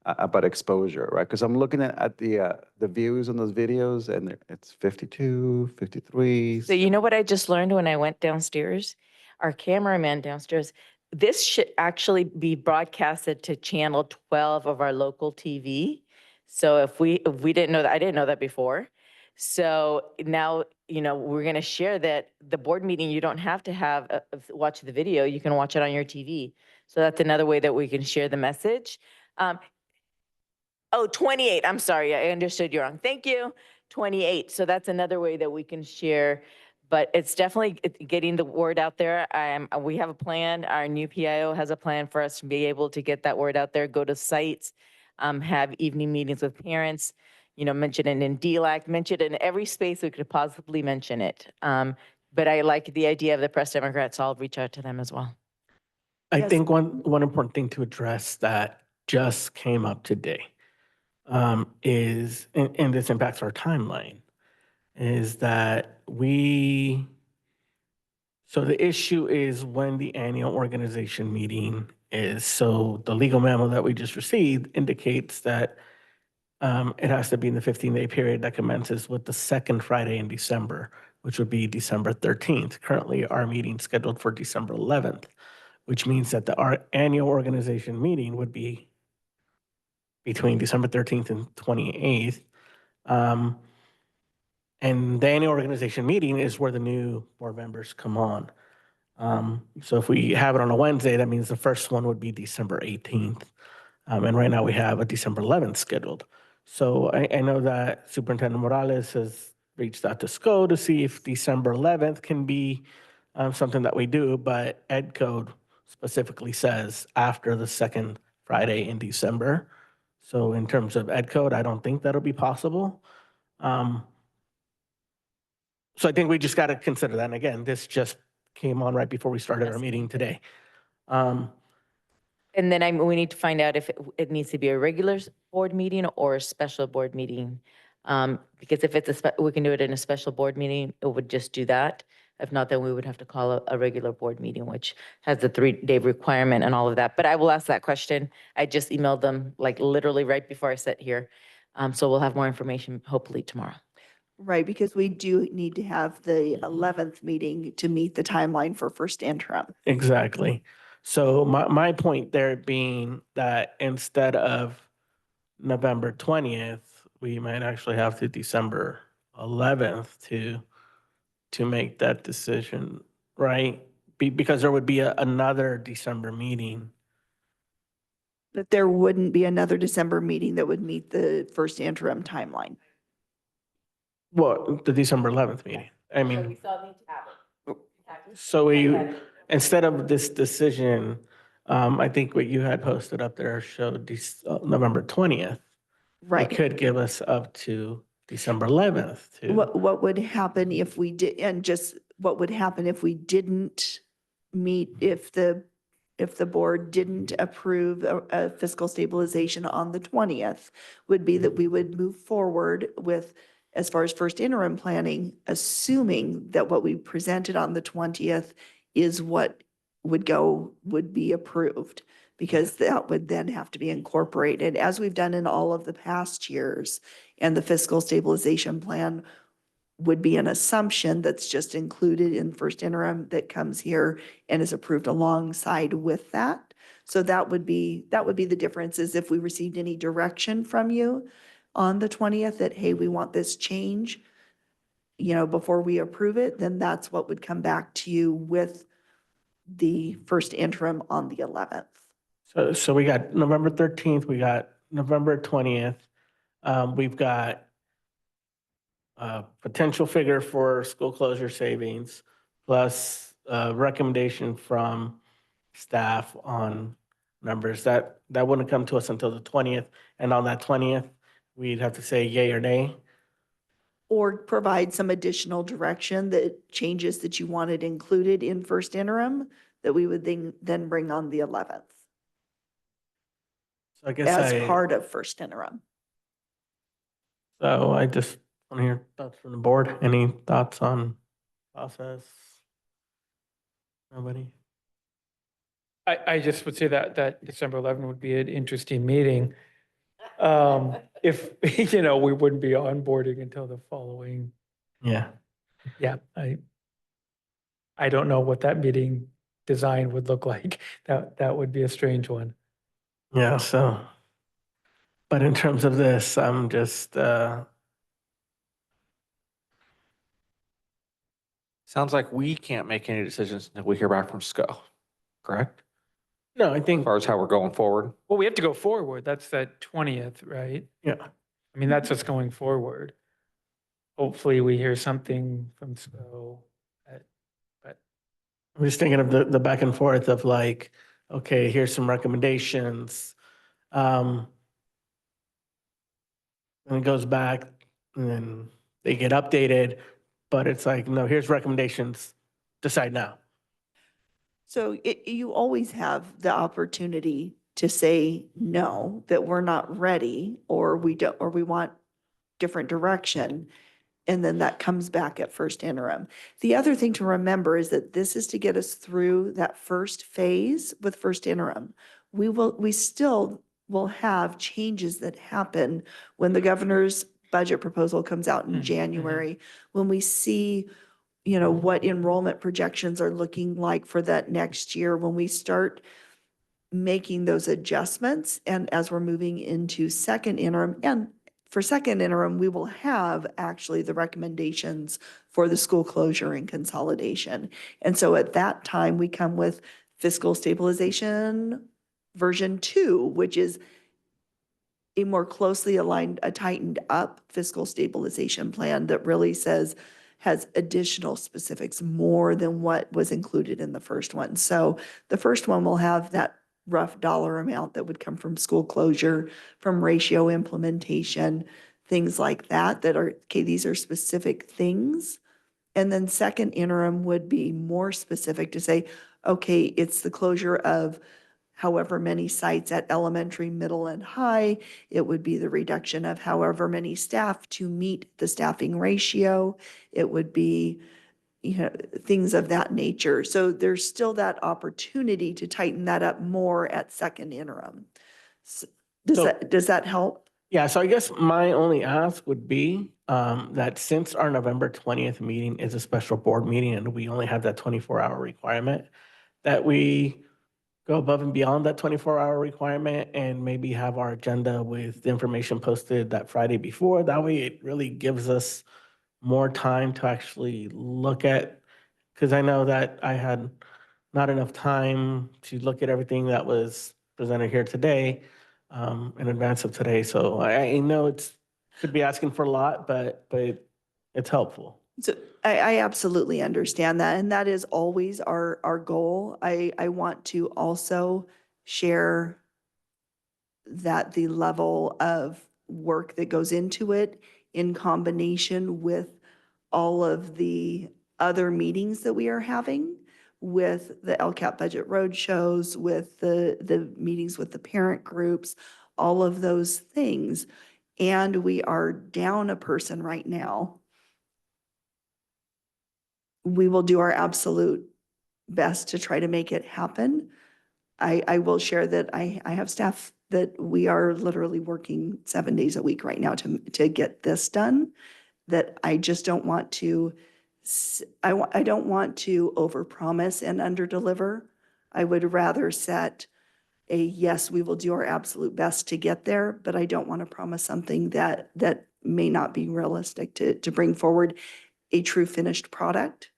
Speaker 9: about exposure, right? Because I'm looking at the views on those videos and it's 52, 53.
Speaker 4: So you know what I just learned when I went downstairs? Our cameraman downstairs, this should actually be broadcasted to channel 12 of our local TV. So if we didn't know that, I didn't know that before. So now, we're going to share that the board meeting, you don't have to watch the video. You can watch it on your TV. So that's another way that we can share the message. 28. I'm sorry. I understood you wrong. Thank you. 28. So that's another way that we can share, but it's definitely getting the word out there. We have a plan. Our new PIO has a plan for us to be able to get that word out there, go to sites, have evening meetings with parents, mention it in DLAC, mention it in every space we could possibly mention it. But I like the idea of the Press Democrats. I'll reach out to them as well.
Speaker 3: I
Speaker 5: Yes.
Speaker 3: think one important thing to address that just came up today is, and this impacts our timeline, is that so the issue is when the annual organization meeting is. So the legal memo that we just received indicates that it has to be in the 15-day period that commences with the second Friday in December, which would be December 13th. Currently, our meeting's scheduled for December 11th, which means that our annual organization meeting would be between December 13th and 28th. And the annual organization meeting is where the new board members come on. So if we have it on a Wednesday, that means the first one would be December 18th. And right now we have a December 11th scheduled. So I know that Superintendent Morales has reached out to SCO to see if December 11th can be something that we do, but Ed Code specifically says after the second Friday in December. So in terms of Ed Code, I don't think that'll be possible. So I think we just got to consider that. And again, this just came on right before we started our meeting today.
Speaker 4: And then we need to find out if it needs to be a regular board meeting or a special board meeting. Because if it's we can do it in a special board meeting, it would just do that. If not, then we would have to call a regular board meeting, which has the 3-day requirement and all of that. But I will ask that question. I just emailed them like literally right before I sat here. So we'll have more information hopefully tomorrow.
Speaker 5: Right, because we do need to have the 11th meeting to meet the timeline for first interim.
Speaker 3: Exactly. So my point there being that instead of November 20th, we might actually have to December 11th to make that decision, right? Because there would be another December meeting.
Speaker 5: That there wouldn't be another December meeting that would meet the first interim timeline.
Speaker 3: Well, the December 11th meeting. I mean,
Speaker 4: still need to have it.
Speaker 3: so instead of this decision, I think what you had posted up there showed November 20th. It
Speaker 5: Right.
Speaker 3: could give us up to December 11th to.
Speaker 5: What would happen if we did, and just what would happen if we didn't meet, if the board didn't approve a fiscal stabilization on the 20th, would be that we would move forward with, as far as first interim planning, assuming that what we presented on the 20th is what would be approved, because that would then have to be incorporated, as we've done in all of the past years. And the fiscal stabilization plan would be an assumption that's just included in first interim that comes here and is approved alongside with that. So that would be the difference, is if we received any direction from you on the 20th that, hey, we want this change, before we approve it, then that's what would come back to you with the first interim on the 11th.
Speaker 3: So we got November 13th, we got November 20th. We've got a potential figure for school closure savings, plus a recommendation from staff on numbers. That wouldn't come to us until the 20th. And on that 20th, we'd have to say yay or nay.
Speaker 5: Or provide some additional direction, that changes that you wanted included in first interim that we would then bring on the 11th
Speaker 3: So I guess
Speaker 5: as part of first interim.
Speaker 3: So I just want to hear thoughts from the board. Any thoughts on process? Nobody?
Speaker 8: I just would say that December 11 would be an interesting meeting. If, we wouldn't be onboarding until the following.
Speaker 3: Yeah.
Speaker 8: Yeah, I don't know what that meeting design would look like. That would be a strange one.
Speaker 3: Yeah, so, but in terms of this, I'm just,
Speaker 11: Sounds like we can't make any decisions until we hear back from SCO, correct?
Speaker 3: no, I
Speaker 11: As
Speaker 3: think,
Speaker 11: far as how we're going forward.
Speaker 8: Well, we have to go forward. That's that 20th, right?
Speaker 3: yeah,
Speaker 8: I mean, that's what's going forward. Hopefully we hear something from SCO. But
Speaker 3: I'm just thinking of the back and forth of like, okay, here's some recommendations. And it goes back and then they get updated, but it's like, no, here's recommendations, decide now.
Speaker 5: So you always have the opportunity to say no, that we're not ready, or we don't, or we want different direction. And then that comes back at first interim. The other thing to remember is that this is to get us through that first phase with first interim. We still will have changes that happen when the governor's budget proposal comes out in January, when we see what enrollment projections are looking like for that next year, when we start making those adjustments. And as we're moving into second interim, and for second interim, we will have actually the recommendations for the school closure and consolidation. And so at that time, we come with fiscal stabilization version 2, which is a more closely aligned, a tightened up fiscal stabilization plan that really has additional specifics more than what was included in the first one. So the first one will have that rough dollar amount that would come from school closure, from ratio implementation, things like that, okay, these are specific things. And then second interim would be more specific to say, okay, it's the closure of however many sites at elementary, middle, and high. It would be the reduction of however many staff to meet the staffing ratio. It would be, things of that nature. So there's still that opportunity to tighten that up more at second interim. Does that help?
Speaker 3: Yeah, so I guess my only ask would be that since our November 20th meeting is a special board meeting and we only have that 24-hour requirement, that we go above and beyond that 24-hour requirement and maybe have our agenda with the information posted that Friday before. That way it really gives us more time to actually look at, because I know that I had not enough time to look at everything that was presented here today in advance of today. So I know it's, could be asking for a lot, but it's helpful.
Speaker 5: So I absolutely understand that, and that is always our goal. I want to also share that the level of work that goes into it in combination with all of the other meetings that we are having with the LCAP budget roadshows, with the meetings with the parent groups, all of those things. And we are down a person right now. We will do our absolute best to try to make it happen. I will share that I have staff that we are literally working 7 days a week right now to get this done, that I just don't want to, I don't want to overpromise and underdeliver. I would rather set a, yes, we will do our absolute best to get there, but I don't want to promise something that may not be realistic to bring forward a true finished product.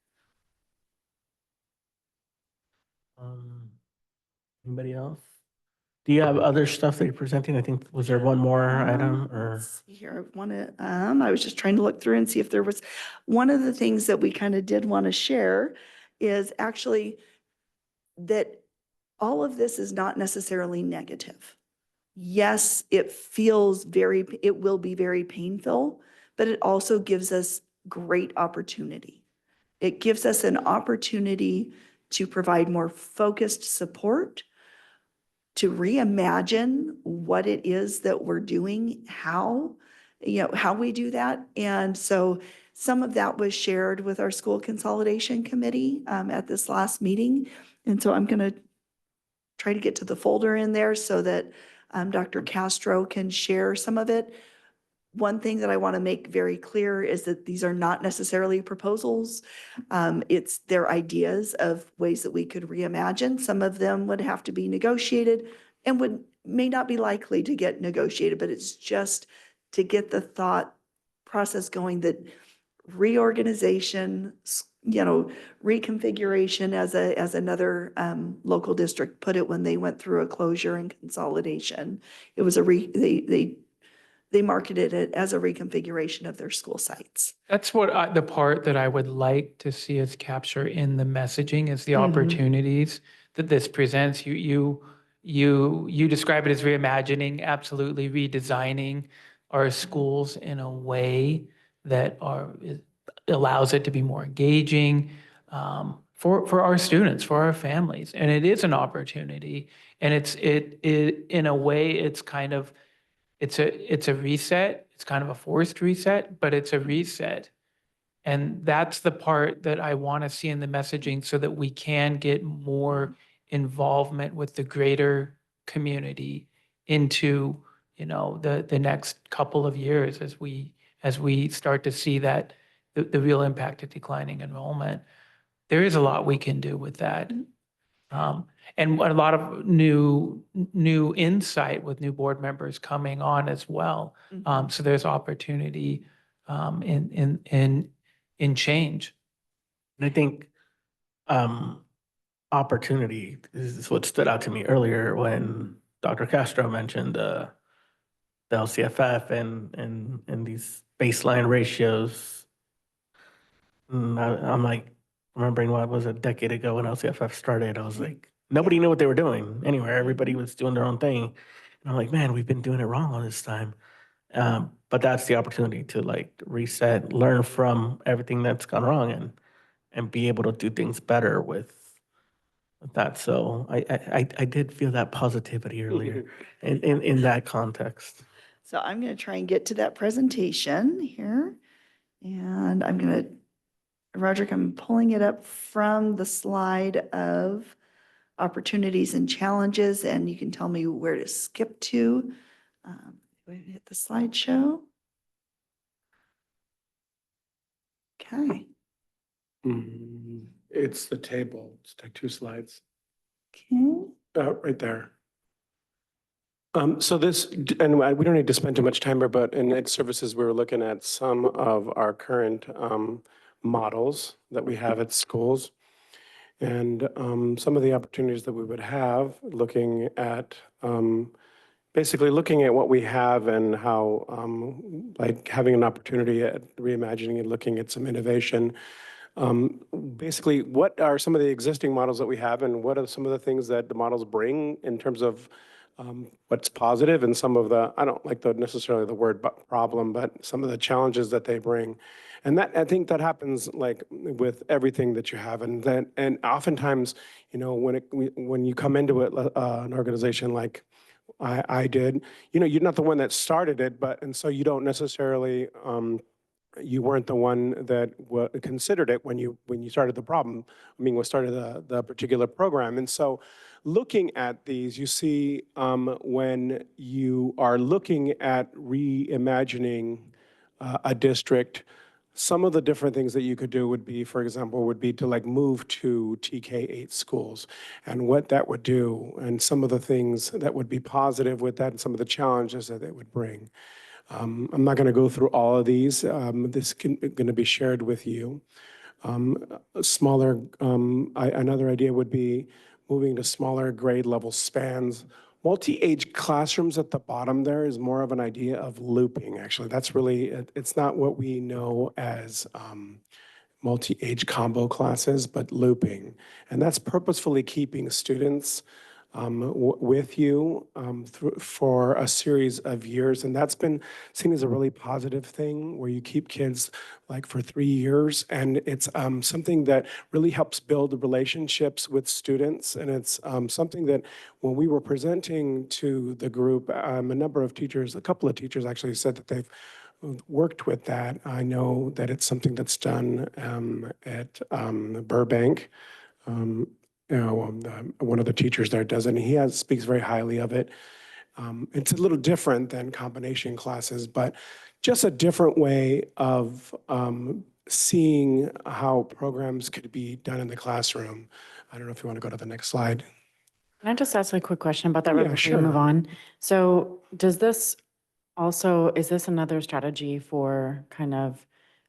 Speaker 3: Anybody else? Do you have other stuff that you're presenting? I think, was there one more item or?
Speaker 5: Let's see here, I was just trying to look through and see if there was, one of the things that we kind of did want to share is actually that all of this is not necessarily negative. Yes, it will be very painful, but it also gives us great opportunity. It gives us an opportunity to provide more focused support, to reimagine what it is that we're doing, how we do that. And so some of that was shared with our school consolidation committee at this last meeting. And so I'm going to try to get to the folder in there so that Dr. Castro can share some of it. One thing that I want to make very clear is that these are not necessarily proposals. It's their ideas of ways that we could reimagine. Some of them would have to be negotiated and may not be likely to get negotiated, but it's just to get the thought process going that reorganization, reconfiguration, as another local district put it when they went through a closure and consolidation. It was they marketed it as a reconfiguration of their school sites.
Speaker 8: That's what the part that I would like to see us capture in the messaging is the opportunities that this presents. You describe it as reimagining, absolutely redesigning our schools in a way that allows it to be more engaging for our students, for our families, and it is an opportunity. And it in a way, it's kind of it's a reset. It's kind of a forced reset, but it's a reset. And that's the part that I want to see in the messaging so that we can get more involvement with the greater community into, the next couple of years as we start to see that the real impact of declining enrollment. There is a lot we can do with that. And a lot of new insight with new board members coming on as well. So there's opportunity in change.
Speaker 3: And I think opportunity is what stood out to me earlier when Dr. Castro mentioned the LCFF and these baseline ratios. I'm like, remembering what was a decade ago when LCFF started, I was like, nobody knew what they were doing anywhere. Everybody was doing their own thing. And I'm like, man, we've been doing it wrong all this time. But that's the opportunity to like reset, learn from everything that's gone wrong and be able to do things better with that. So I did feel that positivity earlier in that context.
Speaker 5: So I'm going to try and get to that presentation here. And Roderick, I'm pulling it up from the slide of opportunities and challenges, and you can tell me where to skip to. Hit the slideshow. Okay.
Speaker 12: It's the table. It's like 2 slides.
Speaker 5: Okay.
Speaker 12: Right there. So this, and we don't need to spend too much time here, but in Ed Services, we were looking at some of our current models that we have at schools. And some of the opportunities that we would have, looking at, basically looking at what we have and how, like having an opportunity at reimagining and looking at some innovation. Basically, what are some of the existing models that we have and what are some of the things that the models bring in terms of what's positive and some of the, I don't like necessarily the word problem, but some of the challenges that they bring. And that, I think that happens like with everything that you have. And oftentimes, you know, when you come into it, an organization like I did, you know, you're not the one that started it, and so you don't necessarily, you weren't the one that considered it when you started the problem. I mean, when started the particular program. And so looking at these, you see when you are looking at reimagining a district, some of the different things that you could do would be, for example, would be to like move to TK8 schools and what that would do and some of the things that would be positive with that and some of the challenges that it would bring. I'm not going to go through all of these. This is going to be shared with you. Another idea would be moving to smaller grade level spans. Multi-age classrooms at the bottom there is more of an idea of looping, actually. That's really, it's not what we know as multi-age combo classes, but looping. And that's purposefully keeping students with you for a series of years. And that's been seen as a really positive thing where you keep kids like for 3 years. And it's something that really helps build relationships with students. And it's something that when we were presenting to the group, a number of teachers, a couple of teachers actually said that they've worked with that. I know that it's something that's done at Burbank. You know, one of the teachers there does it, and he speaks very highly of it. It's a little different than combination classes, but just a different way of seeing how programs could be done in the classroom. I don't know if you want to go to the next slide.
Speaker 10: Can I just ask a quick question about that
Speaker 12: Yeah,
Speaker 10: right before we move
Speaker 12: sure.
Speaker 10: on? So does this also, is this another strategy for kind of,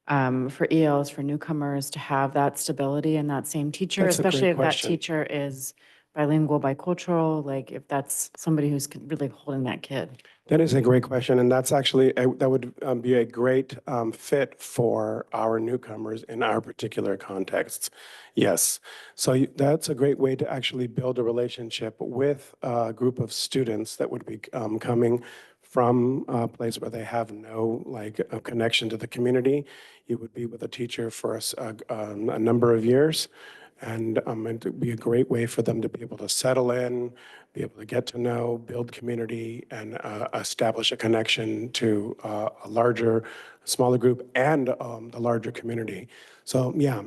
Speaker 10: for ELs, for newcomers to have that stability and that same teacher,
Speaker 12: That's a great
Speaker 10: especially if that
Speaker 12: question.
Speaker 10: teacher is bilingual, bicultural, like if that's somebody who's really holding that kid?
Speaker 12: That is a great question, and that's actually, that would be a great fit for our newcomers in our particular contexts. Yes, so that's a great way to actually build a relationship with a group of students that would be coming from a place where they have no like a connection to the community. You would be with a teacher for a number of years. And it would be a great way for them to be able to settle in, be able to get to know, build community, and establish a connection to a larger, smaller group and the larger community. So yeah,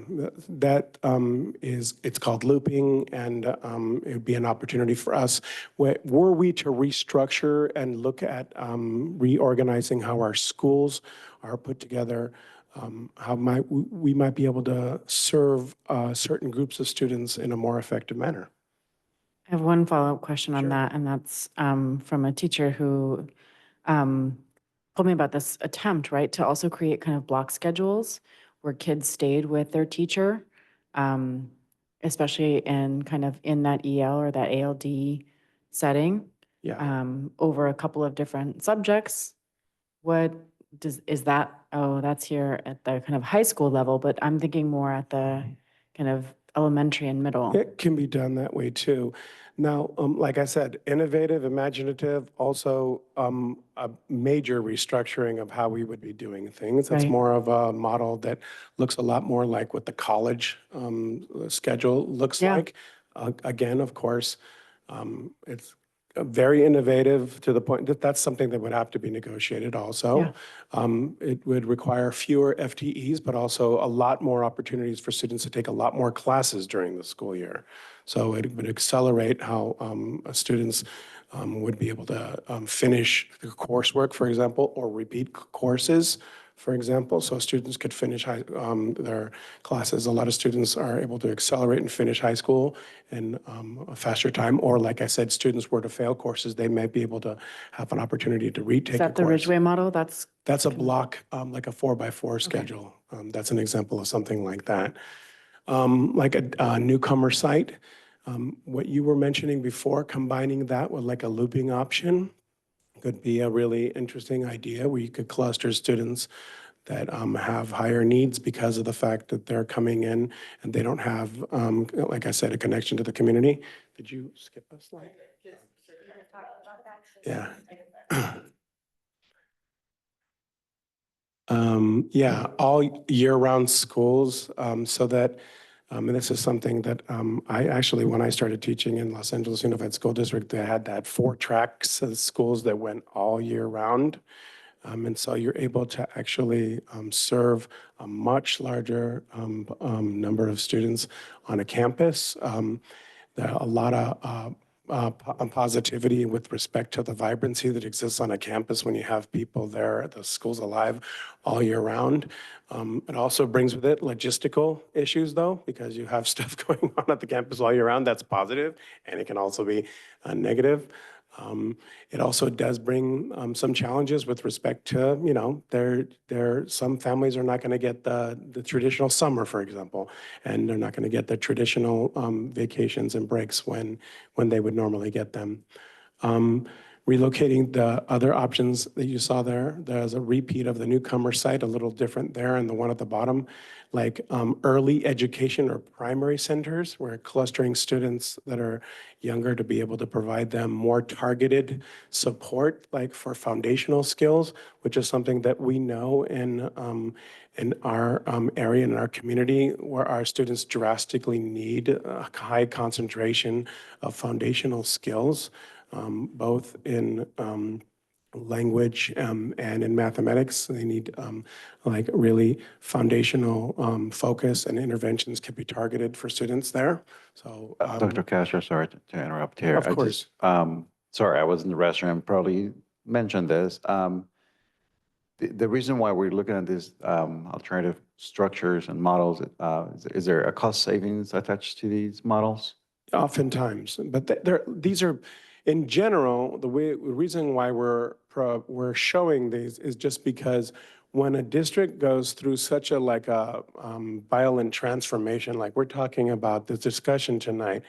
Speaker 12: that it's called looping, and it would be an opportunity for us. Were we to restructure and look at reorganizing how our schools are put together, how we might be able to serve certain groups of students in a more effective manner.
Speaker 10: I have one follow-up question on
Speaker 12: Sure.
Speaker 10: that, and that's from a teacher who told me about this attempt, right, to also create kind of block schedules where kids stayed with their teacher, especially in kind of in that EL or that ALD setting,
Speaker 12: Yeah.
Speaker 10: over a couple of different subjects. Is that, oh, that's here at the kind of high school level, but I'm thinking more at the kind of elementary and middle.
Speaker 12: It can be done that way too. Now, like I said, innovative, imaginative, also a major restructuring of how we would be doing things. That's
Speaker 10: Right.
Speaker 12: more of a model that looks a lot more like what the college schedule looks
Speaker 10: Yeah.
Speaker 12: like. Again, of course, it's very innovative to the point that that's something that would have to be negotiated also. It would require fewer FTEs, but also a lot more opportunities for students to take a lot more classes during the school year. So it would accelerate how students would be able to finish their coursework, for example, or repeat courses for example, so students could finish their classes. A lot of students are able to accelerate and finish high school in a faster time. Or like I said, students were to fail courses, they might be able to have an opportunity to retake
Speaker 10: Is
Speaker 12: a
Speaker 10: that the
Speaker 12: course.
Speaker 10: Ridgeway model?
Speaker 12: That's a block, like a 4x4 schedule. That's an example of something like that. Like a newcomer site, what you were mentioning before, combining that with like a looping option could be a really interesting idea where you could cluster students that have higher needs because of the fact that they're coming in and they don't have, like I said, a connection to the community. Did you skip a slide? Yeah. Yeah, all year-round schools, so that, and this is something that I actually, when I started teaching in Los Angeles Unified School District, they had that 4 tracks of schools that went all year round. And so you're able to actually serve a much larger number of students on a campus. There are a lot of positivity with respect to the vibrancy that exists on a campus when you have people there, the school's alive all year round. It also brings with it logistical issues though, because you have stuff going on at the campus all year round that's positive, and it can also be negative. It also does bring some challenges with respect to, you know, some families are not going to get the traditional summer, for example, and they're not going to get the traditional vacations and breaks when they would normally get them. Relocating the other options that you saw there, there's a repeat of the newcomer site, a little different there, and the one at the bottom, like early education or primary centers, where clustering students that are younger to be able to provide them more targeted support, like for foundational skills, which is something that we know in our area, in our community, where our students drastically need a high concentration of foundational skills, both in language and in mathematics. They need like really foundational focus, and interventions can be targeted for students there. So
Speaker 9: Dr. Castro, sorry to interrupt here.
Speaker 12: Of course.
Speaker 9: Sorry, I was in the restroom, probably mentioned this. The reason why we're looking at these alternative structures and models, is there a cost savings attached to these models?
Speaker 12: Oftentimes, but these are, in general, the reason why we're showing these is just because when a district goes through such a violent transformation, like we're talking about this discussion tonight,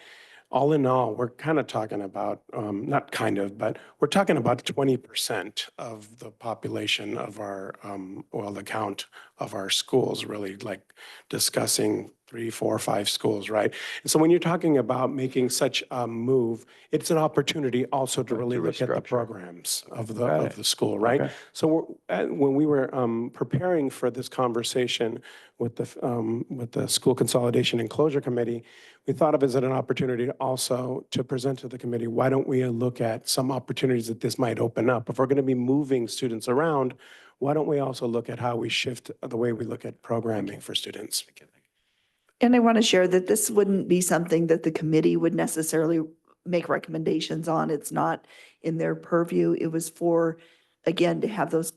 Speaker 12: all in all, we're kind of talking about, not kind of, but we're talking about 20% of the population of our, the count of our schools, really like discussing 3, 4, 5 schools, right? And so when you're talking about making such a move, it's an opportunity also to really look at the programs of the school, right?
Speaker 9: Okay.
Speaker 12: So when we were preparing for this conversation with the School Consolidation and Closure Committee, we thought of it as an opportunity also to present to the committee, why don't we look at some opportunities that this might open up? If we're going to be moving students around, why don't we also look at how we shift the way we look at programming for students?
Speaker 5: And I want to share that this wouldn't be something that the committee would necessarily make recommendations on. It's not in their purview. It was for, again, to have those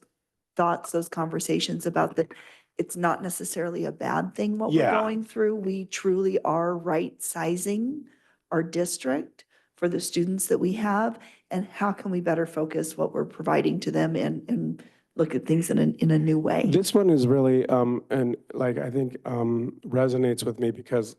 Speaker 5: thoughts, those conversations about that. It's not necessarily a bad thing what we're
Speaker 12: Yeah.
Speaker 5: going through. We truly are right sizing our district for the students that we have, and how can we better focus what we're providing to them and look at things in a new way.
Speaker 12: This one is really, and like, I think resonates with me because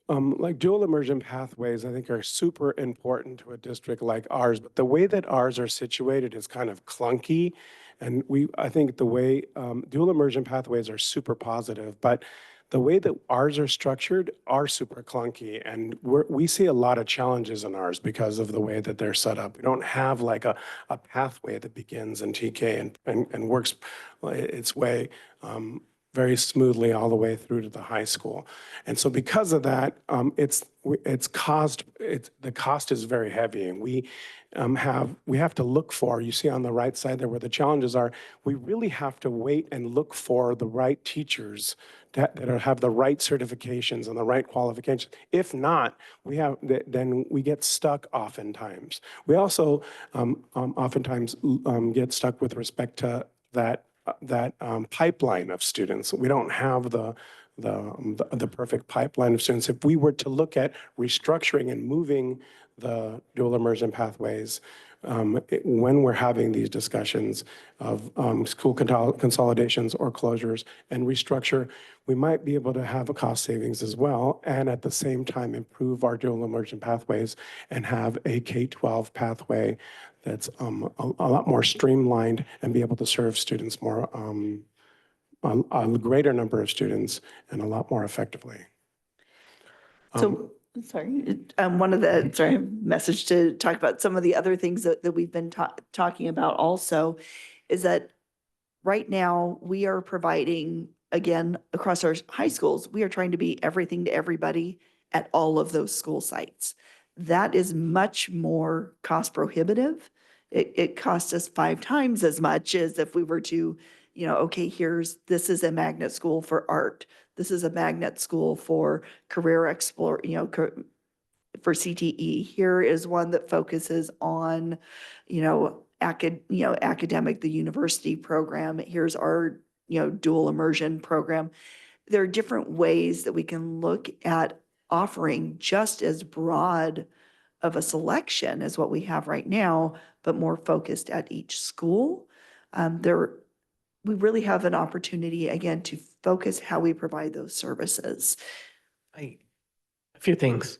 Speaker 12: like dual immersion pathways, I think are super important to a district like ours, but the way that ours are situated is kind of clunky. And I think the way dual immersion pathways are super positive, but the way that ours are structured are super clunky. And we see a lot of challenges in ours because of the way that they're set up. We don't have like a pathway that begins in TK and works its way very smoothly all the way through to the high school. And so because of that, the cost is very heavy, and we have to look for, you see on the right side there where the challenges are, we really have to wait and look for the right teachers that have the right certifications and the right qualifications. If not, then we get stuck oftentimes. We also oftentimes get stuck with respect to that pipeline of students. We don't have the perfect pipeline of students. If we were to look at restructuring and moving the dual immersion pathways, when we're having these discussions of school consolidations or closures and restructure, we might be able to have a cost savings as well, and at the same time improve our dual immersion pathways and have a K-12 pathway that's a lot more streamlined and be able to serve students more, a greater number of students and a lot more effectively.
Speaker 5: So, sorry, one of the, sorry, message to talk about some of the other things that we've been talking about also is that right now we are providing, again, across our high schools, we are trying to be everything to everybody at all of those school sites. That is much more cost prohibitive. It costs us 5 times as much as if we were to, okay, this is a magnet school for art. This is a magnet school for career explore, for CTE. Here is one that focuses on, academic, the university program. Here's our, dual immersion program. There are different ways that we can look at offering just as broad of a selection as what we have right now, but more focused at each school. We really have an opportunity, again, to focus how we provide those services.
Speaker 3: A few things.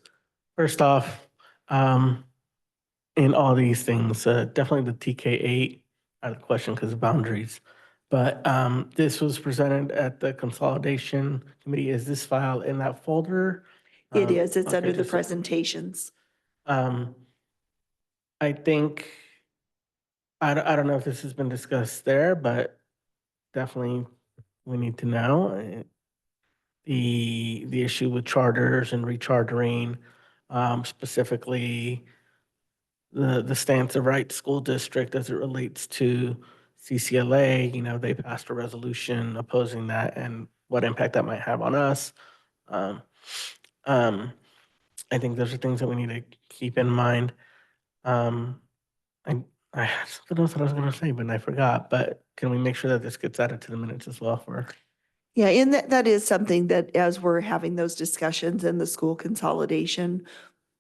Speaker 3: First off, in all these things, definitely the TK8 out of the question because of boundaries. But this was presented at the consolidation committee. Is this file in that folder?
Speaker 5: It is, it's
Speaker 3: okay,
Speaker 5: under the
Speaker 3: just-
Speaker 5: presentations.
Speaker 3: I think, I don't know if this has been discussed there, but definitely we need to know the issue with charters and rechartering, specifically the stance of Wright School District as it relates to CCLA. They passed a resolution opposing that and what impact that might have on us. I think those are things that we need to keep in mind. I had something else that I was going to say, but I forgot. But can we make sure that this gets added to the minutes as well for?
Speaker 5: Yeah, and that is something that as we're having those discussions in the school consolidation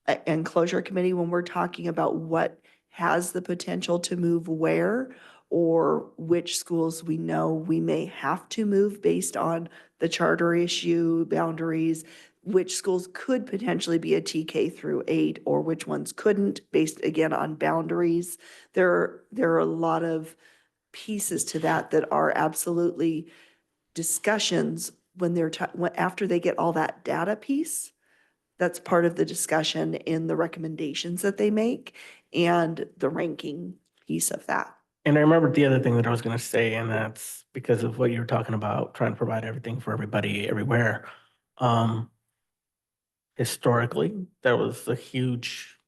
Speaker 5: and closure committee, when we're talking about what has the potential to move where, or which schools we know we may have to move based on the charter issue, boundaries, which schools could potentially be a TK through 8, or which ones couldn't, based again on boundaries. There are a lot of pieces to that are absolutely discussions when after they get all that data piece. That's part of the discussion in the recommendations that they make and the ranking piece of that.
Speaker 3: And I remembered the other thing that I was going to say, and that's because of what you were talking about, trying to provide everything for everybody, everywhere. Historically, there was a huge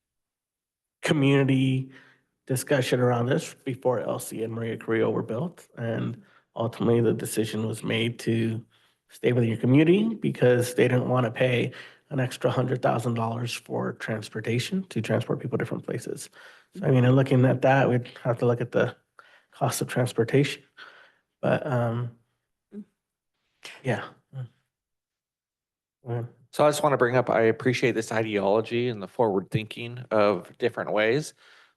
Speaker 3: community discussion around this before LC and Maria Carrillo were built. And ultimately, the decision was made to stay with your community because they didn't want to pay an extra $100,000 for transportation to transport people different places. So, I mean, in looking at that, we'd have to look at the cost of transportation. But, yeah.
Speaker 11: So I just want to bring up, I appreciate this ideology and the forward thinking of different ways,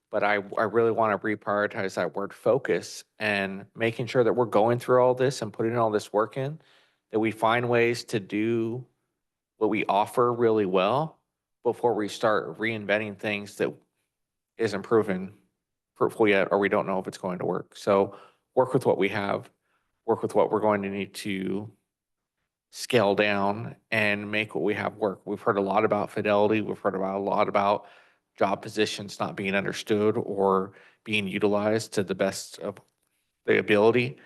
Speaker 11: but I really want to reprioritize that word focus and making sure that we're going through all this and putting all this work in, that we find ways to do what we offer really well before we start reinventing things that isn't proven fruitful yet, or we don't know if it's going to work. So work with what we have, work with what we're going to need to scale down and make what we have work. We've heard a lot about fidelity. We've heard about a lot about job positions not being understood or being utilized to the best of the ability.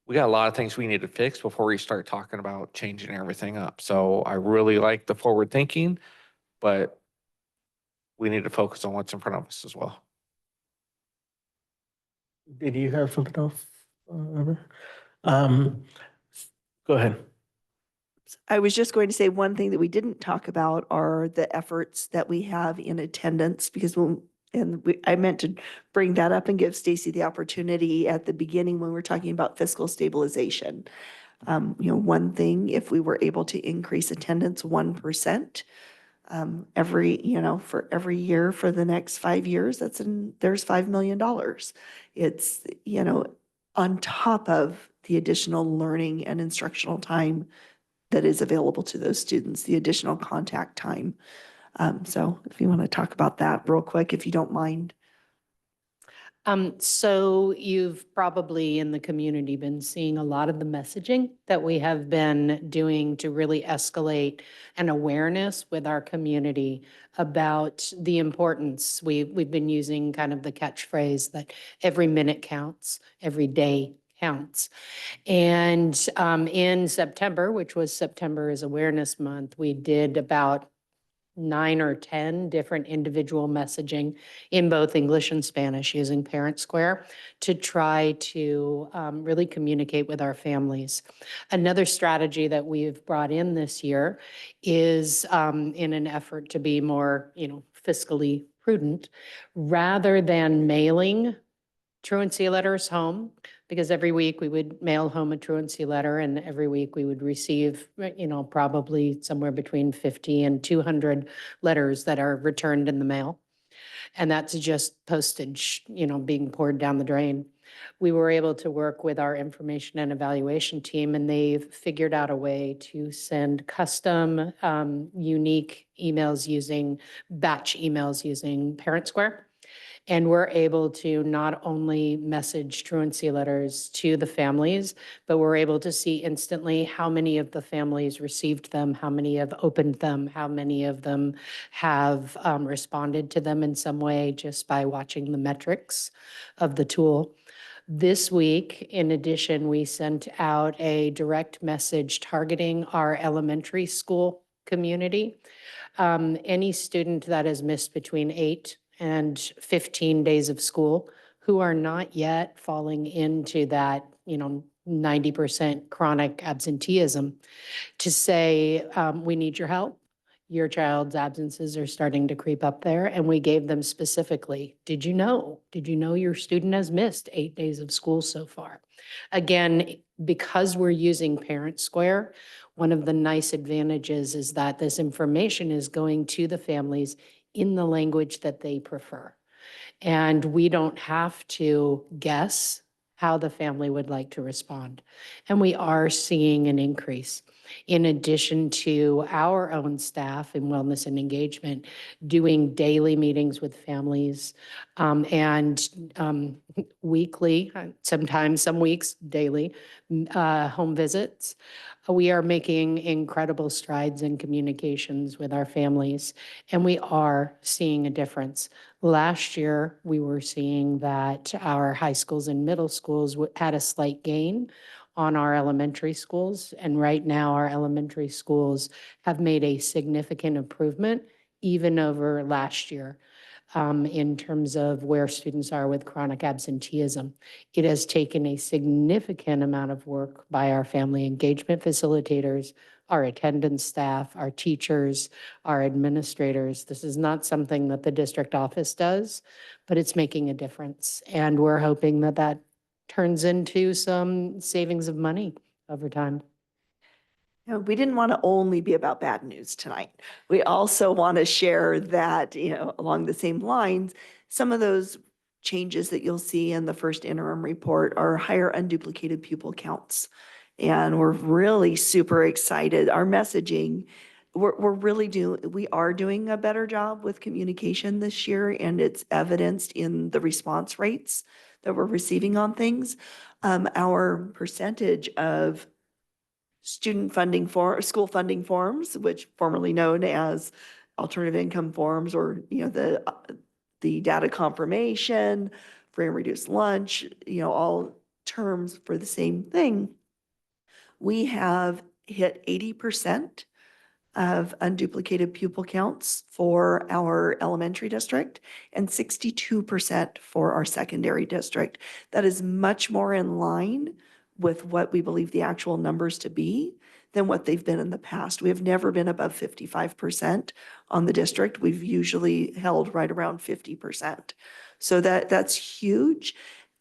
Speaker 11: We got a lot of things we need to fix before we start talking about changing everything up. So I really like the forward thinking, but we need to focus on what's in front of us as well.
Speaker 3: Did you have something else, Ever? Go ahead.
Speaker 5: I was just going to say one thing that we didn't talk about are the efforts that we have in attendance, because when and I meant to bring that up and give Stacy the opportunity at the beginning when we're talking about fiscal stabilization. One thing, if we were able to increase attendance 1%, for every year for the next 5 years, there's $5 million. It's, on top of the additional learning and instructional time that is available to those students, the additional contact time. So if you want to talk about that real quick, if you don't mind.
Speaker 2: So you've probably in the community been seeing a lot of the messaging that we have been doing to really escalate an awareness with our community about the importance. We've been using kind of the catchphrase that every minute counts, every day counts. And in September, which was September is Awareness Month, we did about 9 or 10 different individual messaging in both English and Spanish using Parent Square to try to really communicate with our families. Another strategy that we've brought in this year is in an effort to be more, fiscally prudent, rather than mailing truancy letters home, because every week we would mail home a truancy letter and every week we would receive, probably somewhere between 50 and 200 letters that are returned in the mail. And that's just postage, being poured down the drain. We were able to work with our information and evaluation team, and they've figured out a way to send custom, unique emails batch emails using Parent Square. And we're able to not only message truancy letters to the families, but we're able to see instantly how many of the families received them, how many have opened them, how many of them have responded to them in some way just by watching the metrics of the tool. This week, in addition, we sent out a direct message targeting our elementary school community. Any student that has missed between 8 and 15 days of school who are not yet falling into that, 90% chronic absenteeism, to say, we need your help. Your child's absences are starting to creep up there. And we gave them specifically, did you know your student has missed 8 days of school so far? Again, because we're using Parent Square, one of the nice advantages is that this information is going to the families in the language that they prefer. And we don't have to guess how the family would like to respond. And we are seeing an increase. In addition to our own staff in wellness and engagement, doing daily meetings with families and weekly, sometimes some weeks daily, home visits. We are making incredible strides in communications with our families, and we are seeing a difference. Last year, we were seeing that our high schools and middle schools had a slight gain on our elementary schools, and right now our elementary schools have made a significant improvement even over last year. In terms of where students are with chronic absenteeism. It has taken a significant amount of work by our family engagement facilitators, our attendance staff, our teachers, our administrators. This is not something that the district office does, but it's making a difference. And we're hoping that that turns into some savings of money over time.
Speaker 5: We didn't want to only be about bad news tonight. We also want to share that, along the same lines, some of those changes that you'll see in the first interim report are higher unduplicated pupil counts. And we're really super excited. Our messaging, we are doing a better job with communication this year, and it's evidenced in the response rates that we're receiving on things. Our percentage of student funding school funding forms, which formerly known as alternative income forms, or the data confirmation, free and reduced lunch, all terms for the same thing. We have hit 80% of unduplicated pupil counts for our elementary district and 62% for our secondary district. That is much more in line with what we believe the actual numbers to be than what they've been in the past. We have never been above 55% on the district. We've usually held right around 50%. So that's huge.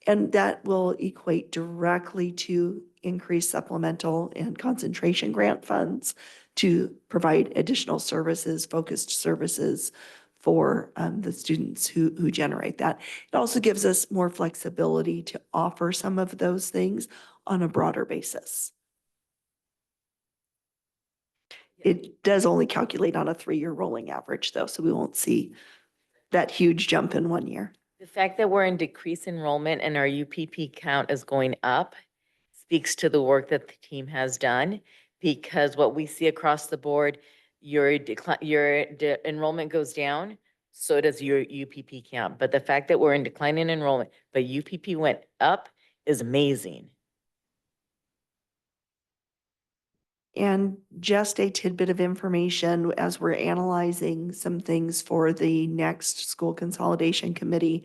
Speaker 5: And that will equate directly to increased supplemental and concentration grant funds to provide additional services, focused services for the students who generate that. It also gives us more flexibility to offer some of those things on a broader basis. It does only calculate on a 3-year rolling average though, so we won't see that huge jump in 1 year.
Speaker 4: The fact that we're in decreased enrollment and our UPP count is going up speaks to the work that the team has done, because what we see across the board, your enrollment goes down, so does your UPP count. But the fact that we're in decline in enrollment, but UPP went up is amazing.
Speaker 5: And just a tidbit of information as we're analyzing some things for the next school consolidation committee,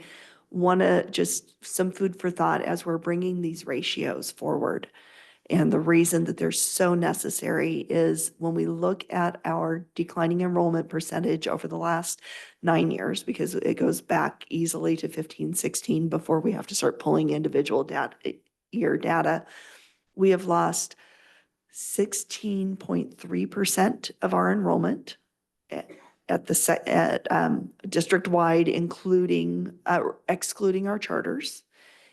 Speaker 5: just some food for thought as we're bringing these ratios forward. And the reason that they're so necessary is when we look at our declining enrollment percentage over the last 9 years, because it goes back easily to 15, 16 before we have to start pulling individual year data, we have lost 16.3% of our enrollment at district-wide, excluding our charters.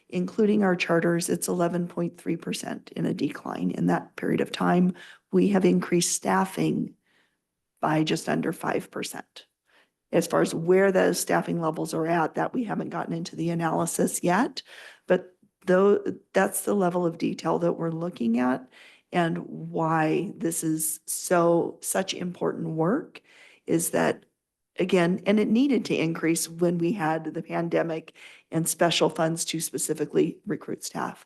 Speaker 5: Including our charters, it's 11.3% in a decline. In that period of time, we have increased staffing by just under 5%. As far as where those staffing levels are at, that we haven't gotten into the analysis yet, but that's the level of detail that we're looking at. And why this is such important work is that, again, and it needed to increase when we had the pandemic and special funds to specifically recruit staff.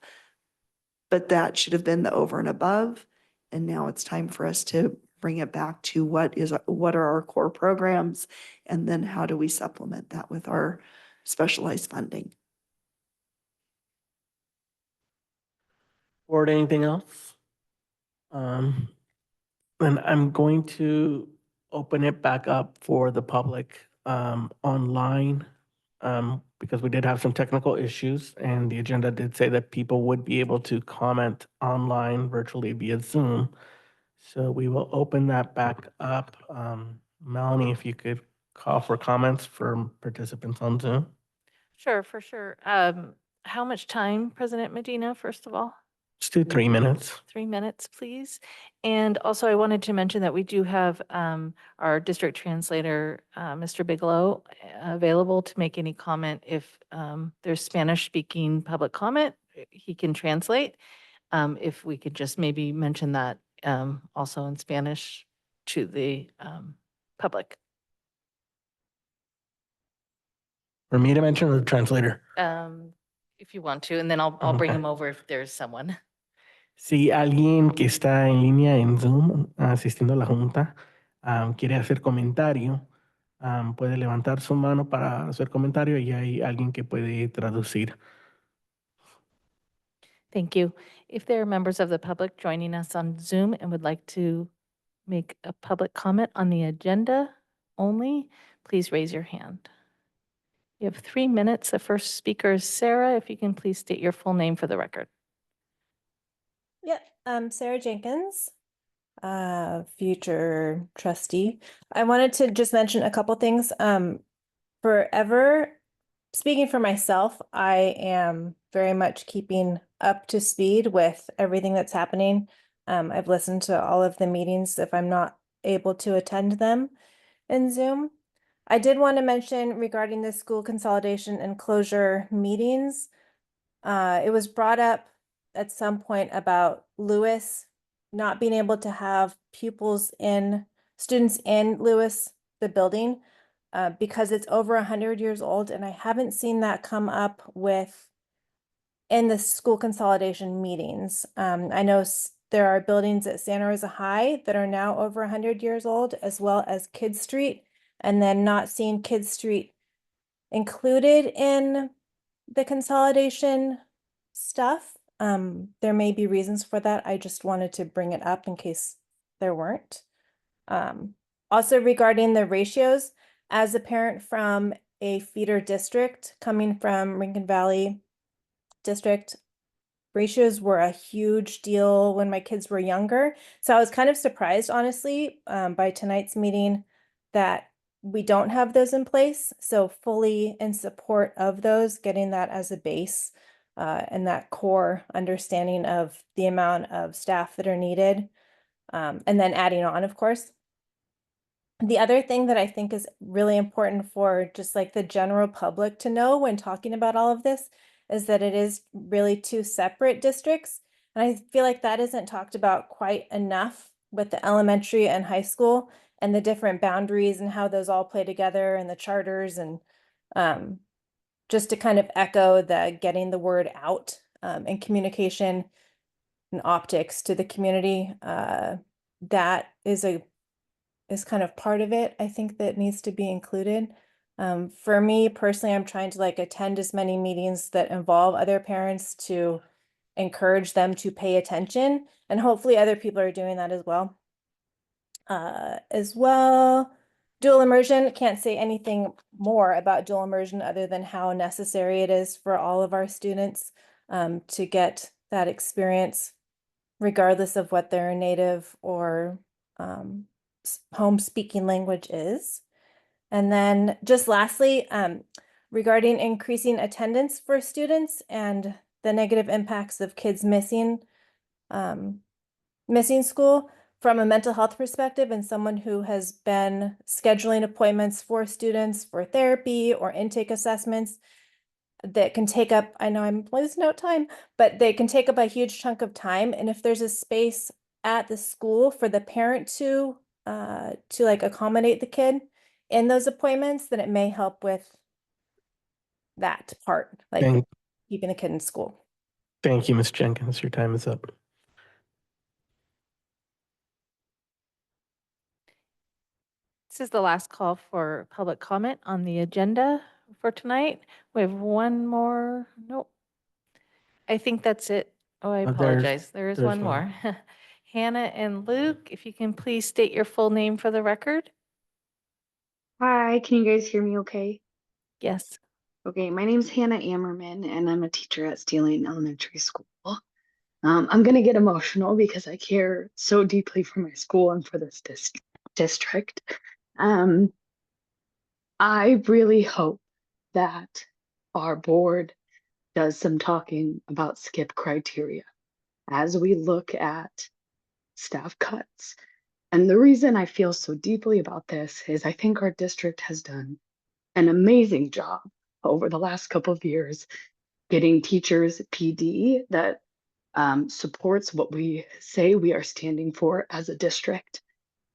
Speaker 5: But that should have been the over and above. And now it's time for us to bring it back to what are our core programs, and then how do we supplement that with our specialized funding.
Speaker 3: Board, anything else? And I'm going to open it back up for the public online because we did have some technical issues, and the agenda did say that people would be able to comment online virtually via Zoom. So we will open that back up. Melanie, if you could call for comments from participants on Zoom.
Speaker 2: Sure, for sure. How much time, President Medina, first of all?
Speaker 3: Let's do 3 minutes.
Speaker 2: 3 minutes, please. And also I wanted to mention that we do have our district translator, Mr. Bigelow, available to make any comment. If there's Spanish-speaking public comment, he can translate. If we could just maybe mention that also in Spanish to the public.
Speaker 3: For me to mention or the translator?
Speaker 2: If you want to, and then I'll bring him over if there's someone.
Speaker 3: Si alguien que está en línea en Zoom asistiendo a la junta quiere hacer comentario, puede levantar su mano para hacer comentario y hay alguien que puede traducir.
Speaker 2: Thank you. If there are members of the public joining us on Zoom and would like to make a public comment on the agenda only, please raise your hand. You have 3 minutes. The first speaker is Sarah. If you can please state your full name for the record.
Speaker 14: Yeah, Sarah Jenkins, future trustee. I wanted to just mention a couple things. Speaking for myself, I am very much keeping up to speed with everything that's happening. I've listened to all of the meetings if I'm not able to attend them in Zoom. I did want to mention regarding the school consolidation and closure meetings. It was brought up at some point about Lewis not being able to have students in Lewis, the building, because it's over 100 years old, and I haven't seen that come up in the school consolidation meetings. I know there are buildings at Santa Rosa High that are now over 100 years old, as well as Kidd Street, and then not seeing Kidd Street included in the consolidation stuff. There may be reasons for that. I just wanted to bring it up in case there weren't. Also regarding the ratios, as a parent from a feeder district coming from Lincoln Valley District, ratios were a huge deal when my kids were younger. So I was kind of surprised, honestly, by tonight's meeting that we don't have those in place. So fully in support of those, getting that as a base and that core understanding of the amount of staff that are needed. And then adding on, of course. The other thing that I think is really important for just like the general public to know when talking about all of this is that it is really two separate districts. And I feel like that isn't talked about quite enough with the elementary and high school and the different boundaries and how those all play together and the charters and just to kind of echo the getting the word out and communication and optics to the community. That is kind of part of it, I think, that needs to be included. For me personally, I'm trying to like attend as many meetings that involve other parents to encourage them to pay attention, and hopefully other people are doing that as well. Dual immersion, can't say anything more about dual immersion other than how necessary it is for all of our students to get that experience, regardless of what their native or home speaking language is. And then just lastly, regarding increasing attendance for students and the negative impacts of kids missing school from a mental health perspective, and someone who has been scheduling appointments for students for therapy or intake assessments that can take up, I know I'm losing out time, but they can take up a huge chunk of time. And if there's a space at the school for the parent to like accommodate the kid in those appointments, then it may help with that part, like
Speaker 3: Thank,
Speaker 14: keeping the kid in school.
Speaker 3: thank you, Ms. Jenkins. Your time is up.
Speaker 2: This is the last call for public comment on the agenda for tonight. We have one more. Nope. I think that's it. Oh, I
Speaker 3: There's-
Speaker 2: apologize. There is
Speaker 3: there's
Speaker 2: one more. Hannah and Luke, if you can please state your full name for the record.
Speaker 15: Hi, can you guys hear me okay?
Speaker 2: Yes.
Speaker 15: Okay, my name's Hannah Ammerman, and I'm a teacher at Steeling Elementary School. I'm going to get emotional because I care so deeply for my school and for this district. I really hope that our board does some talking about skip criteria as we look at staff cuts. And the reason I feel so deeply about this is I think our district has done an amazing job over the last couple of years getting teachers PD that supports what we say we are standing for as a district,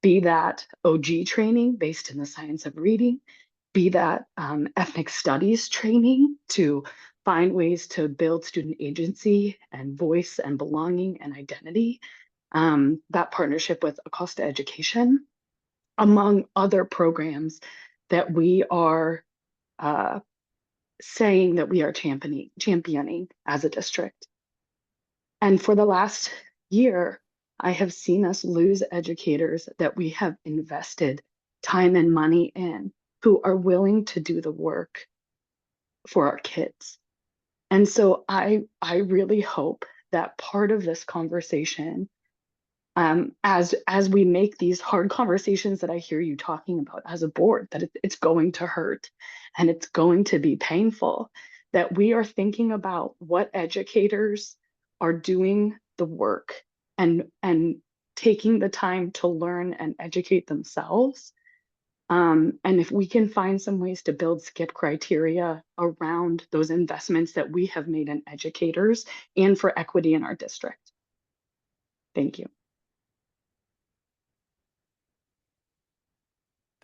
Speaker 15: be that OG training based in the science of reading, be that ethnic studies training to find ways to build student agency and voice and belonging and identity, that partnership with Acosta Education, among other programs that we are saying that we are championing as a district. And for the last year, I have seen us lose educators that we have invested time and money in, who are willing to do the work for our kids. And so I really hope that part of this conversation, as we make these hard conversations that I hear you talking about as a board, that it's going to hurt and it's going to be painful, that we are thinking about what educators are doing the work and taking the time to learn and educate themselves. And if we can find some ways to build skip criteria around those investments that we have made in educators and for equity in our district. Thank you.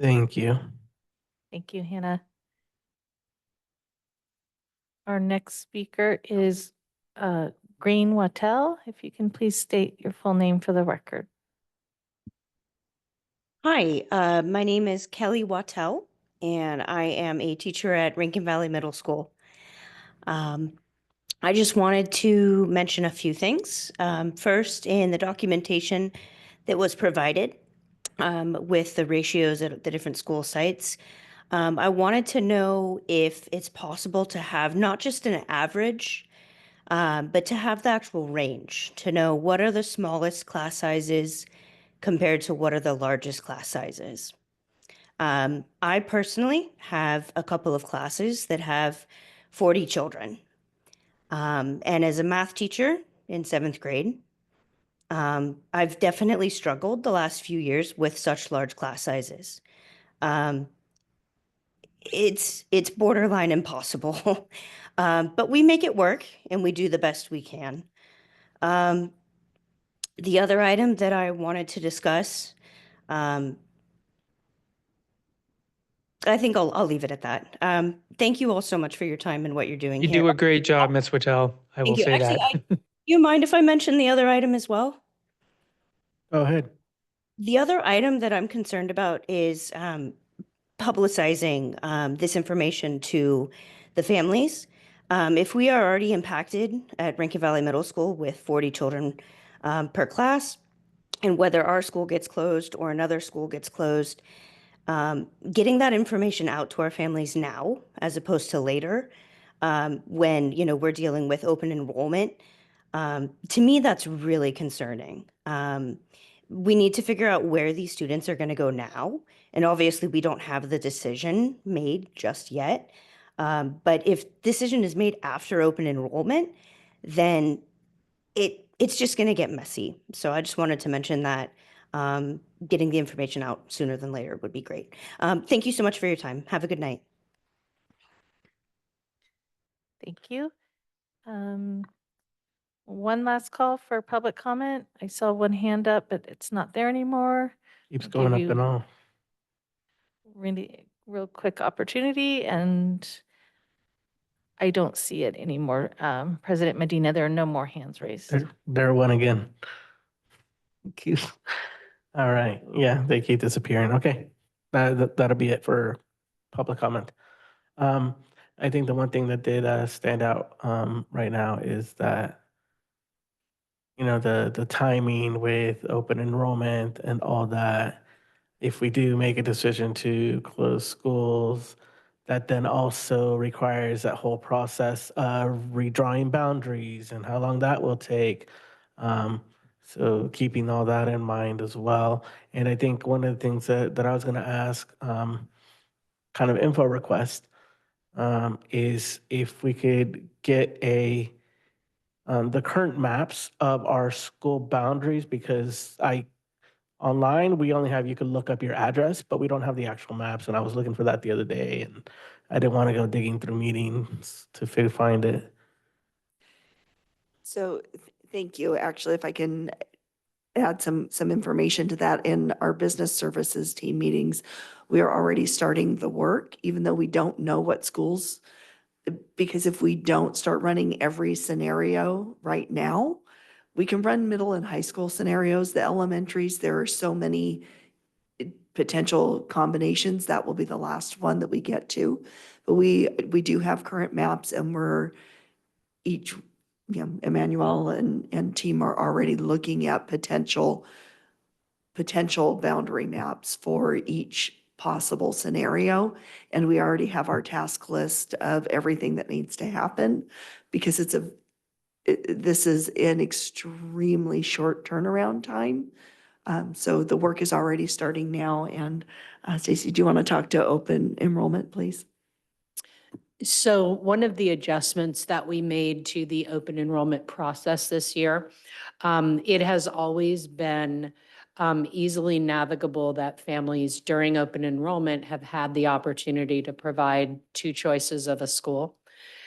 Speaker 3: Thank you.
Speaker 2: Thank you, Hannah. Our next speaker is Green Wattel. If you can please state your full name for the record.
Speaker 16: Hi, my name is Kelly Wattel, and I am a teacher at Rankin Valley Middle School. I just wanted to mention a few things. First, in the documentation that was provided with the ratios at the different school sites, I wanted to know if it's possible to have not just an average, but to have the actual range, to know what are the smallest class sizes compared to what are the largest class sizes. I personally have a couple of classes that have 40 children. And as a math teacher in 7th grade, I've definitely struggled the last few years with such large class sizes. It's borderline impossible, but we make it work and we do the best we can. The other item that I wanted to discuss, I think I'll leave it at that. Thank you all so much for your time and what you're doing
Speaker 8: You
Speaker 16: here.
Speaker 8: do a great job, Ms. Waddell. I will
Speaker 16: Thank you.
Speaker 8: say
Speaker 16: Actually,
Speaker 8: that.
Speaker 16: do you mind if I mention the other item as well?
Speaker 3: Go ahead.
Speaker 16: The other item that I'm concerned about is publicizing this information to the families. If we are already impacted at Rankin Valley Middle School with 40 children per class, and whether our school gets closed or another school gets closed, getting that information out to our families now, as opposed to later, when we're dealing with open enrollment, to me, that's really concerning. We need to figure out where these students are going to go now. And obviously, we don't have the decision made just yet. But if decision is made after open enrollment, then it's just going to get messy. So I just wanted to mention that getting the information out sooner than later would be great. Thank you so much for your time. Have a good night.
Speaker 2: Thank you. One last call for public comment. I saw one hand up, but it's not there anymore.
Speaker 3: Keeps
Speaker 2: I'll
Speaker 3: going
Speaker 2: give
Speaker 3: up and
Speaker 2: you
Speaker 3: all.
Speaker 2: Really real quick opportunity, and I don't see it anymore. President Medina, there are no more hands raised.
Speaker 3: There one again. Keeps. All right. Yeah, they keep disappearing. Okay. That'll be it for public comment. I think the one thing that did stand out right now is that, the timing with open enrollment and all that. If we do make a decision to close schools, that then also requires that whole process of redrawing boundaries and how long that will take. So keeping all that in mind as well. And I think one of the things that I was going to ask, kind of info request, is if we could get the current maps of our school boundaries, because online, we only have, you can look up your address, but we don't have the actual maps. And I was looking for that the other day, and I didn't want to go digging through meetings to find it.
Speaker 5: So thank you. Actually, if I can add some information to that, in our business services team meetings, we are already starting the work, even though we don't know what schools, because if we don't start running every scenario right now, we can run middle and high school scenarios. The elementaries, there are so many potential combinations. That will be the last one that we get to. But we do have current maps, and we're each, Emmanuel and team are already looking at potential boundary maps for each possible scenario. And we already have our task list of everything that needs to happen, because this is an extremely short turnaround time. So the work is already starting now. And Stacy, do you want to talk to open enrollment, please?
Speaker 17: So one of the adjustments that we made to the open enrollment process this year, it has always been easily navigable that families during open enrollment have had the opportunity to provide two choices of a school.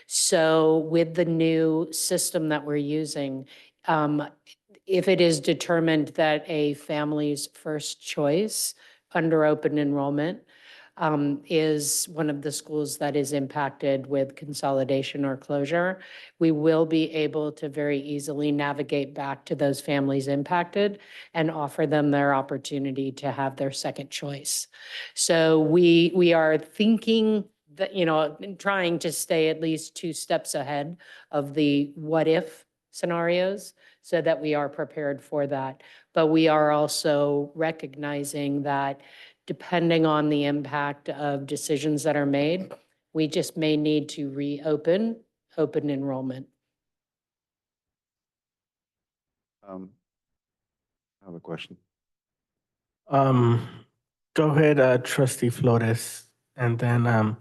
Speaker 17: So with the new system that we're using, if it is determined that a family's first choice under open enrollment is one of the schools that is impacted with consolidation or closure, we will be able to very easily navigate back to those families impacted and offer them their opportunity to have their second choice. So we are thinking trying to stay at least 2 steps ahead of the what if scenarios so that we are prepared for that. But we are also recognizing that depending on the impact of decisions that are made, we just may need to reopen open enrollment.
Speaker 9: I have a question.
Speaker 3: Go ahead, trustee Flores, and then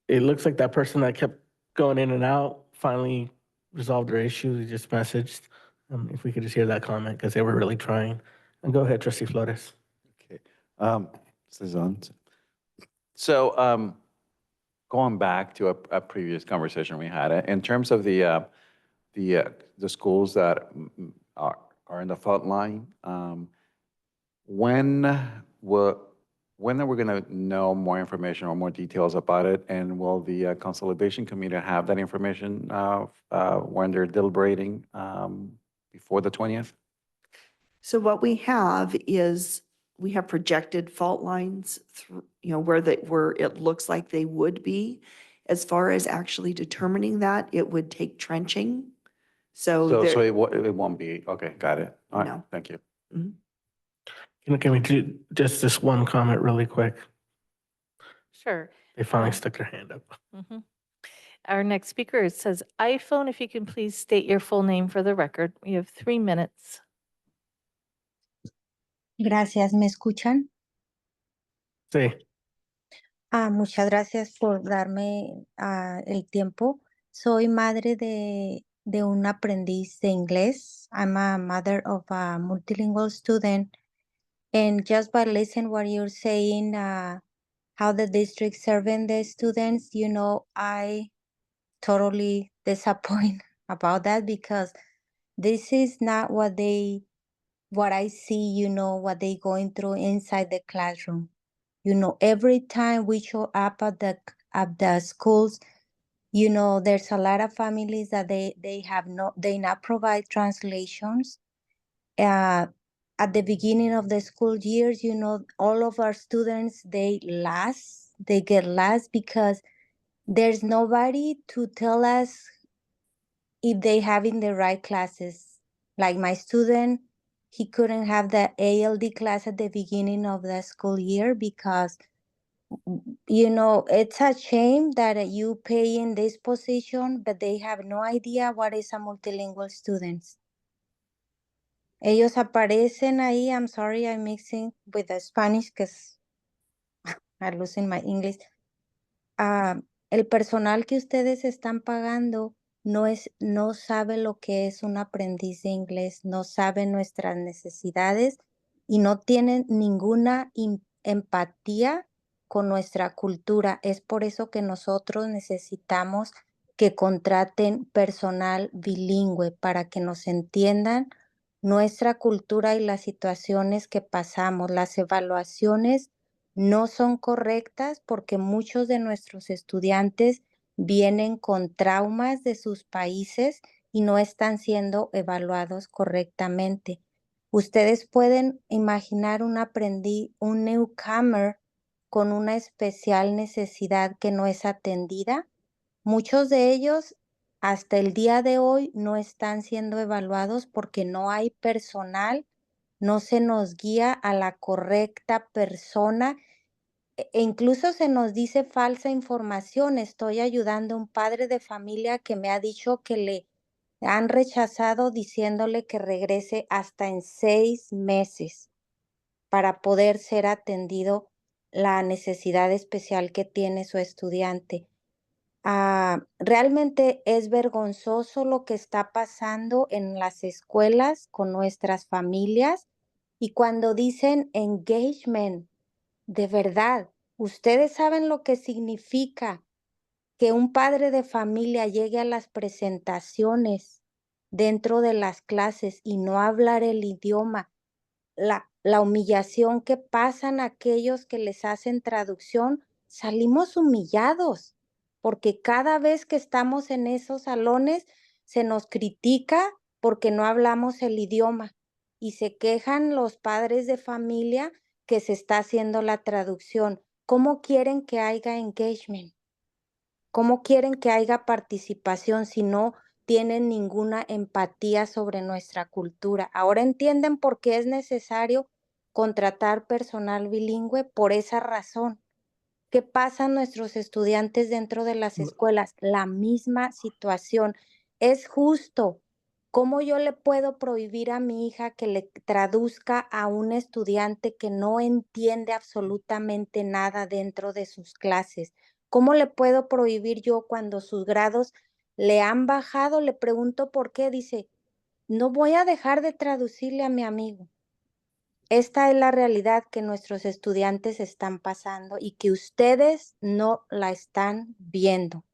Speaker 3: it looks like that person that kept going in and out finally resolved their issue. They just messaged. If we could just hear that comment, because they were really trying. And go ahead, trustee Flores.
Speaker 9: Okay. This is on. So going back to a previous conversation we had, in terms of the schools that are in the front line, when are we going to know more information or more details about it? And will the consolidation committee have that information when they're deliberating before the 20th?
Speaker 5: So what we have is we have projected fault lines through, where it looks like they would be. As far as actually determining that, it would take trenching. So
Speaker 9: it won't be, okay, got it. All right,
Speaker 5: No.
Speaker 9: thank you.
Speaker 3: Can we do just this one comment really quick?
Speaker 2: Sure.
Speaker 3: They finally stuck their hand up.
Speaker 2: Mhm. Our next speaker, it says iPhone. If you can please state your full name for the record. We have 3 minutes.
Speaker 18: Gracias, ¿me escuchan?
Speaker 3: Sí.
Speaker 18: Muchas gracias por darme el tiempo. Soy madre de un aprendiz de inglés. I'm a mother of a multilingual student. And just by listening what you're saying, how the district serving the students, I totally disappoint about that because this is not what I see, what they going through inside the classroom. Every time we show up at the schools, there's a lot of families that they not provide translations. At the beginning of the school years, all of our students, they get lost because there's nobody to tell us if they having the right classes. Like my student, he couldn't have the ALD class at the beginning of the school year because it's a shame that you pay in this position, but they have no idea what is a multilingual students. Ellos aparecen ahí, I'm sorry, I'm mixing with the Spanish because I'm losing my English. El personal que ustedes están pagando no sabe lo que es un aprendiz de inglés, no sabe nuestras necesidades y no tienen ninguna empatía con nuestra cultura. Es por eso que nosotros necesitamos que contraten personal bilingüe para que nos entiendan nuestra cultura y las situaciones que pasamos. Las evaluaciones no son correctas porque muchos de nuestros estudiantes vienen con traumas de sus países y no están siendo evaluados correctamente. Ustedes pueden imaginar un newcomer con una especial necesidad que no es atendida. Muchos de ellos hasta el día de hoy no están siendo evaluados porque no hay personal, no se nos guía a la correcta persona e incluso se nos dice falsa información. Estoy ayudando a un padre de familia que me ha dicho que le han rechazado diciéndole que regrese hasta en 6 meses para poder ser atendido la necesidad especial que tiene su estudiante. Realmente es vergonzoso lo que está pasando en las escuelas con nuestras familias y cuando dicen engagement, de verdad, ustedes saben lo que significa que un padre de familia llegue a las presentaciones dentro de las clases y no hablar el idioma, la humillación que pasan aquellos que les hacen traducción, salimos humillados, porque cada vez que estamos en esos salones se nos critica porque no hablamos el idioma y se quejan los padres de familia que se está haciendo la traducción. ¿cómo quieren que haya engagement? ¿Cómo quieren que haya participación si no tienen ninguna empatía sobre nuestra cultura? Ahora entienden por qué es necesario contratar personal bilingüe por esa razón. ¿Qué pasan nuestros estudiantes dentro de las escuelas? La misma situación. Es justo. ¿Cómo yo le puedo prohibir a mi hija que le traduzca a un estudiante que no entiende absolutamente nada dentro de sus clases? ¿Cómo le puedo prohibir yo cuando sus grados le han bajado? Le pregunto por qué. Dice, no voy a dejar de traducirle a mi amigo. Esta es la realidad que nuestros estudiantes están pasando y que ustedes no la están viendo.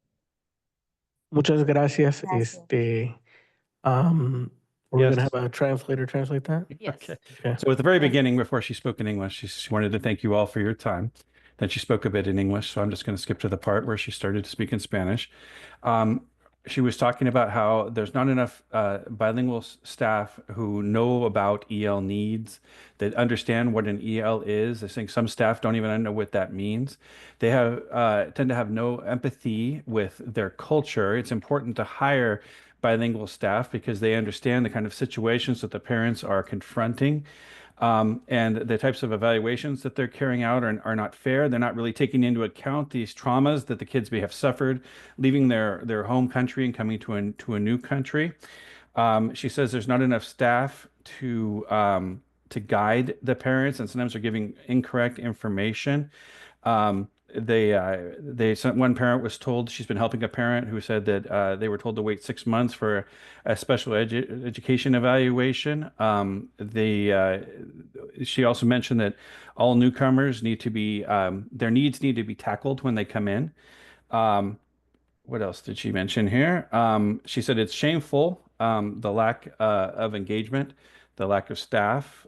Speaker 3: Muchas gracias.
Speaker 18: Gracias.
Speaker 3: We're
Speaker 19: Yes.
Speaker 3: gonna have a translator translate that?
Speaker 2: Yes.
Speaker 3: Okay.
Speaker 19: So at the very beginning, before she spoke in English, she wanted to thank you all for your time. Then she spoke a bit in English, so I'm just going to skip to the part where she started to speak in Spanish. She was talking about how there's not enough bilingual staff who know about EL needs, that understand what an EL is. I think some staff don't even know what that means. They tend to have no empathy with their culture. It's important to hire bilingual staff because they understand the kind of situations that the parents are confronting. And the types of evaluations that they're carrying out are not fair. They're not really taking into account these traumas that the kids may have suffered, leaving their home country and coming to a new country. She says there's not enough staff to guide the parents, and sometimes they're giving incorrect information. One parent was told, she's been helping a parent who said that they were told to wait 6 months for a special education evaluation. She also mentioned that all newcomers need to be, their needs need to be tackled when they come in. What else did she mention here? She said it's shameful, the lack of engagement, the lack of staff.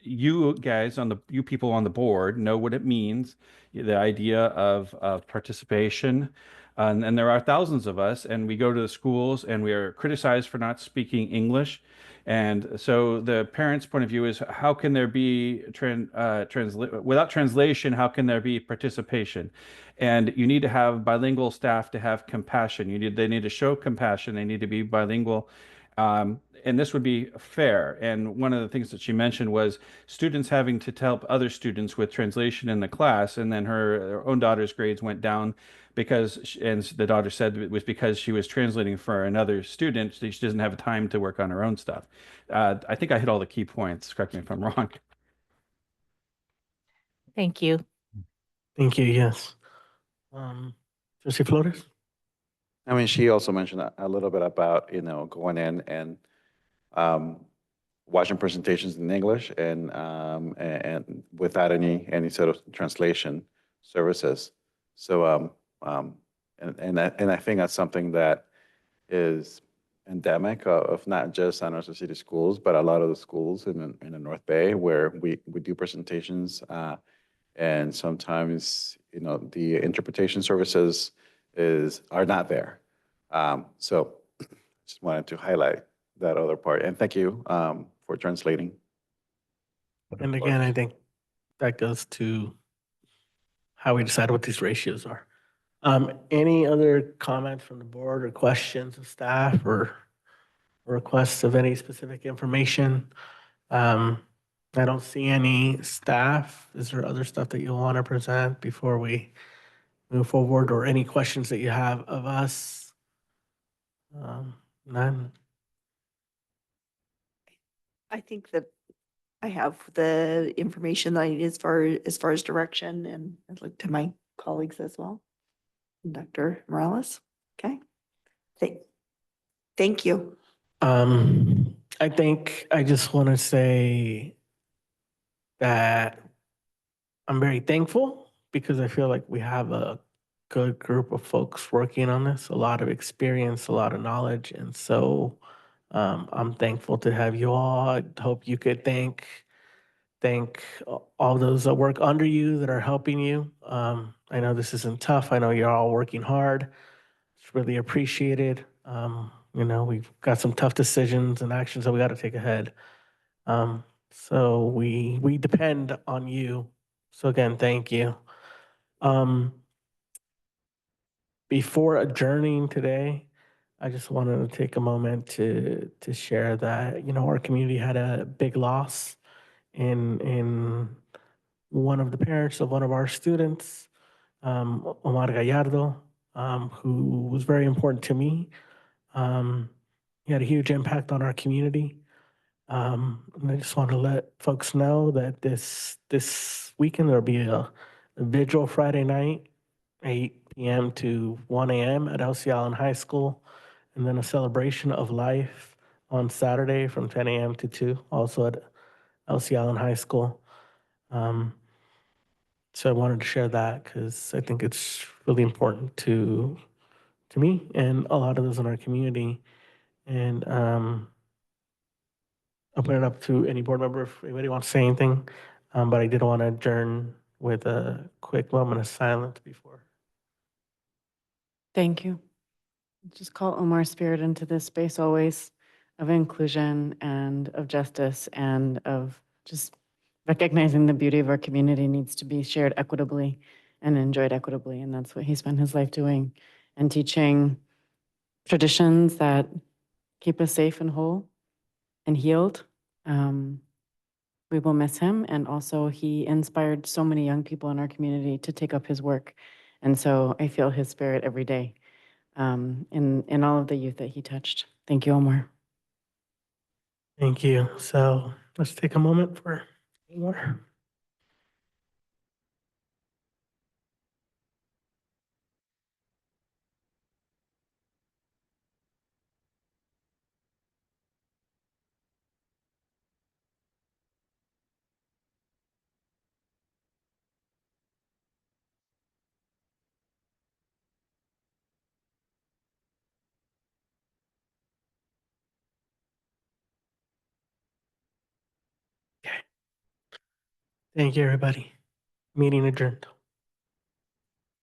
Speaker 19: You guys you people on the board know what it means, the idea of participation. And there are thousands of us, and we go to the schools and we are criticized for not speaking English. And so the parents' point of view is, how can there be without translation, how can there be participation? And you need to have bilingual staff to have compassion. They need to show compassion. They need to be bilingual. And this would be fair. And one of the things that she mentioned was students having to help other students with translation in the class. And then her own daughter's grades went down and the daughter said it was because she was translating for another student. So she doesn't have time to work on her own stuff. I think I hit all the key points. Correct me if I'm wrong.
Speaker 2: Thank you.
Speaker 3: Thank you, yes. Trustee Flores?
Speaker 9: I mean, she also mentioned a little bit about, going in and watching presentations in English and without any sort of translation services. So, and I think that's something that is endemic of not just San Jose City schools, but a lot of the schools in the North Bay where we do presentations and sometimes, the interpretation services are not there. So just wanted to highlight that other part. And thank you for translating.
Speaker 3: And again, I think that goes to how we decide what these ratios are. Any other comments from the board or questions of staff or requests of any specific information? I don't see any staff. Is there other stuff that you want to present before we move forward, or any questions that you have of us? None?
Speaker 5: I think that I have the information that I need as far as direction, and I'd look to my colleagues as well. Dr. Morales, okay. Thank you.
Speaker 3: I think I just want to say that I'm very thankful because I feel like we have a good group of folks working on this, a lot of experience, a lot of knowledge. And so I'm thankful to have you all. I hope you could thank all those that work under you that are helping you. I know this isn't tough. I know you're all working hard. It's really appreciated. We've got some tough decisions and actions that we got to take ahead. So we depend on you So again, thank you. Um, Before adjourning today, I just wanted to take a moment to share that, our community had a big loss in one of the parents of one of our students, Omar Gallardo, who was very important to me. He had a huge impact on our community. And I just want to let folks know that this weekend there'll be a vigil Friday night, 8 p.m. to 1 a.m. at LC Allen High School, and then a celebration of life on Saturday from 10 a.m. to 2, also at LC Allen High School. So I wanted to share that because I think it's really important to me and a lot of those in our community. And open it up to any board member if anybody wants to say anything. But I did want to adjourn with a quick moment of silence before.
Speaker 10: Thank you. Just call Omar's spirit into this space always of inclusion and of justice and of just recognizing the beauty of our community needs to be shared equitably and enjoyed equitably. And that's what he spent his life doing and teaching traditions that keep us safe and whole and healed. We will miss him. And also he inspired so many young people in our community to take up his work. And so I feel his spirit every day in all of the youth that he touched. Thank you, Omar.
Speaker 3: Thank you. So let's take a moment for more. Okay. Thank you, everybody. Meeting adjourned.